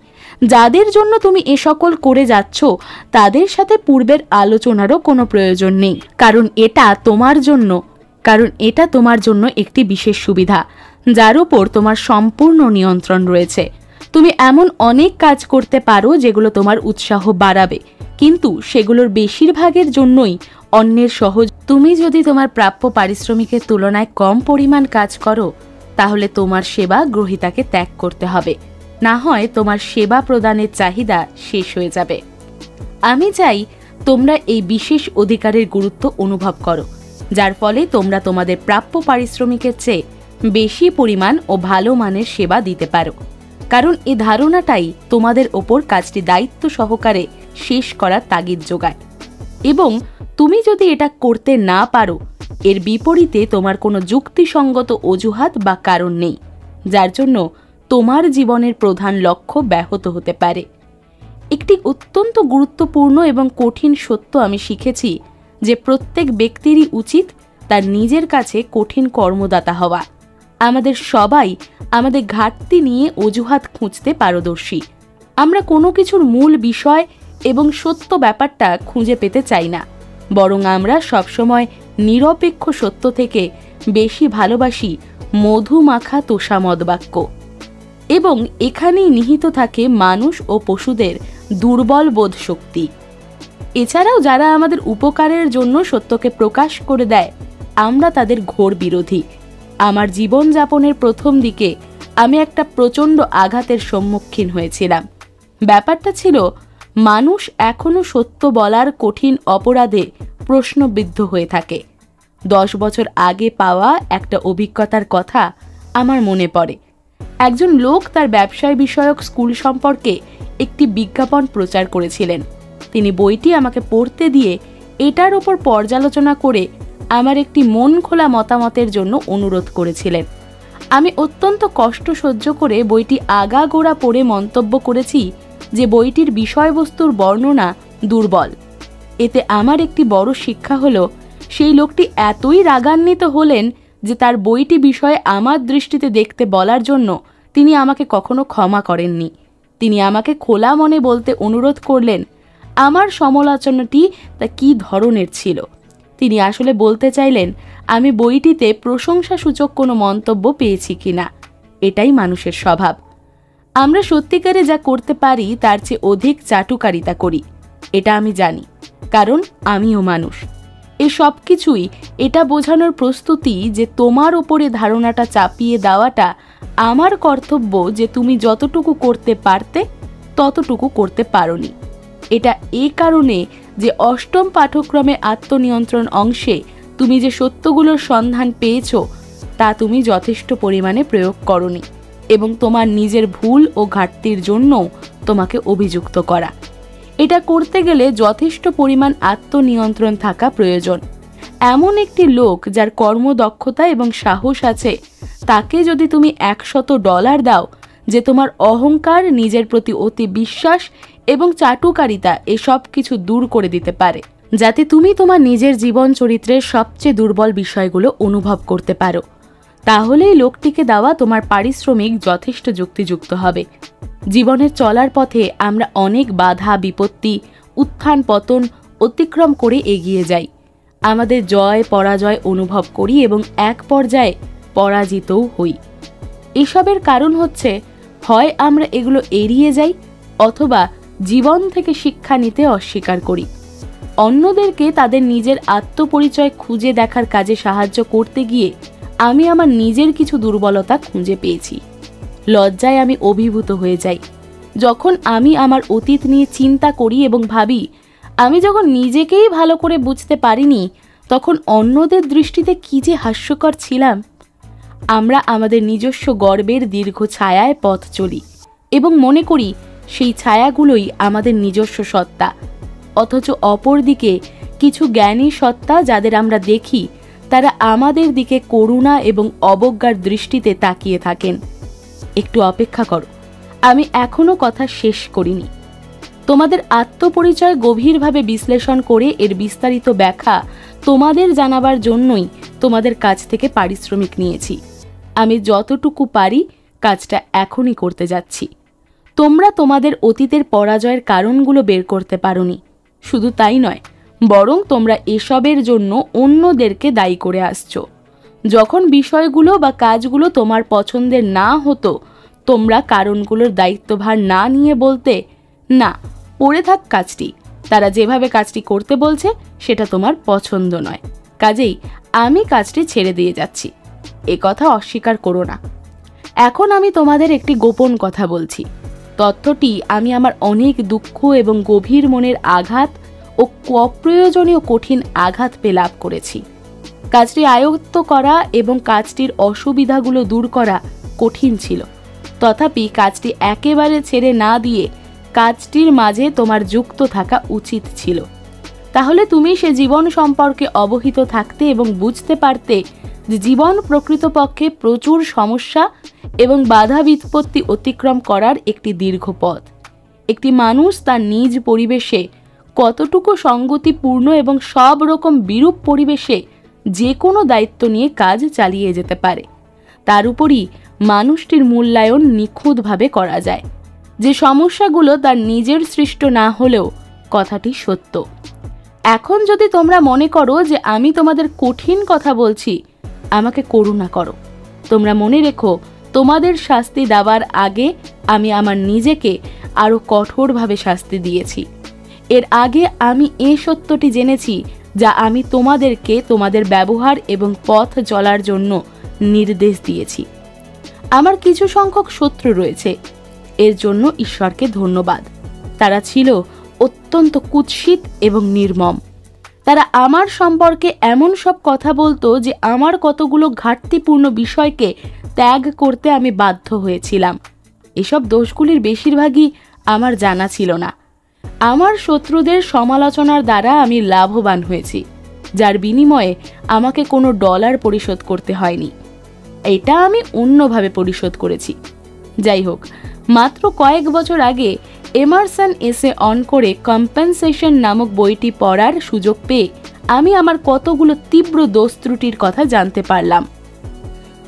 যাদের জন্য তুমি এ সকল করে যাচ্ছ তাদের সাথে পূর্বের আলোচনারও কোনো প্রয়োজন নেই, কারণ এটা তোমার জন্য একটি বিশেষ সুবিধা যার উপর তোমার সম্পূর্ণ নিয়ন্ত্রণ রয়েছে। তুমি এমন অনেক কাজ করতে পারো যেগুলো তোমার উৎসাহ বাড়াবে, কিন্তু সেগুলোর বেশিরভাগের জন্যই অন্যের সহজ। তুমি যদি তোমার প্রাপ্য পারিশ্রমিকের তুলনায় কম পরিমাণ কাজ করো, তাহলে তোমার সেবা গ্রহীতাকে ত্যাগ করতে হবে, না হয় তোমার সেবা প্রদানের চাহিদা শেষ হয়ে যাবে। আমি চাই তোমরা এই বিশেষ অধিকারের গুরুত্ব অনুভব করো, যার ফলে তোমরা তোমাদের প্রাপ্য পারিশ্রমিকের চেয়ে বেশি পরিমাণ ও ভালো মানের সেবা দিতে পারো, কারণ এই ধারণাটাই তোমাদের ওপর কাজটি দায়িত্ব সহকারে শেষ করার তাগিদ যোগায়। এবং তুমি যদি এটা করতে না পারো, এর বিপরীতে তোমার কোনো যুক্তিসঙ্গত অজুহাত বা কারণ নেই যার জন্য তোমার জীবনের প্রধান লক্ষ্য ব্যাহত হতে পারে। একটি অত্যন্ত গুরুত্বপূর্ণ এবং কঠিন সত্য আমি শিখেছি যে প্রত্যেক ব্যক্তিরই উচিত তার নিজের কাছে কঠিন কর্মদাতা হওয়া। আমাদের সবাই আমাদের ঘাটতি নিয়ে অজুহাত খুঁজতে পারদর্শী। আমরা কোনো কিছুর মূল বিষয় এবং সত্য ব্যাপারটা খুঁজে পেতে চাই না, বরং আমরা সবসময় নিরপেক্ষ সত্য থেকে বেশি ভালোবাসি মধু মাখা তোষামদ বাক্য। এবং এখানেই নিহিত থাকে মানুষ ও পশুদের দুর্বল বোধ শক্তি। এছাড়াও যারা আমাদের উপকারের জন্য সত্যকে প্রকাশ করে দেয়, আমরা তাদের ঘোর বিরোধী। আমার জীবনযাপনের প্রথম দিকে আমি একটা প্রচণ্ড আঘাতের সম্মুখীন হয়েছিলাম। ব্যাপারটা ছিল, মানুষ এখনো সত্য বলার কঠিন অপরাধে প্রশ্নবিদ্ধ হয়ে থাকে। 10 বছর আগে পাওয়া একটা অভিজ্ঞতার কথা আমার মনে পড়ে। একজন লোক তার ব্যবসায় বিষয়ক স্কুল সম্পর্কে একটি বিজ্ঞাপন প্রচার করেছিলেন। তিনি বইটি আমাকে পড়তে দিয়ে এটার ওপর পর্যালোচনা করে আমার একটি মন খোলা মতামতের জন্য অনুরোধ করেছিলেন। আমি অত্যন্ত কষ্ট সহ্য করে বইটি আগাগোড়া পড়ে মন্তব্য করেছি যে বইটির বিষয়বস্তুর বর্ণনা দুর্বল। এতে আমার একটি বড় শিক্ষা হলো, সেই লোকটি এতই রাগান্বিত হলেন যে তার বইটি বিষয়ে আমার দৃষ্টিতে দেখতে বলার জন্য তিনি আমাকে কখনো ক্ষমা করেননি। তিনি আমাকে খোলা মনে বলতে অনুরোধ করলেন আমার সমালোচনাটি তা কী ধরনের ছিল। তিনি আসলে বলতে চাইলেন আমি বইটিতে প্রশংসাসূচক কোনো মন্তব্য পেয়েছি কিনা। এটাই মানুষের স্বভাব। আমরা সত্যিকারে যা করতে পারি তার চেয়ে অধিক চাটুকারিতা করি, এটা আমি জানি, কারণ আমিও মানুষ। এ সব কিছুই এটা বোঝানোর প্রস্তুতি যে তোমার ওপরে ধারণাটা চাপিয়ে দেওয়াটা আমার কর্তব্য যে তুমি যতটুকু করতে পারতে ততটুকু করতে পারোনি। এটা এই কারণে যে 8ম পাঠ্যক্রমে আত্মনিয়ন্ত্রণ অংশে তুমি যে সত্যগুলোর সন্ধান পেয়েছ তা তুমি যথেষ্ট পরিমাণে প্রয়োগ করনি, এবং তোমার নিজের ভুল ও ঘাটতির জন্য তোমাকে অভিযুক্ত করা। এটা করতে গেলে যথেষ্ট পরিমাণ আত্মনিয়ন্ত্রণ থাকা প্রয়োজন। এমন একটি লোক যার কর্মদক্ষতা এবং সাহস আছে, তাকে যদি তুমি $100 দাও যে তোমার অহংকার, নিজের প্রতি অতি বিশ্বাস এবং চাটুকারিতা এসব কিছু দূর করে দিতে পারে, যাতে তুমি তোমার নিজের জীবন চরিত্রের সবচেয়ে দুর্বল বিষয়গুলো অনুভব করতে পারো। তাহলেই লোকটিকে দেওয়া তোমার পারিশ্রমিক যথেষ্ট যুক্তিযুক্ত হবে। জীবনের চলার পথে আমরা অনেক বাধা বিপত্তি, উত্থান পতন অতিক্রম করে এগিয়ে যাই। আমাদের জয় পরাজয় অনুভব করি এবং এক পর্যায়ে পরাজিতও হই। এসবের কারণ হচ্ছে হয় আমরা এগুলো এড়িয়ে যাই অথবা জীবন থেকে শিক্ষা নিতে অস্বীকার করি। অন্যদেরকে তাদের নিজের আত্মপরিচয় খুঁজে দেখার কাজে সাহায্য করতে গিয়ে আমি আমার নিজের কিছু দুর্বলতা খুঁজে পেয়েছি। লজ্জায় আমি অভিভূত হয়ে যাই যখন আমি আমার অতীত নিয়ে চিন্তা করি এবং ভাবি আমি যখন নিজেকেই ভালো করে বুঝতে পারিনি তখন অন্যদের দৃষ্টিতে কি যে হাস্যকর ছিলাম। আমরা আমাদের নিজস্ব গর্বের দীর্ঘ ছায়ায় পথ চলি এবং মনে করি সেই ছায়াগুলোই আমাদের নিজস্ব সত্তা, অথচ অপরদিকে কিছু জ্ঞানী সত্তা যাদের আমরা দেখি তারা আমাদের দিকে করুণা এবং অবজ্ঞার দৃষ্টিতে তাকিয়ে থাকেন। একটু অপেক্ষা করো, আমি এখনো কথা শেষ করিনি। তোমাদের আত্মপরিচয় গভীরভাবে বিশ্লেষণ করে এর বিস্তারিত ব্যাখ্যা তোমাদের জানাবার জন্যই তোমাদের কাছ থেকে পারিশ্রমিক নিয়েছি। আমি যতটুকু পারি কাজটা এখনই করতে যাচ্ছি। তোমরা তোমাদের অতীতের পরাজয়ের কারণগুলো বের করতে পারোনি, শুধু তাই নয় বরং তোমরা এসবের জন্য অন্যদেরকে দায়ী করে আসছো। যখন বিষয়গুলো বা কাজগুলো তোমার পছন্দের না হতো তোমরা কারণগুলোর দায়িত্বভার না নিয়ে বলতে, না পড়ে থাক কাজটি, তারা যেভাবে কাজটি করতে বলছে সেটা তোমার পছন্দ নয়, কাজেই আমি কাজটি ছেড়ে দিয়ে যাচ্ছি। এ কথা অস্বীকার করো না। এখন আমি তোমাদের একটি গোপন কথা বলছি। তথ্যটি আমি আমার অনেক দুঃখ এবং গভীর মনের আঘাত ও অপ্রয়োজনীয় কঠিন আঘাত পেয়ে লাভ করেছি। কাজটি আয়ত্ত করা এবং কাজটির অসুবিধাগুলো দূর করা কঠিন ছিল, তথাপি কাজটি একেবারে ছেড়ে না দিয়ে কাজটির মাঝে তোমার যুক্ত থাকা উচিত ছিল। তাহলে তুমি সে জীবন সম্পর্কে অবহিত থাকতে এবং বুঝতে পারতে যে জীবন প্রকৃতপক্ষে প্রচুর সমস্যা এবং বাধা বিপত্তি অতিক্রম করার একটি দীর্ঘ পথ। একটি মানুষ তার নিজ পরিবেশে কতটুকু সঙ্গতিপূর্ণ এবং সব রকম বিরূপ পরিবেশে যে কোনো দায়িত্ব নিয়ে কাজ চালিয়ে যেতে পারে তার উপরই মানুষটির মূল্যায়ন নিখুঁতভাবে করা যায়। যে সমস্যাগুলো তার নিজের সৃষ্ট না হলেও কথাটি সত্য। এখন যদি তোমরা মনে করো যে আমি তোমাদের কঠিন কথা বলছি, আমাকে করুণা করো। তোমরা মনে রেখো তোমাদের শাস্তি দেওয়ার আগে আমি আমার নিজেকে আরো কঠোরভাবে শাস্তি দিয়েছি। এর আগে আমি এই সত্যটি জেনেছি যা আমি তোমাদেরকে তোমাদের ব্যবহার এবং পথ চলার জন্য নির্দেশ দিয়েছি। আমার কিছু সংখ্যক শত্রু রয়েছে, এর জন্য ঈশ্বরকে ধন্যবাদ। তারা ছিল অত্যন্ত কুৎসিত এবং নির্মম। তারা আমার সম্পর্কে এমন সব কথা বলতো যে আমার কতগুলো ঘাটতিপূর্ণ বিষয়কে ত্যাগ করতে আমি বাধ্য হয়েছিলাম। এসব দোষগুলির বেশিরভাগই আমার জানা ছিল না। আমার শত্রুদের সমালোচনার দ্বারা আমি লাভবান হয়েছি, যার বিনিময়ে আমাকে কোনো ডলার পরিশোধ করতে হয়নি। এটা আমি অন্যভাবে পরিশোধ করেছি। যাই হোক, মাত্র কয়েক বছর আগে এমারসন এসে অন করে কম্পেনসেশন নামক বইটি পড়ার সুযোগ পেয়ে আমি আমার কতগুলো তীব্র দোষ ত্রুটির কথা জানতে পারলাম।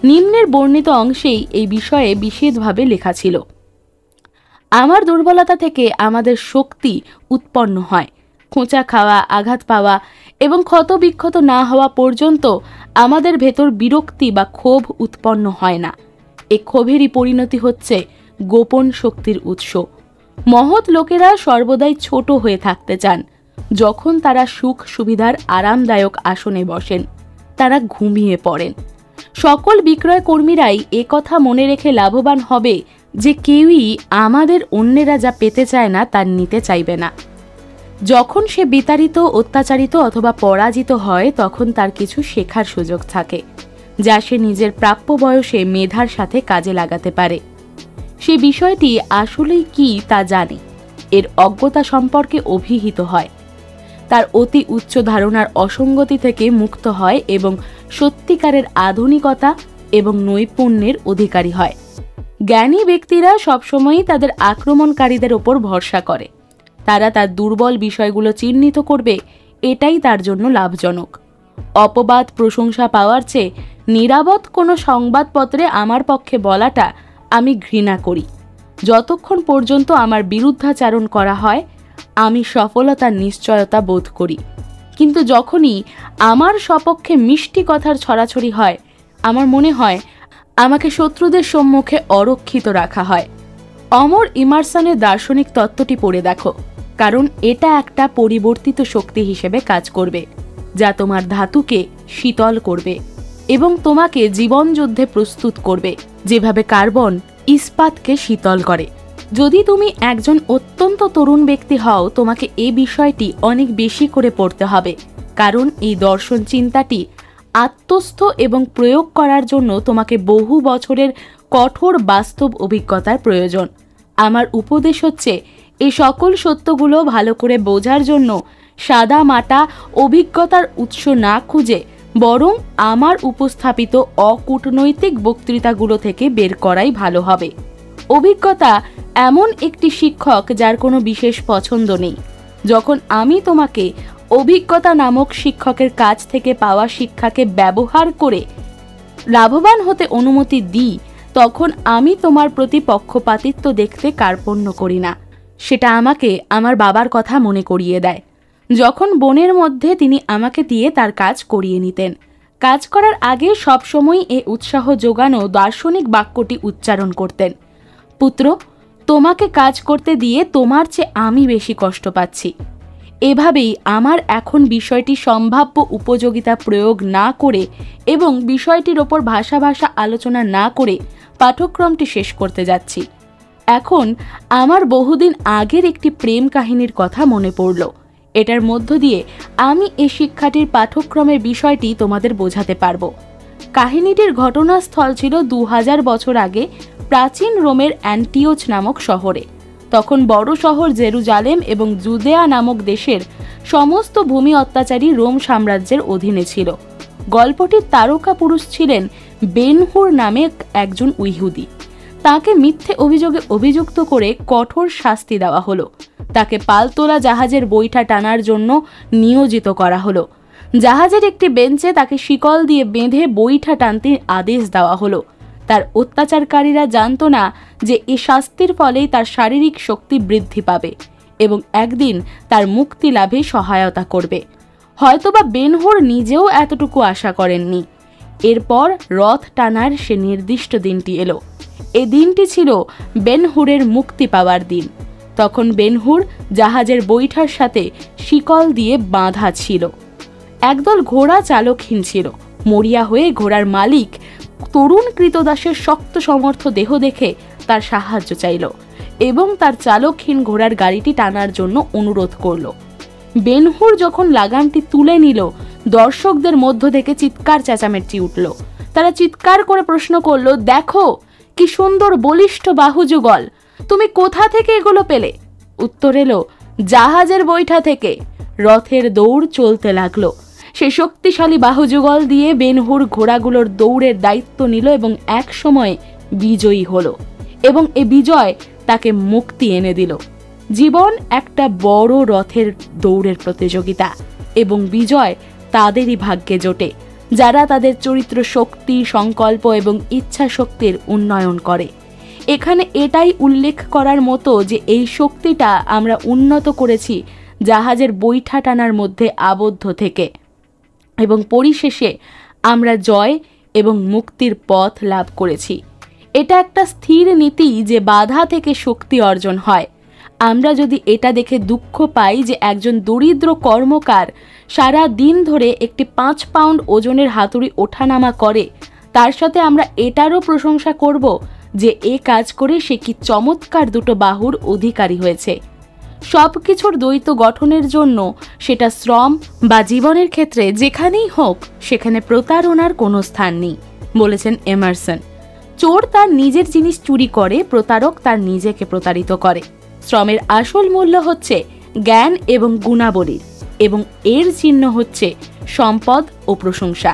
নিম্নের বর্ণিত অংশেই এই বিষয়ে বিশেষভাবে লেখা ছিল। আমার দুর্বলতা থেকে আমাদের শক্তি উৎপন্ন হয়। খোঁচা খাওয়া, আঘাত পাওয়া এবং ক্ষতবিক্ষত না হওয়া পর্যন্ত আমাদের ভেতর বিরক্তি বা ক্ষোভ উৎপন্ন হয় না। এ ক্ষোভেরই পরিণতি হচ্ছে গোপন শক্তির উৎস। মহৎ লোকেরা সর্বদাই ছোট হয়ে থাকতে চান। যখন তারা সুখ সুবিধার আরামদায়ক আসনে বসেন, তারা ঘুমিয়ে পড়েন। সকল বিক্রয় কর্মীরাই একথা মনে রেখে লাভবান হবে যে কেউই আমাদের অন্যেরা যা পেতে চায় না তা নিতে চাইবে না। যখন সে বিতাড়িত, অত্যাচারিত অথবা পরাজিত হয় তখন তার কিছু শেখার সুযোগ থাকে, যা সে নিজের প্রাপ্য বয়সে মেধার সাথে কাজে লাগাতে পারে। সে বিষয়টি আসলেই কি তা জানে, এর অজ্ঞতা সম্পর্কে অভিহিত হয়, তার অতি উচ্চ ধারণার অসঙ্গতি থেকে মুক্ত হয় এবং সত্যিকারের আধুনিকতা এবং নৈপুণ্যের অধিকারী হয়। জ্ঞানী ব্যক্তিরা সবসময়ই তাদের আক্রমণকারীদের ওপর ভরসা করে। তারা তার দুর্বল বিষয়গুলো চিহ্নিত করবে এটাই তার জন্য লাভজনক। অপবাদ প্রশংসা পাওয়ার চেয়ে নিরাপদ কোনো সংবাদপত্রে আমার পক্ষে বলাটা আমি ঘৃণা করি। যতক্ষণ পর্যন্ত আমার বিরুদ্ধাচারণ করা হয় আমি সফলতার নিশ্চয়তা বোধ করি, কিন্তু যখনই আমার সপক্ষে মিষ্টি কথার ছড়াছড়ি হয় আমার মনে হয় আমাকে শত্রুদের সম্মুখে অরক্ষিত রাখা হয়। অমর ইমারসনের দার্শনিক তত্ত্বটি পড়ে দেখো, কারণ এটা একটা পরিবর্তিত শক্তি হিসেবে কাজ করবে যা তোমার ধাতুকে শীতল করবে এবং তোমাকে জীবনযুদ্ধে প্রস্তুত করবে, যেভাবে কার্বন ইস্পাতকে শীতল করে। যদি তুমি একজন অত্যন্ত তরুণ ব্যক্তি হও তোমাকে এই বিষয়টি অনেক বেশি করে পড়তে হবে, কারণ এই দর্শন চিন্তাটি আত্মস্থ এবং প্রয়োগ করার জন্য তোমাকে বহু বছরের কঠোর বাস্তব অভিজ্ঞতার প্রয়োজন। আমার উপদেশ হচ্ছে এই সকল সত্যগুলো ভালো করে বোঝার জন্য সাদা মাটা অভিজ্ঞতার উৎস না খুঁজে বরং আমার উপস্থাপিত অকূটনৈতিক বক্তৃতাগুলো থেকে বের করাই ভালো হবে। অভিজ্ঞতা এমন একটি শিক্ষক যার কোনো বিশেষ পছন্দ নেই। যখন আমি তোমাকে অভিজ্ঞতা নামক শিক্ষকের কাছ থেকে পাওয়া শিক্ষাকে ব্যবহার করে লাভবান হতে অনুমতি দিই তখন আমি তোমার প্রতি পক্ষপাতিত্ব দেখতে কার্পণ্য করি না। সেটা আমাকে আমার বাবার কথা মনে করিয়ে দেয়। যখন বনের মধ্যে তিনি আমাকে দিয়ে তার কাজ করিয়ে নিতেন, কাজ করার আগে সবসময় এ উৎসাহ যোগানো দার্শনিক বাক্যটি উচ্চারণ করতেন, পুত্র, তোমাকে কাজ করতে দিয়ে তোমার চেয়ে আমি বেশি কষ্ট পাচ্ছি। এভাবেই আমার এখন বিষয়টি সম্ভাব্য উপযোগিতা প্রয়োগ না করে এবং বিষয়টির ওপর ভাষা আলোচনা না করে পাঠ্যক্রমটি শেষ করতে যাচ্ছি। এখন আমার বহুদিন আগের একটি প্রেম কাহিনীর কথা মনে পড়ল। এটার মধ্য দিয়ে আমি এই শিক্ষাটির পাঠ্যক্রমের বিষয়টি তোমাদের বোঝাতে পারবো। কাহিনীটির ঘটনাস্থল ছিল 2000 বছর আগে প্রাচীন রোমের অ্যান্টিওচ নামক শহরে। তখন বড় শহর জেরুজালেম এবং জুদেয়া নামক দেশের সমস্ত ভূমি অত্যাচারী রোম সাম্রাজ্যের অধীনে ছিল। গল্পটির তারকা পুরুষ ছিলেন বেনহুর নামে একজন ইহুদি। তাকে মিথ্যে অভিযোগে অভিযুক্ত করে কঠোর শাস্তি দেওয়া হলো। তাকে পালতোলা জাহাজের বৈঠা টানার জন্য নিয়োজিত করা হলো। জাহাজের একটি বেঞ্চে তাকে শিকল দিয়ে বেঁধে বৈঠা টানতে আদেশ দেওয়া হলো। তার অত্যাচারকারীরা জানতো না যে এই শাস্তির ফলেই তার শারীরিক শক্তি বৃদ্ধি পাবে এবং একদিন তার মুক্তি লাভে সহায়তা করবে। হয়তোবা বেনহুর নিজেও এতটুকু আশা করেননি। এরপর রথ টানার সে নির্দিষ্ট দিনটি এলো। এই দিনটি ছিল বেনহুরের মুক্তি পাওয়ার দিন। তখন বেনহুর জাহাজের বৈঠার সাথে শিকল দিয়ে বাঁধা ছিল। একদল ঘোড়া চালকহীন ছিল। মরিয়া হয়ে ঘোড়ার মালিক তরুণ কৃতদাসের শক্ত সমর্থ দেহ দেখে তার সাহায্য চাইল এবং তার চালকহীন ঘোড়ার গাড়িটি টানার জন্য অনুরোধ করল। বেনহুর যখন লাগামটি তুলে নিল দর্শকদের মধ্য থেকে চিৎকার চেঁচামেচি উঠল। তারা চিৎকার করে প্রশ্ন করল, দেখো কি সুন্দর বলিষ্ঠ বাহুযুগল, তুমি কোথা থেকে এগুলো পেলে? উত্তর এলো, জাহাজের বৈঠা থেকে। রথের দৌড় চলতে লাগলো। সে শক্তিশালী বাহুযুগল দিয়ে বেনহুর ঘোড়াগুলোর দৌড়ের দায়িত্ব নিল এবং এক সময় বিজয়ী হলো এবং এ বিজয় তাকে মুক্তি এনে দিল। জীবন একটা বড় রথের দৌড়ের প্রতিযোগিতা এবং বিজয় তাদেরই ভাগ্যে জোটে যারা তাদের চরিত্র শক্তি, সংকল্প এবং ইচ্ছা শক্তির উন্নয়ন করে। এখানে এটাই উল্লেখ করার মতো যে এই শক্তিটা আমরা উন্নত করেছি জাহাজের বৈঠা টানার মধ্যে আবদ্ধ থেকে এবং পরিশেষে আমরা জয় এবং মুক্তির পথ লাভ করেছি। এটা একটা স্থির নীতি যে বাধা থেকে শক্তি অর্জন হয়। আমরা যদি এটা দেখে দুঃখ পাই যে একজন দরিদ্র কর্মকার সারা দিন ধরে একটি 5 পাউন্ড ওজনের হাতুড়ি ওঠানামা করে, তার সাথে আমরা এটারও প্রশংসা করব যে এ কাজ করে সে কি চমৎকার দুটো বাহুর অধিকারী হয়েছে। সবকিছুর দ্বৈত গঠনের জন্য সেটা শ্রম বা জীবনের ক্ষেত্রে যেখানেই হোক সেখানে প্রতারণার কোনো স্থান নেই, বলেছেন এমারসন। চোর তার নিজের জিনিস চুরি করে, প্রতারক তার নিজেকে প্রতারিত করে। শ্রমের আসল মূল্য হচ্ছে জ্ঞান এবং গুণাবলীর এবং এর চিহ্ন হচ্ছে সম্পদ ও প্রশংসা।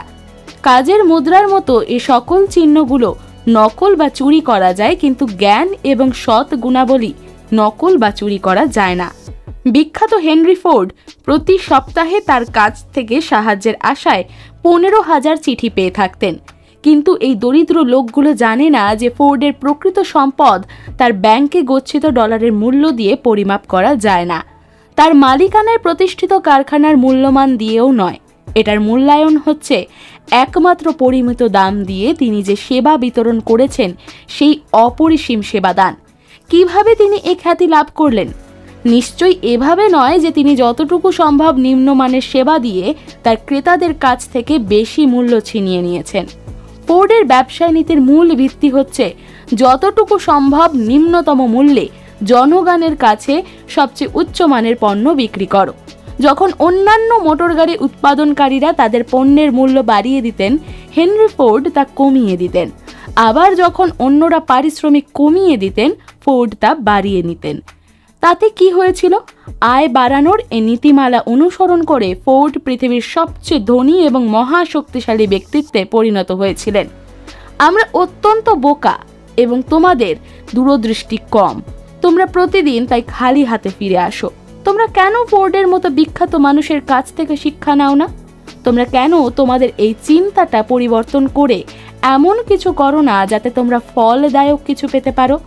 কাজের মুদ্রার মতো এ সকল চিহ্নগুলো নকল বা চুরি করা যায়, কিন্তু জ্ঞান এবং সৎ গুণাবলী নকল বা চুরি করা যায় না। বিখ্যাত হেনরি ফোর্ড প্রতি সপ্তাহে তার কাছ থেকে সাহায্যের আশায় 15,000 চিঠি পেয়ে থাকতেন। কিন্তু এই দরিদ্র লোকগুলো জানে না যে ফোর্ডের প্রকৃত সম্পদ তার ব্যাংকে গচ্ছিত ডলারের মূল্য দিয়ে পরিমাপ করা যায় না, তার মালিকানায় প্রতিষ্ঠিত কারখানার মূল্যমান দিয়েও নয়। এটার মূল্যায়ন হচ্ছে একমাত্র পরিমিত দাম দিয়ে তিনি যে সেবা বিতরণ করেছেন সেই অপরিসীম সেবাদান। কিভাবে তিনি এ খ্যাতি লাভ করলেন? নিশ্চয়ই এভাবে নয় যে তিনি যতটুকু সম্ভব নিম্নমানের সেবা দিয়ে তার ক্রেতাদের কাছ থেকে বেশি মূল্য ছিনিয়ে নিয়েছেন। ফোর্ডের ব্যবসায় নীতির মূল ভিত্তি হচ্ছে যতটুকু সম্ভব নিম্নতম মূল্যে জনগণের কাছে সবচেয়ে উচ্চমানের পণ্য বিক্রি করো। যখন অন্যান্য মোটর গাড়ি উৎপাদনকারীরা তাদের পণ্যের মূল্য বাড়িয়ে দিতেন, হেনরি ফোর্ড তা কমিয়ে দিতেন। আবার যখন অন্যরা পারিশ্রমিক কমিয়ে দিতেন, ফোর্ড তা বাড়িয়ে নিতেন। তাতে কি হয়েছিল? আয় বাড়ানোর এই নীতিমালা অনুসরণ করে ফোর্ড পৃথিবীর সবচেয়ে ধনী এবং মহাশক্তিশালী ব্যক্তিত্বে পরিণত হয়েছিলেন। আমরা অত্যন্ত বোকা এবং তোমাদের দূরদৃষ্টি কম। তোমরা প্রতিদিন তাই খালি হাতে ফিরে আসো। তোমরা কেন ফোর্ডের মতো বিখ্যাত মানুষের কাছ থেকে শিক্ষা নাও না? তোমরা কেন তোমাদের এই চিন্তাটা পরিবর্তন করে এমন কিছু করো না যাতে তোমরা ফলদায়ক কিছু পেতে পারো?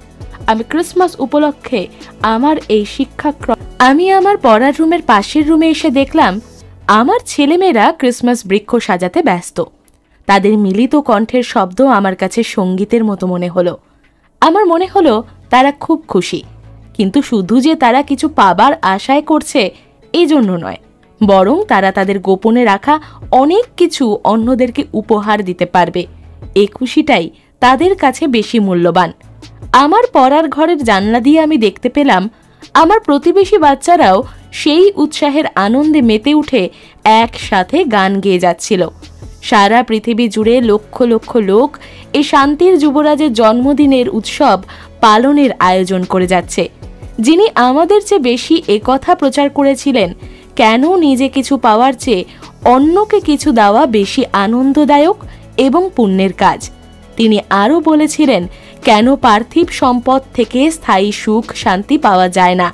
আমি ক্রিসমাস উপলক্ষে আমার এই শিক্ষাক্রম আমি আমার পড়ার রুমের পাশের রুমে এসে দেখলাম আমার ছেলেমেয়েরা ক্রিসমাস বৃক্ষ সাজাতে ব্যস্ত। তাদের মিলিত কণ্ঠের শব্দ আমার কাছে সঙ্গীতের মতো মনে হলো। আমার মনে হলো তারা খুব খুশি, কিন্তু শুধু যে তারা কিছু পাবার আশায় করছে এই জন্য নয়, বরং তারা তাদের গোপনে রাখা অনেক কিছু অন্যদেরকে উপহার দিতে পারবে। এই খুশিটাই তাদের কাছে বেশি মূল্যবান। আমার পড়ার ঘরের জানলা দিয়ে আমি দেখতে পেলাম আমার প্রতিবেশী বাচ্চারাও সেই উৎসাহের আনন্দে মেতে উঠে একসাথে গান গেয়ে যাচ্ছিল। সারা পৃথিবী জুড়ে লক্ষ লক্ষ লোক এই শান্তির যুবরাজের জন্মদিনের উৎসব পালনের আয়োজন করে যাচ্ছে। যিনি আমাদের চেয়ে বেশি একথা প্রচার করেছিলেন, কেন নিজে কিছু পাওয়ার চেয়ে অন্যকে কিছু দেওয়া বেশি আনন্দদায়ক এবং পুণ্যের কাজ। তিনি আরও বলেছিলেন, কেন পার্থিব সম্পদ থেকে স্থায়ী সুখ শান্তি পাওয়া যায় না,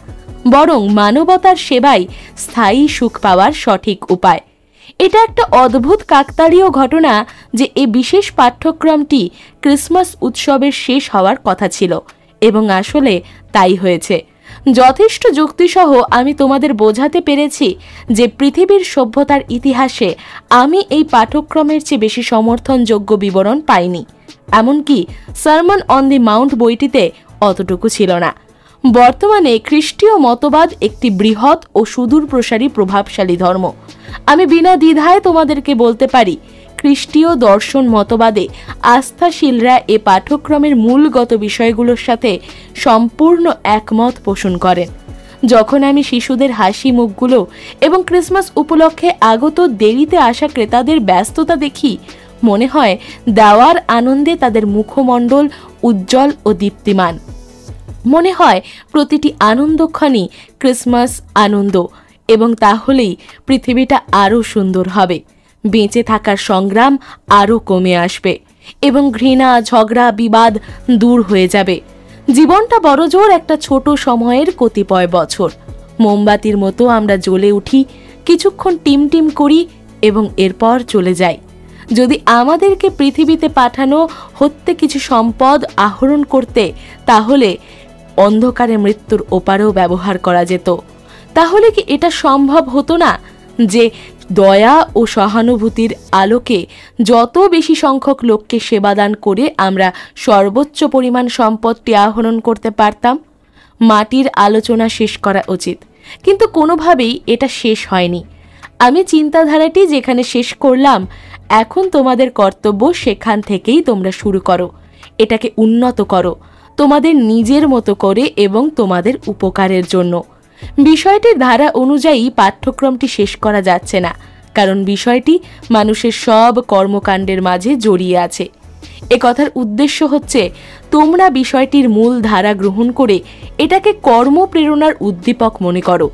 বরং মানবতার সেবাই স্থায়ী সুখ পাওয়ার সঠিক উপায়। এটা একটা অদ্ভুত কাকতালীয় ঘটনা যে এই বিশেষ পাঠ্যক্রমটি ক্রিসমাস উৎসবের শেষ হওয়ার কথা ছিল, এবং আসলে তাই হয়েছে। যথেষ্ট যুক্তিসহ আমি তোমাদের বোঝাতে পেরেছি যে পৃথিবীর সভ্যতার ইতিহাসে আমি এই পাঠ্যক্রমের চেয়ে বেশি সমর্থনযোগ্য বিবরণ পাইনি। এমনকি সারমন অন দি মাউন্ট বইটিতে অতটুকু ছিল না। বর্তমানে খ্রিস্টীয় মতবাদ একটি বৃহৎ ও সুদূরপ্রসারী প্রভাবশালী ধর্ম। আমি বিনা দ্বিধায় তোমাদেরকে বলতে পারি, খ্রিস্টীয় দর্শন মতবাদে আস্থাশীলরা এ পাঠ্যক্রমের মূলগত বিষয়গুলোর সাথে সম্পূর্ণ একমত পোষণ করেন। যখন আমি শিশুদের হাসি মুখগুলো এবং ক্রিসমাস উপলক্ষে আগত দেরিতে আসা ক্রেতাদের ব্যস্ততা দেখি, মনে হয় দেওয়ার আনন্দে তাদের মুখমণ্ডল উজ্জ্বল ও দীপ্তিমান। মনে হয় প্রতিটি আনন্দক্ষণই ক্রিসমাস আনন্দ, এবং তাহলেই পৃথিবীটা আরও সুন্দর হবে। বেঁচে থাকার সংগ্রাম আরও কমে আসবে এবং ঘৃণা ঝগড়া বিবাদ দূর হয়ে যাবে। জীবনটা বড়জোর একটা ছোট সময়ের কতিপয় বছর। মোমবাতির মতো আমরা জ্বলে উঠি, কিছুক্ষণ টিমটিম করি এবং এরপর চলে যাই। যদি আমাদেরকে পৃথিবীতে পাঠানো হতে কিছু সম্পদ আহরণ করতে, তাহলে অন্ধকারে মৃত্যুর ওপারেও ব্যবহার করা যেত। তাহলে কি এটা সম্ভব হতো না যে দয়া ও সহানুভূতির আলোকে যত বেশি সংখ্যক লোককে সেবাদান করে আমরা সর্বোচ্চ পরিমাণ সম্পদটি আহরণ করতে পারতাম? মাটির আলোচনা শেষ করা উচিত, কিন্তু কোনোভাবেই এটা শেষ হয়নি। আমি চিন্তাধারাটি যেখানে শেষ করলাম, এখন তোমাদের কর্তব্য সেখান থেকেই তোমরা শুরু করো। এটাকে উন্নত করো তোমাদের নিজের মতো করে এবং তোমাদের উপকারের জন্য। বিষয়টির ধারা অনুযায়ী পাঠ্যক্রমটি শেষ করা যাচ্ছে না, কারণ বিষয়টি মানুষের সব কর্মকাণ্ডের মাঝে জড়িয়ে আছে। একথার উদ্দেশ্য হচ্ছে তোমরা বিষয়টির মূল ধারা গ্রহণ করে এটাকে কর্মপ্রেরণার উদ্দীপক মনে করো,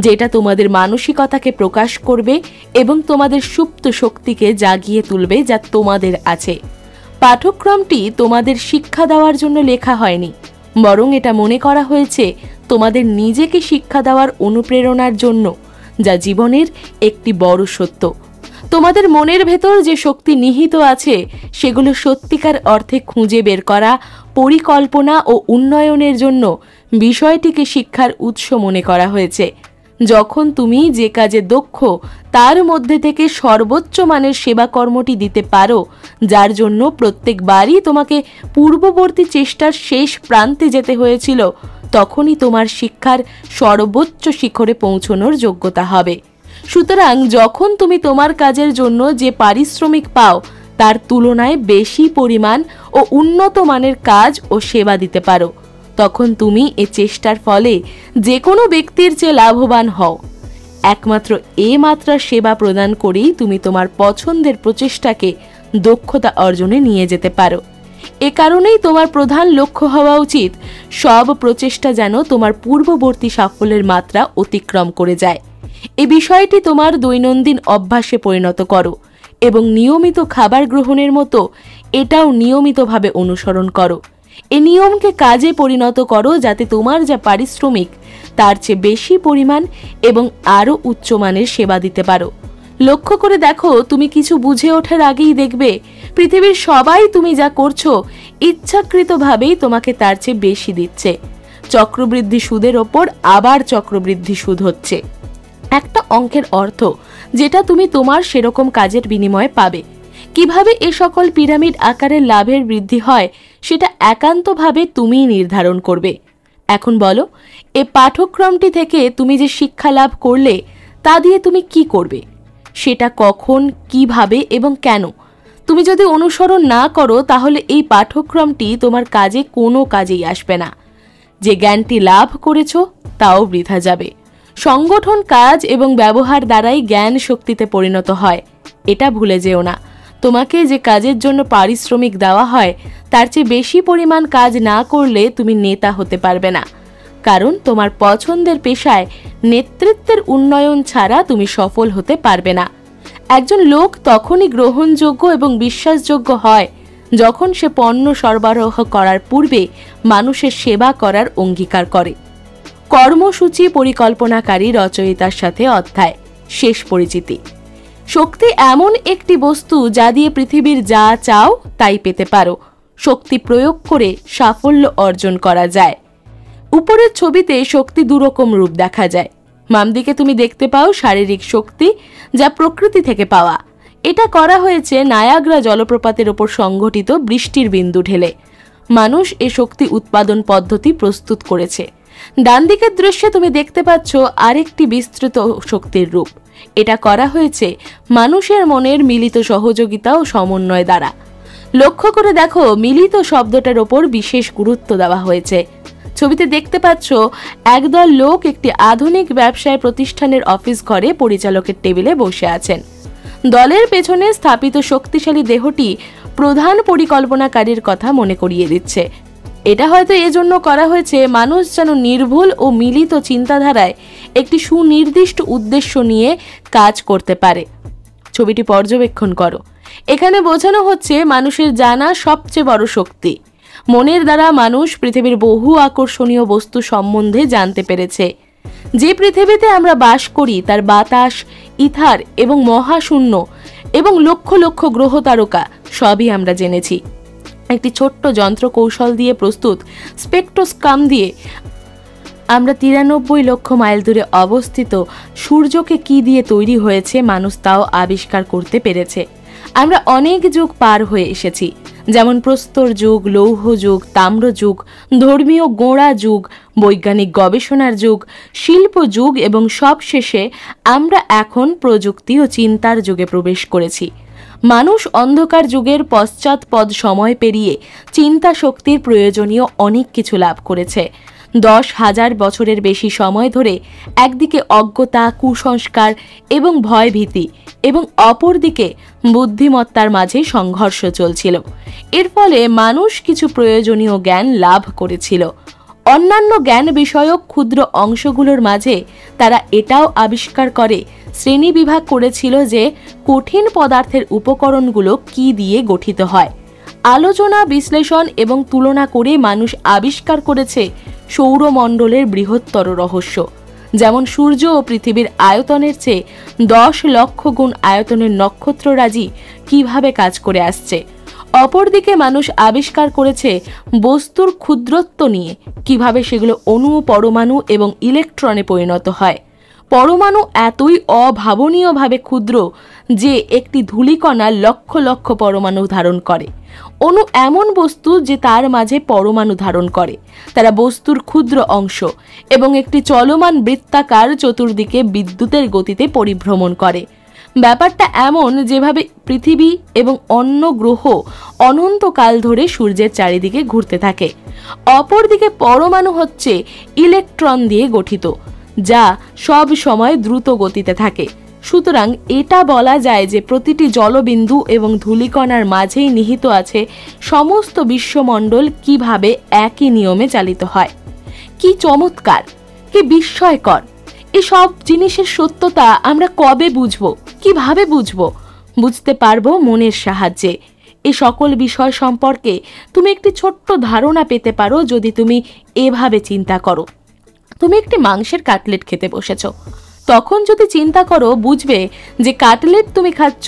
যেটা তোমাদের মানসিকতাকে প্রকাশ করবে এবং তোমাদের সুপ্ত শক্তিকে জাগিয়ে তুলবে যা তোমাদের আছে। পাঠ্যক্রমটি তোমাদের শিক্ষা দেওয়ার জন্য লেখা হয়নি, বরং এটা মনে করা হয়েছে তোমাদের নিজেকে শিক্ষা দেওয়ার অনুপ্রেরণার জন্য, যা জীবনের একটি বড় সত্য। তোমাদের মনের ভেতর যে শক্তি নিহিত আছে সেগুলো সত্যিকার অর্থে খুঁজে বের করা, পরিকল্পনা ও উন্নয়নের জন্য বিষয়টিকে শিক্ষার উৎস মনে করা হয়েছে। যখন তুমি যে কাজে দক্ষ তার মধ্যে থেকে সর্বোচ্চ মানের সেবা কর্মটি দিতে পারো, যার জন্য প্রত্যেকবারই তোমাকে পূর্ববর্তী চেষ্টার শেষ প্রান্তে যেতে হয়েছিল, তখনই তোমার শিক্ষার সর্বোচ্চ শিখরে পৌঁছানোর যোগ্যতা হবে। সুতরাং যখন তুমি তোমার কাজের জন্য যে পারিশ্রমিক পাও তার তুলনায় বেশি পরিমাণ ও উন্নত মানের কাজ ও সেবা দিতে পারো, তখন তুমি এ চেষ্টার ফলে যে কোনো ব্যক্তির চেয়ে লাভবান হও। একমাত্র এ মাত্রার সেবা প্রদান করেই তুমি তোমার পছন্দের প্রচেষ্টাকে দক্ষতা অর্জনে নিয়ে যেতে পারো। এ কারণেই তোমার প্রধান লক্ষ্য হওয়া উচিত সব প্রচেষ্টা যেন তোমার পূর্ববর্তী সাফল্যের মাত্রা অতিক্রম করে যায়। এই বিষয়টি তোমার দৈনন্দিন অভ্যাসে পরিণত করো এবং নিয়মিত খাবার গ্রহণের মতো এটাও নিয়মিতভাবে অনুসরণ করো। এই নিয়মকে কাজে পরিণত করো যাতে তোমার যা পারিশ্রমিক তার চেয়ে বেশি পরিমাণ এবং আরও উচ্চমানের সেবা দিতে পারো। লক্ষ্য করে দেখো, তুমি কিছু বুঝে ওঠার আগেই দেখবে পৃথিবীর সবাই তুমি যা করছো ইচ্ছাকৃতভাবেই তোমাকে তার চেয়ে বেশি দিচ্ছে। চক্রবৃদ্ধি সুদের ওপর আবার চক্রবৃদ্ধি সুদ হচ্ছে একটা অঙ্কের অর্থ, যেটা তুমি তোমার সেরকম কাজের বিনিময়ে পাবে। কিভাবে এ সকল পিরামিড আকারের লাভের বৃদ্ধি হয় সেটা একান্তভাবে তুমিই নির্ধারণ করবে। এখন বলো, এ পাঠ্যক্রমটি থেকে তুমি যে শিক্ষা লাভ করলে তা দিয়ে তুমি কি করবে? সেটা কখন, কিভাবে এবং কেন? তুমি যদি অনুসরণ না করো তাহলে এই পাঠ্যক্রমটি তোমার কাজে কোনো কাজেই আসবে না। যে জ্ঞানটি লাভ করেছো তাও বৃথা যাবে। সংগঠন, কাজ এবং ব্যবহার দ্বারাই জ্ঞান শক্তিতে পরিণত হয়, এটা ভুলে যেও না। তোমাকে যে কাজের জন্য পারিশ্রমিক দেওয়া হয় তার চেয়ে বেশি পরিমাণ কাজ না করলে তুমি নেতা হতে পারবে না, কারণ তোমার পছন্দের পেশায় নেতৃত্বের উন্নয়ন ছাড়া তুমি সফল হতে পারবে না। একজন লোক তখনই গ্রহণযোগ্য এবং বিশ্বাসযোগ্য হয় যখন সে পণ্য সরবরাহ করার পূর্বে মানুষের সেবা করার অঙ্গীকার করে। কর্মসূচি পরিকল্পনাকারী রচয়িতার সাথে অধ্যায় শেষ পরিচিতি। শক্তি এমন একটি বস্তু যা দিয়ে পৃথিবীর যা চাও তাই পেতে পারো। শক্তি প্রয়োগ করে সাফল্য অর্জন করা যায়। উপরের ছবিতে শক্তি দুরকম রূপ দেখা যায়। বাম দিকে তুমি দেখতে পাও শারীরিক শক্তি, যা প্রকৃতি থেকে পাওয়া। এটা করা হয়েছে নায়াগ্রা জলপ্রপাতের ওপর সংঘটিত বৃষ্টির বিন্দু ঢেলে। মানুষ এ শক্তি উৎপাদন পদ্ধতি প্রস্তুত করেছে। ডান দিকের দৃশ্যে তুমি দেখতে পাচ্ছ আরেকটি বিস্তৃত শক্তির রূপ। এটা করা হয়েছে মানুষের মনের মিলিত সহযোগিতা ও সমন্বয় দ্বারা। লক্ষ্য করে দেখো, মিলিত শব্দটার ওপর বিশেষ গুরুত্ব দেওয়া হয়েছে। ছবিতে দেখতে পাচ্ছ একদল লোক একটি আধুনিক ব্যবসায় প্রতিষ্ঠানের অফিস ঘরে পরিচালকের টেবিলে বসে আছেন। দলের পেছনে স্থাপিত শক্তিশালী দেহটি প্রধান পরিকল্পনাকারীর কথা মনে করিয়ে দিচ্ছে। এটা হয়তো এজন্য করা হয়েছে মানুষ যেন নির্ভুল ও মিলিত চিন্তাধারায় একটি সুনির্দিষ্ট উদ্দেশ্য নিয়ে কাজ করতে পারে। ছবিটি পর্যবেক্ষণ করো। এখানে বোঝানো হচ্ছে মানুষের জানা সবচেয়ে বড় শক্তি। মনের দ্বারা মানুষ পৃথিবীর বহু আকর্ষণীয় বস্তু সম্বন্ধে জানতে পেরেছে। যে পৃথিবীতে আমরা বাস করি তার বাতাস, ইথার এবং মহাশূন্য এবং লক্ষ লক্ষ গ্রহ তারকা সবই আমরা জেনেছি। একটি ছোট্ট যন্ত্র কৌশল দিয়ে প্রস্তুত স্পেকট্রোস্কোপ দিয়ে আমরা 93 লক্ষ মাইল দূরে অবস্থিত সূর্যকে কি দিয়ে তৈরি হয়েছে মানুষ তাও আবিষ্কার করতে পেরেছে। আমরা অনেক যুগ পার হয়ে এসেছি, যেমন প্রস্তর যুগ, লৌহ যুগ, তাম্র যুগ, ধর্মীয় গোঁড়া যুগ, বৈজ্ঞানিক গবেষণার যুগ, শিল্প যুগ এবং সবশেষে আমরা এখন প্রযুক্তি ও চিন্তার যুগে প্রবেশ করেছি। মানুষ অন্ধকার যুগের পশ্চাৎপদ সময় পেরিয়ে চিন্তা শক্তির প্রয়োজনীয় অনেক কিছু লাভ করেছে। 10,000 বছরের বেশি সময় ধরে একদিকে অজ্ঞতা, কুসংস্কার এবং ভয়ভীতি এবং অপরদিকে বুদ্ধিমত্তার মাঝে সংঘর্ষ চলছিল। এর ফলে মানুষ কিছু প্রয়োজনীয় জ্ঞান লাভ করেছিল। অন্যান্য জ্ঞান বিষয়ক ক্ষুদ্র অংশগুলোর মাঝে তারা এটাও আবিষ্কার করে শ্রেণীবিভাগ করেছিল যে কঠিন পদার্থের উপকরণগুলো কি দিয়ে গঠিত হয়। আলোচনা, বিশ্লেষণ এবং তুলনা করে মানুষ আবিষ্কার করেছে সৌরমণ্ডলের বৃহত্তর রহস্য। যেমন সূর্য ও পৃথিবীর আয়তনের চেয়ে 10 লক্ষ গুণ আয়তনের নক্ষত্ররাজি কিভাবে কাজ করে আসছে। অপরদিকে মানুষ আবিষ্কার করেছে বস্তুর ক্ষুদ্রত্ব নিয়ে, কিভাবে সেগুলো অণু, পরমাণু এবং ইলেকট্রনে পরিণত হয়। পরমাণু এতই অভাবনীয়ভাবে ক্ষুদ্র যে একটি ধূলিকণা লক্ষ লক্ষ পরমাণু ধারণ করে। অণু এমন বস্তু যে তার মাঝে পরমাণু ধারণ করে, তারা বস্তুর ক্ষুদ্র অংশ এবং একটি চলমান বৃত্তাকার চতুর্দিকে বিদ্যুতের গতিতে পরিভ্রমণ করে। ব্যাপারটা এমন যেভাবে পৃথিবী এবং অন্য গ্রহ অনন্তকাল ধরে সূর্যের চারিদিকে ঘুরতে থাকে। অপরদিকে পরমাণু হচ্ছে ইলেকট্রন দিয়ে গঠিত, যা সব সময় দ্রুত গতিতে থাকে। সুতরাং এটা বলা যায় যে প্রতিটি জলবিন্দু এবং ধূলিকণার মাঝেই নিহিত আছে সমস্ত বিশ্বমণ্ডল কিভাবে একই নিয়মে চালিত হয়। কি চমৎকার, কি বিস্ময়কর! এসব জিনিসের সত্যতা আমরা কবে বুঝবো, কিভাবে বুঝবো? বুঝতে পারবো মনের সাহায্যে। এই সকল বিষয় সম্পর্কে তুমি একটি ছোট্ট ধারণা পেতে পারো যদি তুমি এভাবে চিন্তা করো। তুমি একটি মাংসের কাটলেট খেতে বসেছ, তখন যদি চিন্তা করো বুঝবে যে কাটলেট তুমি খাচ্ছ,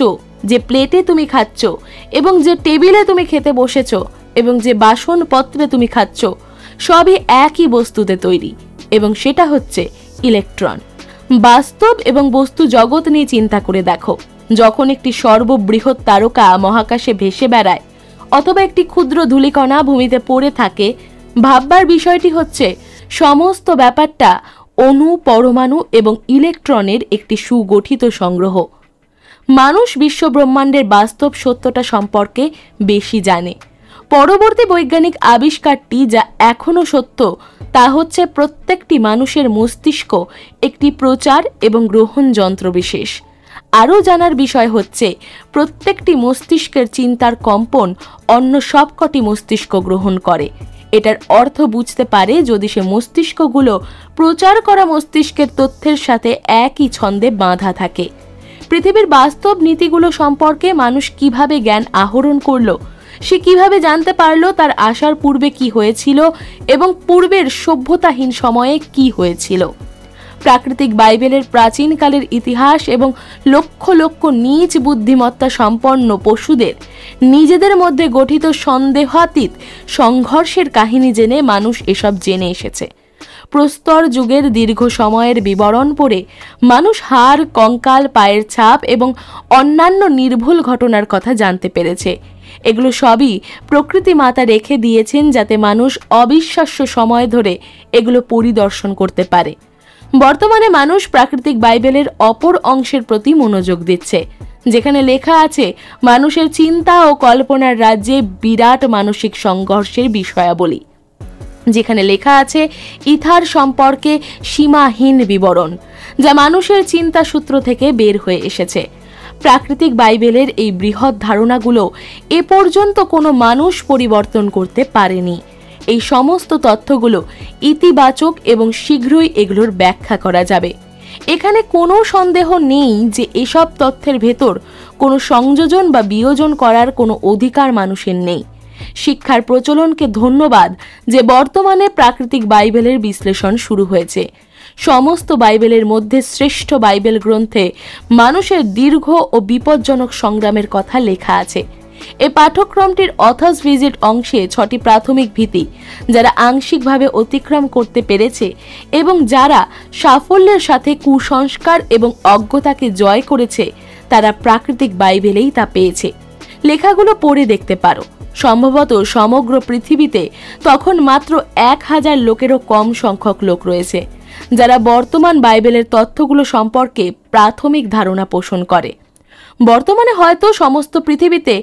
যে প্লেটে তুমি খাচ্ছ এবং যে টেবিলে তুমি খেতে বসেছ এবং যে বাসনপত্রে তুমি খাচ্ছ সবই একই বস্তুতে তৈরি, এবং সেটা হচ্ছে ইলেকট্রন। বাস্তব এবং বস্তু জগৎ নিয়ে চিন্তা করে দেখো। যখন একটি সর্ববৃহৎ তারকা মহাকাশে ভেসে বেড়ায় অথবা একটি ক্ষুদ্র ধূলিকণা ভূমিতে পড়ে থাকে, ভাববার বিষয়টি হচ্ছে সমস্ত ব্যাপারটা অণু, পরমাণু এবং ইলেকট্রনের একটি সুগঠিত সংগ্রহ। মানুষ বিশ্বব্রহ্মাণ্ডের বাস্তব সত্যটা সম্পর্কে বেশি জানে। পরবর্তী বৈজ্ঞানিক আবিষ্কারটি যা এখনও সত্য তা হচ্ছে প্রত্যেকটি মানুষের মস্তিষ্ক একটি প্রচার এবং গ্রহণ যন্ত্র বিশেষ। আরও জানার বিষয় হচ্ছে প্রত্যেকটি মস্তিষ্কের চিন্তার কম্পন অন্য সবকটি মস্তিষ্ক গ্রহণ করে। এটার অর্থ বুঝতে পারে যদি সে মস্তিষ্কগুলো প্রচার করা মস্তিষ্কের তথ্যের সাথে একই ছন্দে বাঁধা থাকে। পৃথিবীর বাস্তব নীতিগুলো সম্পর্কে মানুষ কিভাবে জ্ঞান আহরণ করলো, সে কিভাবে জানতে পারলো তার আসার পূর্বে কি হয়েছিল এবং পূর্বের সভ্যতাহীন সময়ে কি হয়েছিল। প্রাকৃতিক বাইবেলের প্রাচীনকালের ইতিহাস এবং লক্ষ লক্ষ নিজ বুদ্ধিমত্তা সম্পন্ন পশুদের নিজেদের মধ্যে গঠিত সন্দেহাতীত সংঘর্ষের কাহিনী জেনে মানুষ এসব জেনে এসেছে। প্রস্তর যুগের দীর্ঘ সময়ের বিবরণ পড়ে মানুষ হাড়, কঙ্কাল, পায়ের ছাপ এবং অন্যান্য নির্ভুল ঘটনার কথা জানতে পেরেছে। এগুলো সবই প্রকৃতি মাতা রেখে দিয়েছেন যাতে মানুষ অবিশ্বাস্য সময় ধরে এগুলো পরিদর্শন করতে পারে। বর্তমানে মানুষ প্রাকৃতিক বাইবেলের অপর অংশের প্রতি মনোযোগ দিচ্ছে, যেখানে লেখা আছে মানুষের চিন্তা ও কল্পনার রাজ্যে বিরাট মানসিক সংঘর্ষের বিষয়াবলী, যেখানে লেখা আছে ইথার সম্পর্কে সীমাহীন বিবরণ, যা মানুষের চিন্তা সূত্র থেকে বের হয়ে এসেছে। প্রাকৃতিক বাইবেলের এই বৃহৎ ধারণাগুলো এ পর্যন্ত কোনো মানুষ পরিবর্তন করতে পারেনি। এই সমস্ত তথ্যগুলো ইতিবাচক এবং শীঘ্রই এগুলোর ব্যাখ্যা করা যাবে। এখানে কোনো সন্দেহ নেই যে এসব তথ্যের ভেতর কোনো সংযোজন বা বিয়োজন করার কোনো অধিকার মানুষের নেই। শিক্ষার প্রচলনকে ধন্যবাদ যে বর্তমানে প্রাকৃতিক বাইবেলের বিশ্লেষণ শুরু হয়েছে। সমস্ত বাইবেলের মধ্যে শ্রেষ্ঠ বাইবেল গ্রন্থে মানুষের দীর্ঘ ও বিপজ্জনক সংগ্রামের কথা লেখা আছে। এই পাঠ্যক্রমটির অথর্স ভিজিট অংশে 6টি প্রাথমিক ভীতি যারা আংশিকভাবে অতিক্রম করতে পেরেছে এবং যারা সাফল্যের সাথে কুসংস্কার এবং অজ্ঞতাকে জয় করেছে তারা প্রাকৃতিক বাইবেলেই তা পেয়েছে। লেখাগুলো পড়ে দেখতে পারো। সম্ভবত সমগ্র পৃথিবীতে তখন মাত্র 1000 লোকেরও কম সংখ্যক লোক রয়েছে যারা বর্তমান বাইবেলের তথ্যগুলো সম্পর্কে প্রাথমিক ধারণা পোষণ করে। বর্তমানে হয়তো সমস্ত পৃথিবীতে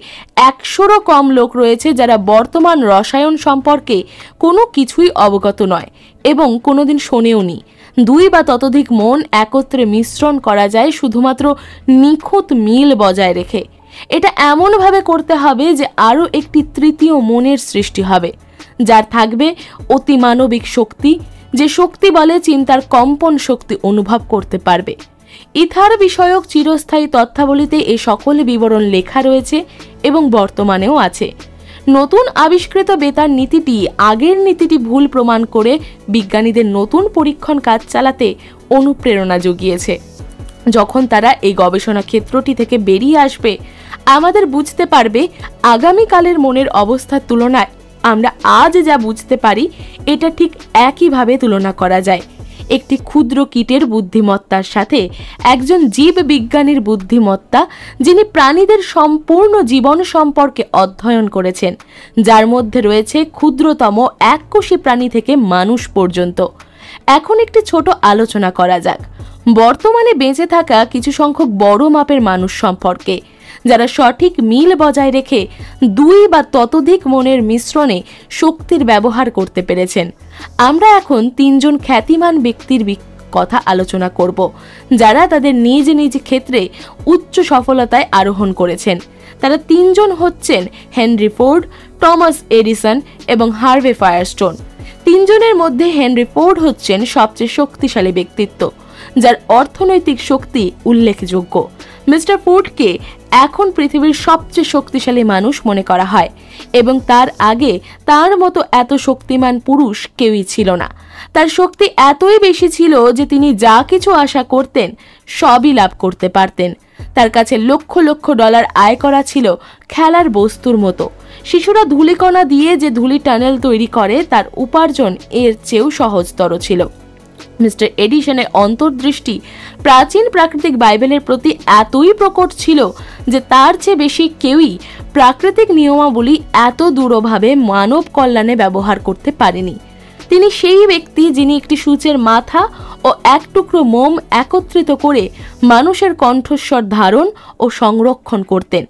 100রও কম লোক রয়েছে যারা বর্তমান রসায়ন সম্পর্কে কোনো কিছুই অবগত নয় এবং কোনোদিন শোনেওনি। 2 বা ততোধিক মন একত্রে মিশ্রণ করা যায় শুধুমাত্র নিখুঁত মিল বজায় রেখে। এটা এমনভাবে করতে হবে যে আরও একটি তৃতীয় মনের সৃষ্টি হবে, যার থাকবে অতিমানবিক শক্তি, যে শক্তি বলে চিন্তার কম্পন শক্তি অনুভব করতে পারবে। ইথার বিষয়ক চিরস্থায়ী তথ্যাবলিতে এ সকল বিবরণ লেখা রয়েছে এবং বর্তমানেও আছে। নতুন আবিষ্কৃত বেতার নীতিটি আগের নীতিটি ভুল প্রমাণ করে বিজ্ঞানীদের নতুন পরীক্ষণ কাজ চালাতে অনুপ্রেরণা জুগিয়েছে। যখন তারা এই গবেষণা ক্ষেত্রটি থেকে বেরিয়ে আসবে, আমাদের বুঝতে পারবে আগামীকালের মনের অবস্থার তুলনায় আমরা আজ যা বুঝতে পারি এটা ঠিক একইভাবে তুলনা করা যায়। একটি ক্ষুদ্র কীটের বুদ্ধিমত্তার সাথে একজন জীব বিজ্ঞানীর বুদ্ধিমত্তা, যিনি প্রাণীদের সম্পূর্ণ জীবন সম্পর্কে অধ্যয়ন করেছেন, যার মধ্যে রয়েছে ক্ষুদ্রতম এককোষী প্রাণী থেকে মানুষ পর্যন্ত। এখন একটি ছোট আলোচনা করা যাক বর্তমানে বেঁচে থাকা কিছু সংখ্যক বড় মাপের মানুষ সম্পর্কে, যারা সঠিক মিল বজায় রেখে 2 বা ততোধিক মনের মিশ্রণে শক্তির ব্যবহার করতে পেরেছেন। আমরা এখন 3 জন খ্যাতিমান ব্যক্তির কথা আলোচনা করব, যারা তাদের নিজ নিজ ক্ষেত্রে উচ্চ সফলতায় আরোহণ করেছেন। তারা 3 জন হচ্ছেন হেনরি ফোর্ড, টমাস এডিসন এবং হার্ভে ফায়ারস্টোন। 3 জনের মধ্যে হেনরি ফোর্ড হচ্ছেন সবচেয়ে শক্তিশালী ব্যক্তিত্ব, যার অর্থনৈতিক শক্তি উল্লেখযোগ্য। মিস্টার ফোর্ডকে এখন পৃথিবীর সবচেয়ে শক্তিশালী মানুষ মনে করা হয় এবং তার আগে তার মতো এত শক্তিমান পুরুষ কেউই ছিল না। তার শক্তি এতই বেশি ছিল যে তিনি যা কিছু আশা করতেন সবই লাভ করতে পারতেন। তার কাছে লক্ষ লক্ষ ডলার আয় করা ছিল খেলার বস্তুর মতো। শিশুরা ধূলিকণা দিয়ে যে ধূলি টানেল তৈরি করে তার উপার্জন এর চেয়েও সহজতর ছিল। মিস্টার এডিসনের অন্তর্দৃষ্টি প্রাচীন প্রাকৃতিক বাইবেলের প্রতি এতই প্রকট ছিল যে তার চেয়ে বেশি কেউই প্রাকৃতিক নিয়মাবলী এত দূরভাবে মানব কল্যাণে ব্যবহার করতে পারেনি। তিনি সেই ব্যক্তি যিনি একটি সূচের মাথা ও এক টুকরো মোম একত্রিত করে মানুষের কণ্ঠস্বর ধারণ ও সংরক্ষণ করতেন।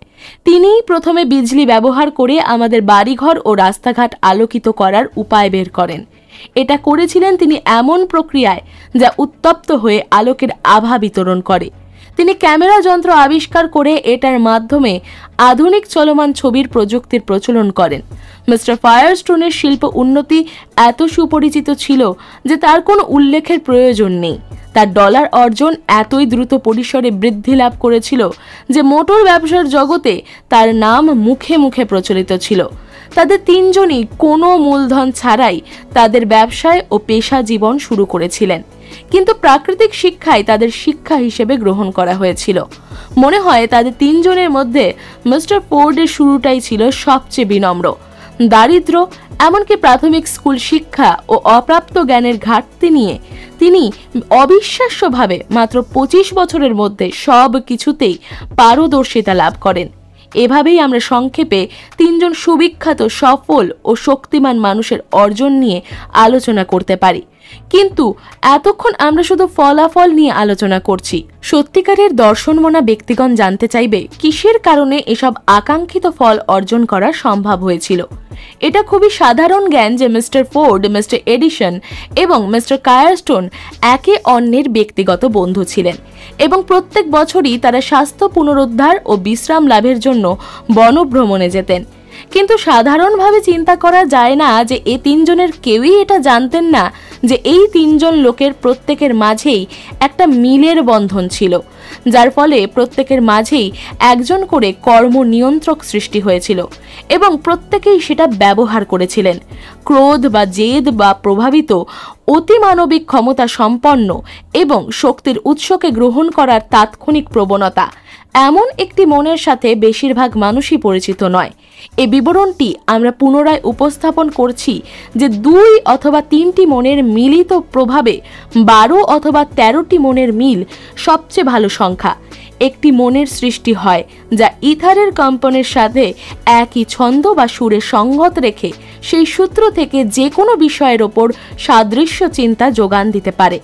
তিনিই প্রথমে বিজলি ব্যবহার করে আমাদের বাড়িঘর ও রাস্তাঘাট আলোকিত করার উপায় বের করেন। এটা করেছিলেন তিনি এমন প্রক্রিয়ায় যা উত্তপ্ত হয়ে আলোকের আভা বিতরণ করে। তিনি ক্যামেরা যন্ত্র আবিষ্কার করে এটার মাধ্যমে আধুনিক চলমান ছবির প্রযুক্তির প্রচলন করেন। মিস্টার ফায়ারস্টোনের শিল্প উন্নতি এত সুপরিচিত ছিল যে তার কোনো উল্লেখের প্রয়োজন নেই। তার ডলার অর্জন এতই দ্রুত পরিসরে বৃদ্ধি লাভ করেছিল যে মোটর ব্যবসার জগতে তার নাম মুখে মুখে প্রচলিত ছিল। তাদের 3 জনই কোনো মূলধন ছাড়াই তাদের ব্যবসায় ও পেশা জীবন শুরু করেছিলেন, কিন্তু প্রাকৃতিক শিক্ষাই তাদের শিক্ষা হিসেবে গ্রহণ করা হয়েছিল। মনে হয় তাদের 3 জনের মধ্যে মিস্টার ফোর্ডের শুরুটাই ছিল সবচেয়ে বিনম্র। দারিদ্র, এমনকি প্রাথমিক স্কুল শিক্ষা ও অপ্রাপ্ত জ্ঞানের ঘাটতি নিয়ে তিনি অবিশ্বাস্যভাবে মাত্র 25 বছরের মধ্যে সব কিছুতেই পারদর্শিতা লাভ করেন। এভাবেই আমরা সংক্ষেপে 3 জন সুবিখ্যাত, সফল ও শক্তিমান মানুষের অর্জন নিয়ে আলোচনা করতে পারি। কিন্তু এতক্ষণ আমরা শুধু ফলাফল নিয়ে আলোচনা করছি। সত্যিকারের দর্শনমনা ব্যক্তিগণ জানতে চাইবে কিসের কারণে এসব আকাঙ্ক্ষিত ফল অর্জন করা সম্ভব হয়েছিল। এটা খুবই সাধারণ জ্ঞান যে মিস্টার ফোর্ড, মিস্টার এডিসন এবং মিস্টার ফায়ারস্টোন একে অন্যের ব্যক্তিগত বন্ধু ছিলেন এবং প্রত্যেক বছরই তারা স্বাস্থ্য পুনরুদ্ধার ও বিশ্রাম লাভের জন্য বনভ্রমণে যেতেন। কিন্তু সাধারণভাবে চিন্তা করা যায় না যে এই 3 জনের কেউই এটা জানতেন না যে এই 3 জন লোকের প্রত্যেকের মাঝেই একটা মিলের বন্ধন ছিল, যার ফলে প্রত্যেকের মাঝেই একজন করে কর্ম নিয়ন্ত্রক সৃষ্টি হয়েছিল এবং প্রত্যেকেই সেটা ব্যবহার করেছিলেন। ক্রোধ বা জেদ বা প্রভাবিত অতিমানবিক ক্ষমতা সম্পন্ন এবং শক্তির উৎসকে গ্রহণ করার তাৎক্ষণিক প্রবণতা, এমন একটি মনের সাথে বেশিরভাগ মানুষই পরিচিত নয়। এই বিবরণটি আমরা পুনরায় উপস্থাপন করছি যে 2 অথবা 3টি মনের মিলিত প্রভাবে 12 অথবা 13টি মনের মিল সবচেয়ে ভালো সংখ্যা। একটি মনের সৃষ্টি হয় যা ইথারের কম্পনের সাথে একই ছন্দ বা সুরের সঙ্গত রেখে সেই সূত্র থেকে যে কোনো বিষয়ের ওপর সাদৃশ্য চিন্তা যোগান দিতে পারে।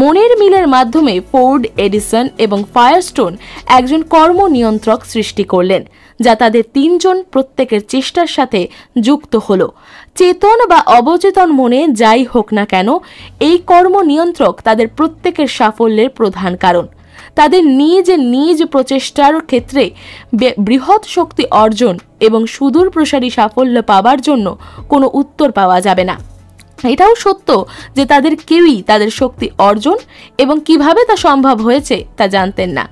মনের মিলের মাধ্যমে ফোর্ড, এডিসন এবং ফায়ারস্টোন একজন কর্ম নিয়ন্ত্রক সৃষ্টি করলেন, যা তাদের 3 জন প্রত্যেকের চেষ্টার সাথে যুক্ত হলো। চেতন বা অবচেতন মনে যাই হোক না কেন, এই কর্ম নিয়ন্ত্রক তাদের প্রত্যেকের সাফল্যের প্রধান কারণ। তাদের নিজ নিজ প্রচেষ্টার ক্ষেত্রে বৃহৎ শক্তি অর্জন এবং সুদূর প্রসারী সাফল্য পাওয়ার জন্য কোনো উত্তর পাওয়া যাবে না। এটাও সত্য যে তাদের কেউই তাদের শক্তি অর্জন এবং কিভাবে তা সম্ভব হয়েছে তা জানতেন না।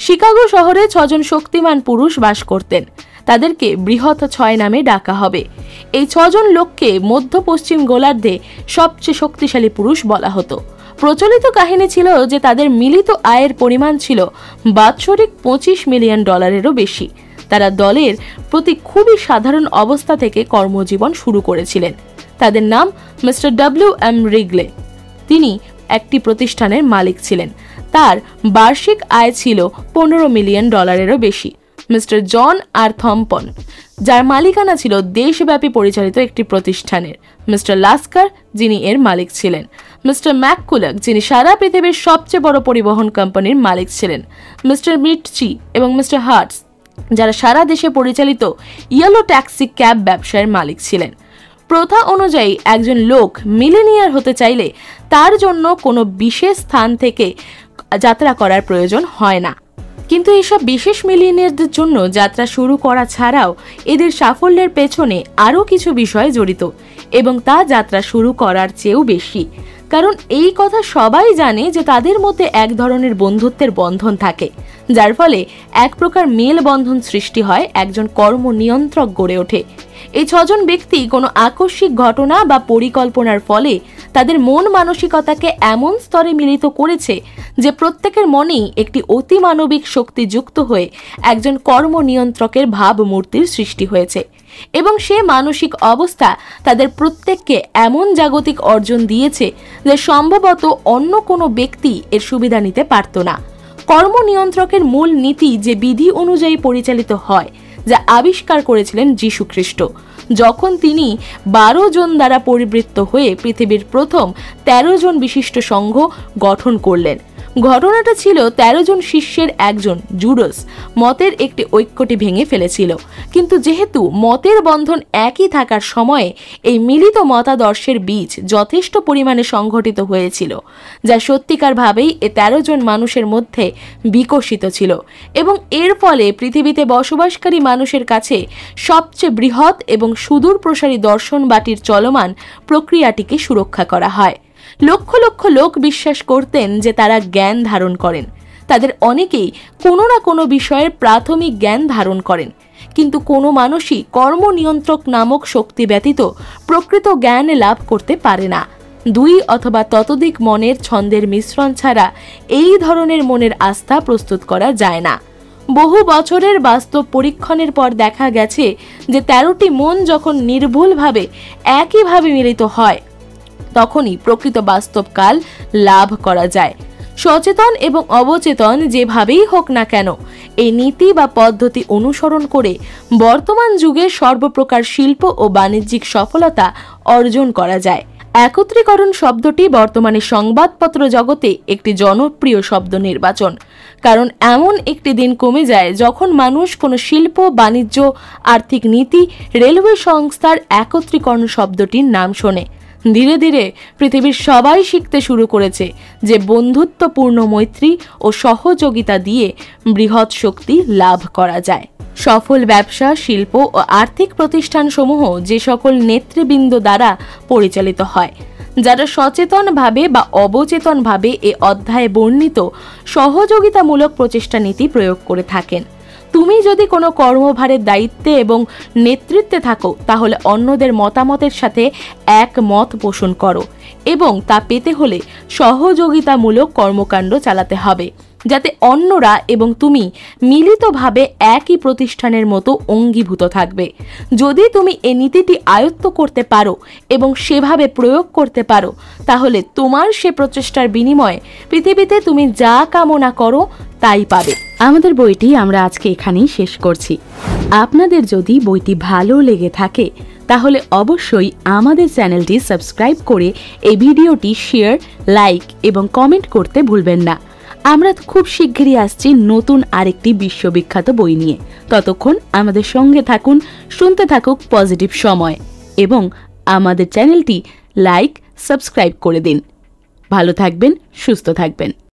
শিকাগো শহরে 6 জন শক্তিমান পুরুষ বাস করতেন। তাদেরকে বৃহৎ 6 নামে ডাকা হবে। এই 6 জন লোককে মধ্য পশ্চিম গোলার্ধে সবচেয়ে শক্তিশালী পুরুষ বলা হতো। প্রচলিত কাহিনী ছিল যে তাদের মিলিত আয়ের পরিমাণ ছিল বাৎসরিক $25 মিলিয়ন বেশি। তারা দলের প্রতি খুবই সাধারণ অবস্থা থেকে কর্মজীবন শুরু করেছিলেন। তাদের নাম মিস্টার W.M. রিগলে। তিনি একটি প্রতিষ্ঠানের মালিক ছিলেন। তার বার্ষিক আয় ছিল $15 মিলিয়ন বেশি। মিস্টার জন আর থম্পন, যার মালিকানা ছিল দেশব্যাপী পরিচালিত একটি প্রতিষ্ঠানের। মিস্টার লাস্কার, যিনি এর মালিক ছিলেন। মিস্টার ম্যাককুলাক, যিনি সারা পৃথিবীর সবচেয়ে বড় পরিবহন কোম্পানির মালিক ছিলেন। মিস্টার মিটচি এবং মিস্টার হার্টস, যারা সারা দেশে পরিচালিত ইয়েলো ট্যাক্সি ক্যাব ব্যবসায়ের মালিক ছিলেন। প্রথা অনুযায়ী একজন লোক মিলিনিয়ার হতে চাইলে তার জন্য কোনো বিশেষ স্থান থেকে যাত্রা করার প্রয়োজন হয় না। কিন্তু এইসব বিশেষ মিলিনিয়ারদের জন্য যাত্রা শুরু করা ছাড়াও এদের সাফল্যের পেছনে আরও কিছু বিষয় জড়িত, এবং তা যাত্রা শুরু করার চেয়েও বেশি। কারণ এই কথা সবাই জানে যে তাদের মধ্যে এক ধরনের বন্ধুত্বের বন্ধন থাকে, যার ফলে এক প্রকার মেলবন্ধন সৃষ্টি হয়, একজন কর্ম নিয়ন্ত্রক গড়ে ওঠে। এই 6 জন ব্যক্তি কোনো আকস্মিক ঘটনা বা পরিকল্পনার ফলে তাদের মন মানসিকতাকে এমন স্তরে মিলিত করেছে যে প্রত্যেকের মনেই একটি অতিমানবিক শক্তি যুক্ত হয়ে একজন কর্ম নিয়ন্ত্রকের ভাবমূর্তির সৃষ্টি হয়েছে, এবং সে মানসিক অবস্থা তাদের প্রত্যেককে এমন জাগতিক অর্জন দিয়েছে যে সম্ভবত অন্য কোনো ব্যক্তি এর সুবিধা নিতে পারত না। কর্ম নিয়ন্ত্রকের মূল নীতি যে বিধি অনুযায়ী পরিচালিত হয়, যা আবিষ্কার করেছিলেন যীশু খ্রিস্ট, যখন তিনি 12 জন দ্বারা পরিবৃত্ত হয়ে পৃথিবীর প্রথম 13 জন বিশিষ্ট সংঘ গঠন করলেন। ঘটনাটা ছিল 13 জন শিষ্যের একজন জুডাস মতের একটি ঐক্যটি ভেঙে ফেলেছিল, কিন্তু যেহেতু মতের বন্ধন একই থাকার সময়ে এই মিলিত মতাদর্শের বীজ যথেষ্ট পরিমাণে সংঘটিত হয়েছিল, যা সত্যিকারভাবেই এই 13 জন মানুষের মধ্যে বিকশিত ছিল, এবং এর ফলে পৃথিবীতে বসবাসকারী মানুষের কাছে সবচেয়ে বৃহৎ এবং সুদূর প্রসারী দর্শন বাটির চলমান প্রক্রিয়াটিকে সুরক্ষা করা হয়। লক্ষ লক্ষ লোক বিশ্বাস করতেন যে তারা জ্ঞান ধারণ করেন। তাদের অনেকেই কোনো না কোনো বিষয়ের প্রাথমিক জ্ঞান ধারণ করেন, কিন্তু কোনো মানুষই কর্ম নিয়ন্ত্রক নামক শক্তি ব্যতীত প্রকৃত জ্ঞান লাভ করতে পারে না। 2 অথবা ততোধিক মনের ছন্দের মিশ্রণ ছাড়া এই ধরনের মনের আস্থা প্রস্তুত করা যায় না। বহু বছরের বাস্তব পরীক্ষণের পর দেখা গেছে যে 13টি মন যখন নির্ভুলভাবে একইভাবে মিলিত হয়, তখনই প্রকৃত বাস্তব কাল লাভ করা যায়। সচেতন এবং অবচেতন যেভাবেই হোক না কেন, এই নীতি বা পদ্ধতি অনুসরণ করে বর্তমান যুগে সর্বপ্রকার শিল্প ও বাণিজ্যিক সফলতা অর্জন করা যায়। একত্রীকরণ শব্দটি বর্তমানে সংবাদপত্র জগতে একটি জনপ্রিয় শব্দ নির্বাচন, কারণ এমন একটি দিন কমে যায় যখন মানুষ কোনো শিল্প, বাণিজ্য, আর্থিক নীতি, রেলওয়ে সংস্থার একত্রীকরণ শব্দটির নাম শোনে। ধীরে ধীরে পৃথিবীর সবাই শিখতে শুরু করেছে যে বন্ধুত্বপূর্ণ মৈত্রী ও সহযোগিতা দিয়ে বৃহৎ শক্তি লাভ করা যায়। সফল ব্যবসা, শিল্প ও আর্থিক প্রতিষ্ঠানসমূহ যে সকল নেতৃবৃন্দ দ্বারা পরিচালিত হয়, যারা সচেতনভাবে বা অবচেতনভাবে এ অধ্যায়ে বর্ণিত সহযোগিতামূলক প্রচেষ্টা নীতি প্রয়োগ করে থাকেন। তুমি যদি কোনো কর্মভারের দায়িত্বে এবং নেতৃত্বে থাকো, তাহলে অন্যদের মতামতের সাথে একমত পোষণ করো, এবং তা পেতে হলে সহযোগিতামূলক কর্মকাণ্ড চালাতে হবে, যাতে অন্যরা এবং তুমি মিলিতভাবে একই প্রতিষ্ঠানের মতো অঙ্গীভূত থাকবে। যদি তুমি এই নীতিটি আয়ত্ত করতে পারো এবং সেভাবে প্রয়োগ করতে পারো, তাহলে তোমার সে প্রচেষ্টার বিনিময়ে পৃথিবীতে তুমি যা কামনা করো তাই পাবে। আমাদের বইটি আমরা আজকে এখানেই শেষ করছি। আপনাদের যদি বইটি ভালো লেগে থাকে তাহলে অবশ্যই আমাদের চ্যানেলটি সাবস্ক্রাইব করে এই ভিডিওটি শেয়ার, লাইক এবং কমেন্ট করতে ভুলবেন না। আমরা খুব শিগগিরই আসছি নতুন আরেকটি বিশ্ববিখ্যাত বই নিয়ে। ততক্ষণ আমাদের সঙ্গে থাকুন, শুনতে থাকুক পজিটিভ সময়, এবং আমাদের চ্যানেলটি লাইক, সাবস্ক্রাইব করে দিন। ভালো থাকবেন, সুস্থ থাকবেন।